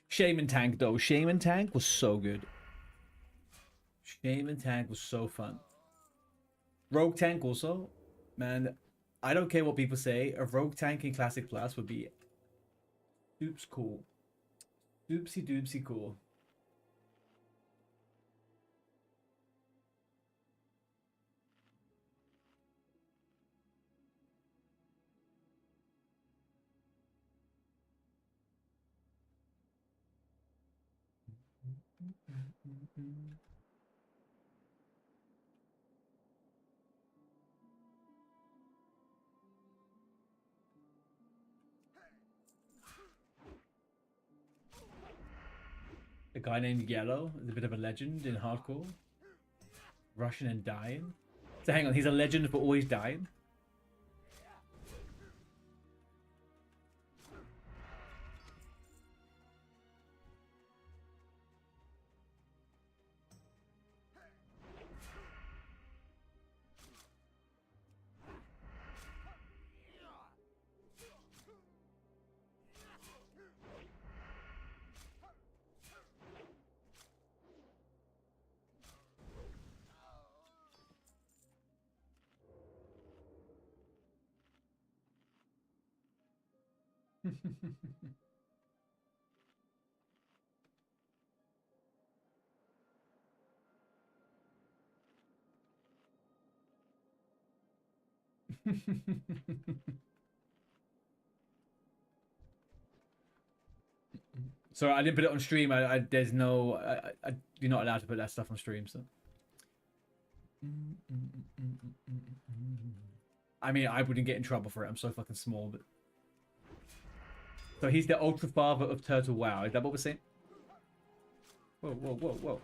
Shaman tank though. Shaman tank was so good. Shaman tank was so fun. Rogue tank also. Man, I don't care what people say. A rogue tank in Classic Plus would be oops cool. Oopsie doopsie cool. A guy named Yellow is a bit of a legend in hardcore. Rushing and dying. So hang on, he's a legend but always dying? Sorry, I didn't put it on stream. There's no. You're not allowed to put that stuff on stream, so. I mean, I wouldn't get in trouble for it. I'm so fucking small, but. So he's the ultra father of Turtle WoW. Is that what we're saying? Whoa, whoa, whoa, whoa.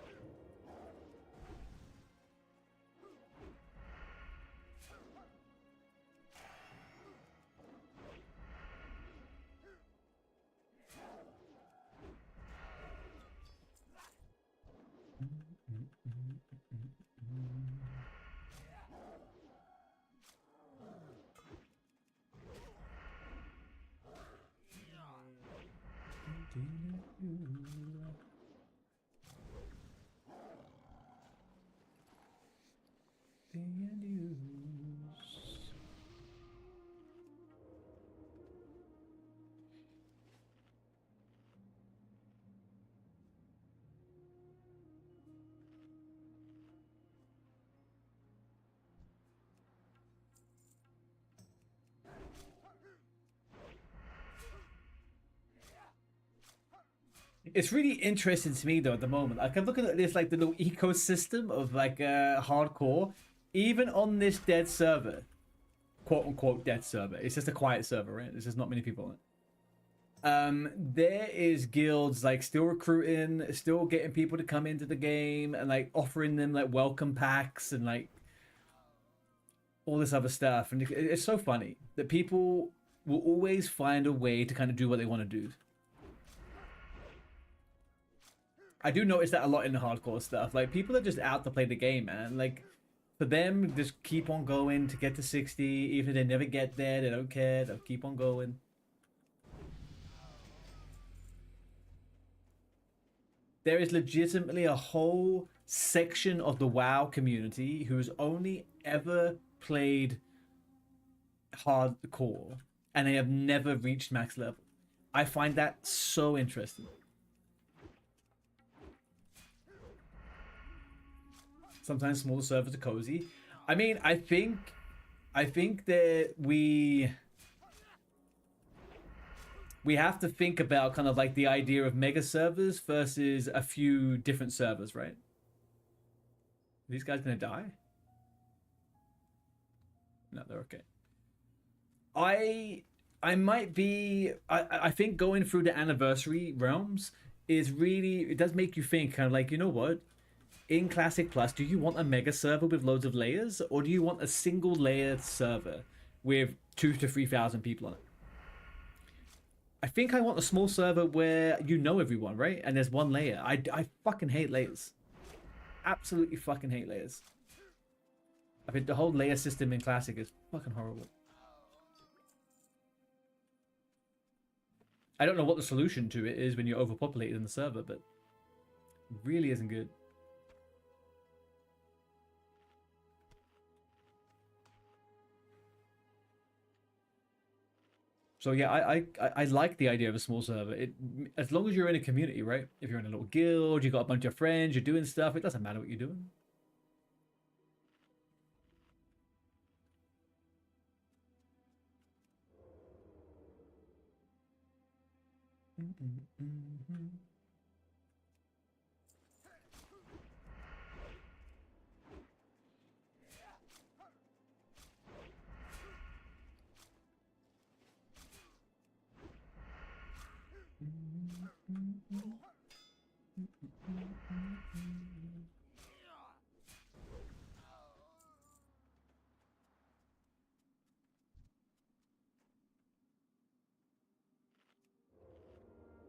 It's really interesting to me though at the moment. Like I'm looking at this like the little ecosystem of like hardcore, even on this dead server, quote unquote dead server. It's just a quiet server, right? There's just not many people on it. There is guilds like still recruiting, still getting people to come into the game and like offering them like welcome packs and like all this other stuff. And it's so funny that people will always find a way to kind of do what they want to do. I do notice that a lot in the hardcore stuff. Like people are just out to play the game, man. Like for them, just keep on going to get to 60. Even if they never get there, they don't care. They'll keep on going. There is legitimately a whole section of the WoW community who's only ever played hardcore and they have never reached max level. I find that so interesting. Sometimes smaller servers are cozy. I mean, I think that we have to think about kind of like the idea of mega servers versus a few different servers, right? Are these guys gonna die? No, they're okay. I might be. I think going through the anniversary realms is really, it does make you think kind of like, you know what? In Classic Plus, do you want a mega server with loads of layers, or do you want a single layered server with 2,000 to 3,000 people on it? I think I want a small server where you know everyone, right? And there's one layer. I fucking hate layers. Absolutely fucking hate layers. I think the whole layer system in Classic is fucking horrible. I don't know what the solution to it is when you're overpopulated in the server, but it really isn't good. So yeah, I like the idea of a small server. It, as long as you're in a community, right? If you're in a little guild, you got a bunch of friends, you're doing stuff. It doesn't matter what you're doing.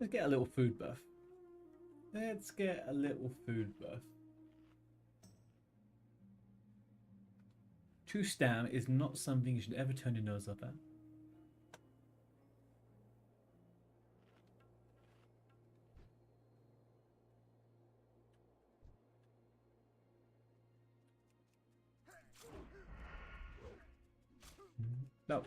Let's get a little food buff. Let's get a little food buff. 2 stam is not something you should ever turn your nose up at. No.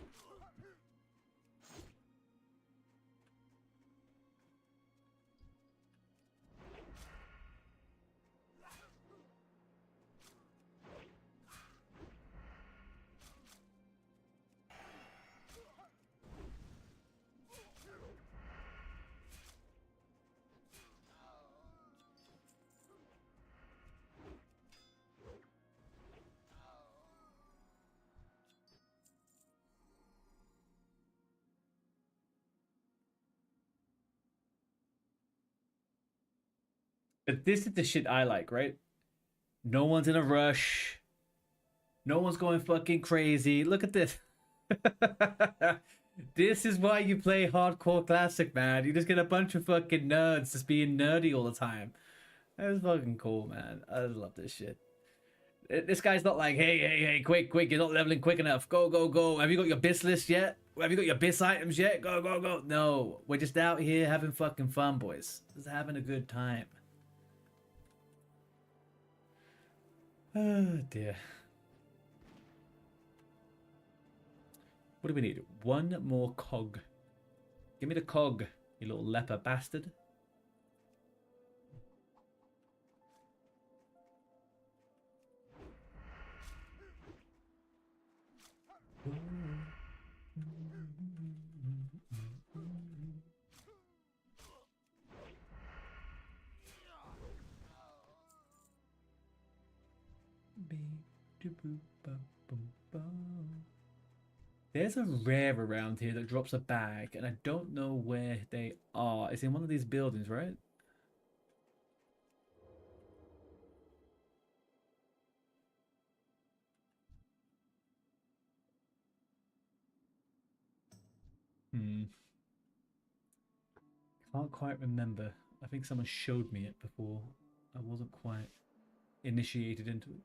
But this is the shit I like, right? No one's in a rush. No one's going fucking crazy. Look at this. This is why you play hardcore classic, man. You just get a bunch of fucking nerds just being nerdy all the time. That's fucking cool, man. I love this shit. This guy's not like, hey, quick, you're not leveling quick enough. Go. Have you got your BIS list yet? Have you got your BIS items yet? Go. No, we're just out here having fucking fun, boys. Just having a good time. Oh, dear. What do we need? One more cog. Give me the cog, you little leper bastard. There's a rare around here that drops a bag, and I don't know where they are. It's in one of these buildings, right? Hmm. Can't quite remember. I think someone showed me it before. I wasn't quite initiated into it.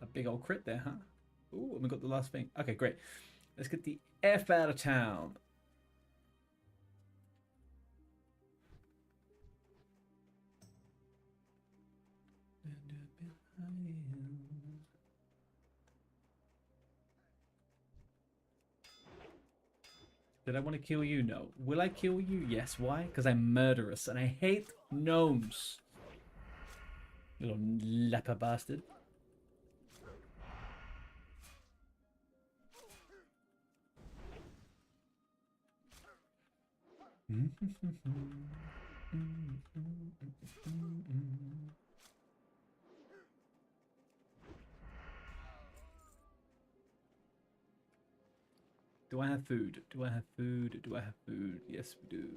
A big old crit there, huh? Ooh, and we got the last thing. Okay, great. Let's get the F out of town. Did I want to kill you? No. Will I kill you? Yes. Why? Because I'm murderous and I hate gnomes. Little leper bastard. Do I have food? Do I have food? Do I have food? Yes, we do.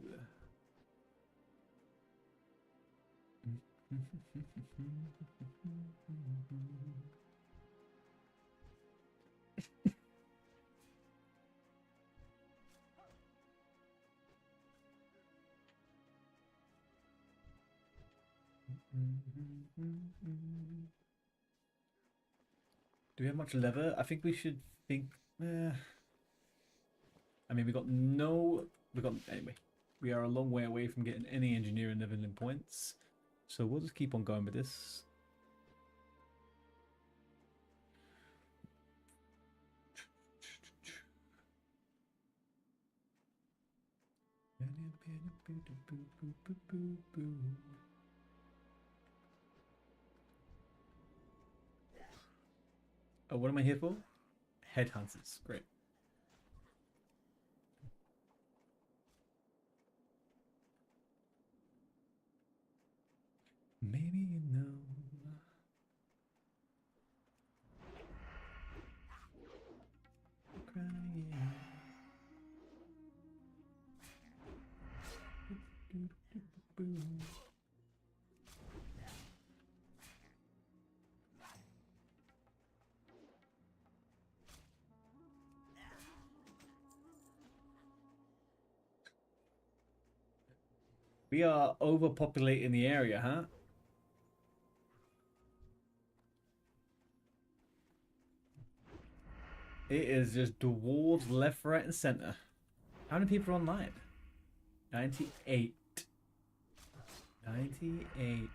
Do we have much leather? I think we should think. I mean, we got no. We got anyway. We are a long way away from getting any engineering leveling points, so we'll just keep on going with this. Oh, what am I here for? Headhunters. Great. Maybe you know. Crying. We are overpopulating the area, huh? It is just dwarves left, right, and center. How many people are online? 98. 98.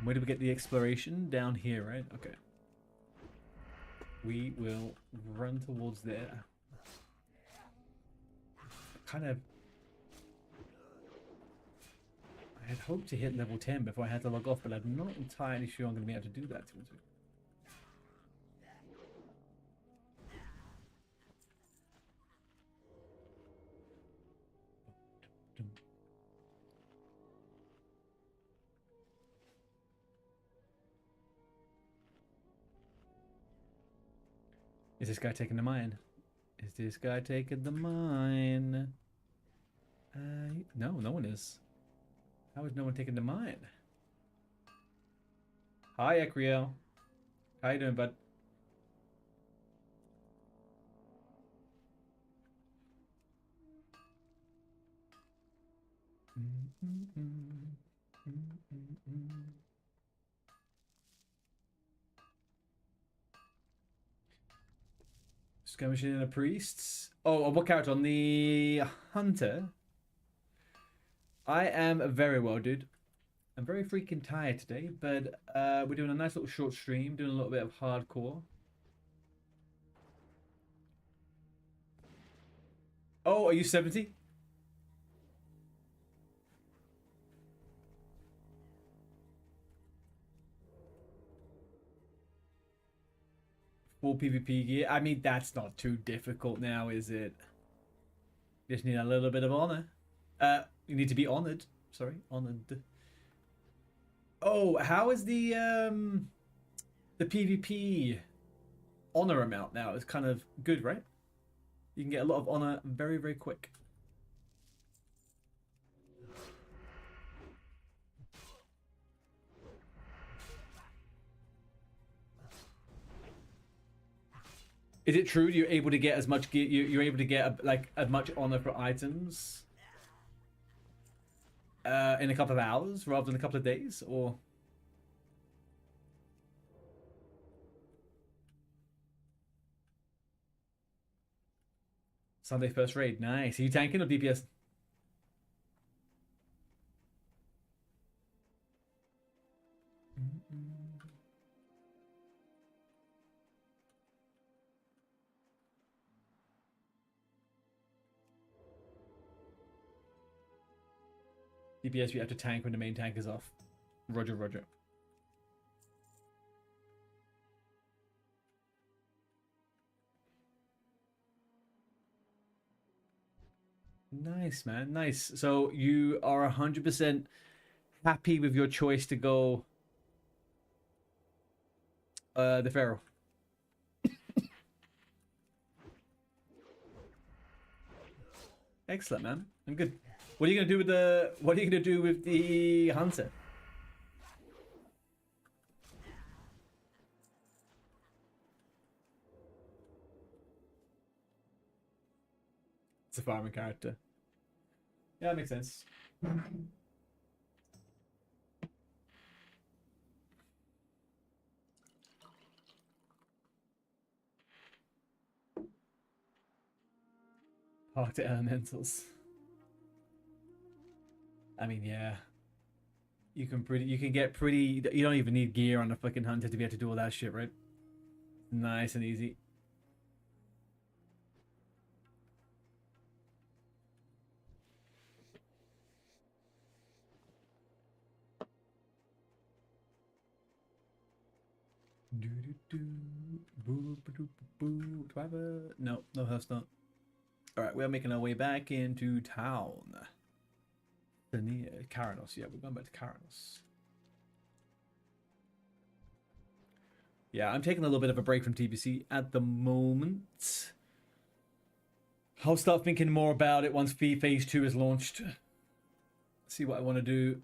Where do we get the exploration? Down here, right? Okay. We will run towards there. Kind of... I had hoped to hit level 10 before I had to log off, but I'm not entirely sure I'm going to be able to do that. Is this guy taking the mine? Is this guy taking the mine? No, no one is. How is no one taking the mine? Hi, Ecriel. How you doing, bud? Skirmishing in the priests. Oh, what character? On the hunter? I am very well, dude. I'm very freaking tired today, but we're doing a nice little short stream, doing a little bit of hardcore. What are you, 70? Full PvP gear. I mean, that's not too difficult now, is it? Just need a little bit of honor. You need to be honored. Sorry, honored. Oh, how is the PvP honor amount now? It's kind of good, right? You can get a lot of honor very, very quick. Is it true you're able to get as much gear? You're able to get like as much honor for items in a couple of hours rather than a couple of days, or? Sunday first raid, nice. Are you tanking or DPS? DPS, you have to tank when the main tank is off. Roger, roger. Nice, man. Nice. So you are 100% happy with your choice to go the Pharaoh. Excellent, man. I'm good. What are you gonna do with the? What are you gonna do with the hunter? It's a farming character. Yeah, that makes sense. Park to elementals. I mean, yeah. You can get pretty. You don't even need gear on a fucking hunter to be able to do all that shit, right? Nice and easy. Do I have a... No, that's not. Alright, we're making our way back into town. Karanos, yeah, we're going back to Karanos. Yeah, I'm taking a little bit of a break from TBC at the moment. I'll start thinking more about it once Phase 2 is launched. See what I want to do.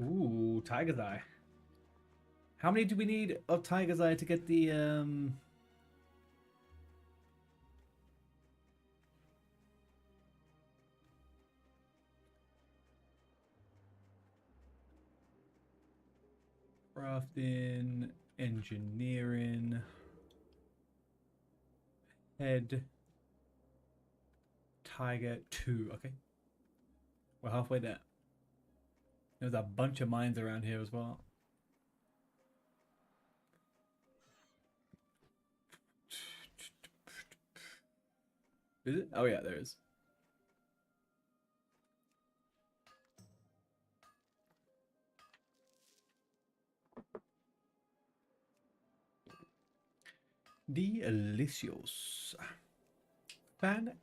Ooh, Tiger's Eye. How many do we need of Tiger's Eye to get the crafting, engineering, head, Tiger 2. Okay, we're halfway there. There's a bunch of mines around here as well. Is it? Oh yeah, there is. Delicious. Fantabulous.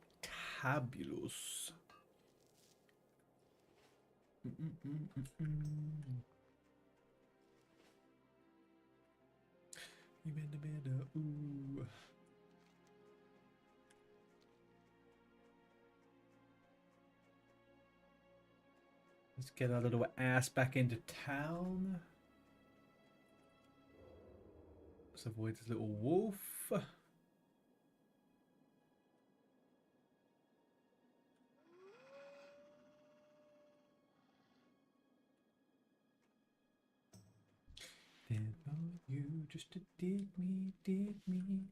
Ooh. Let's get our little ass back into town. Let's avoid this little wolf. There are you just to dig me, dig me.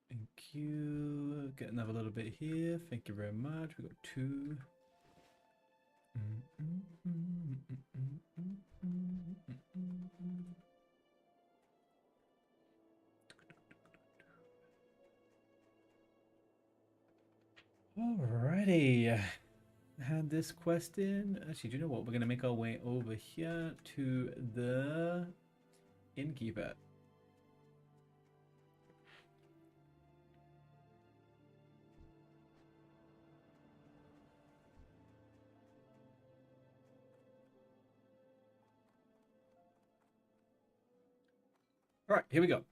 Thank you. Get another little bit here. Thank you very much. We got 2. Alrighty. Had this quest in. Actually, do you know what? We're gonna make our way over here to the innkeeper. All right, here we go.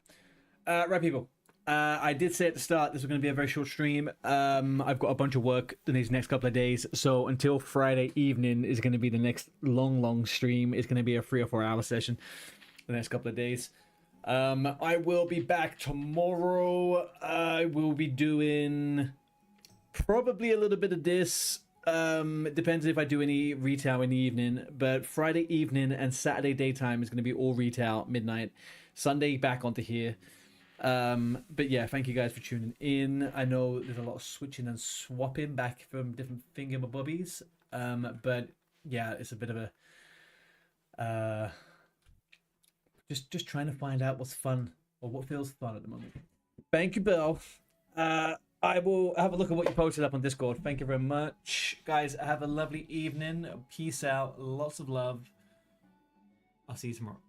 Right, people. I did say at the start this was going to be a very short stream. I've got a bunch of work in these next couple of days, so until Friday evening is going to be the next long stream. It's going to be a 3 or 4 hour session the next couple of days. I will be back tomorrow. I will be doing probably a little bit of this. It depends if I do any retail in the evening, but Friday evening and Saturday daytime is going to be all retail midnight. Sunday back onto here. But yeah, thank you guys for tuning in. I know there's a lot of switching and swapping back from different thingamabobbies. But yeah, it's a bit of a just trying to find out what's fun or what feels fun at the moment. Thank you, Bill. I will have a look at what you posted up on Discord. Thank you very much, guys. Have a lovely evening. Peace out. Lots of love. I'll see you tomorrow.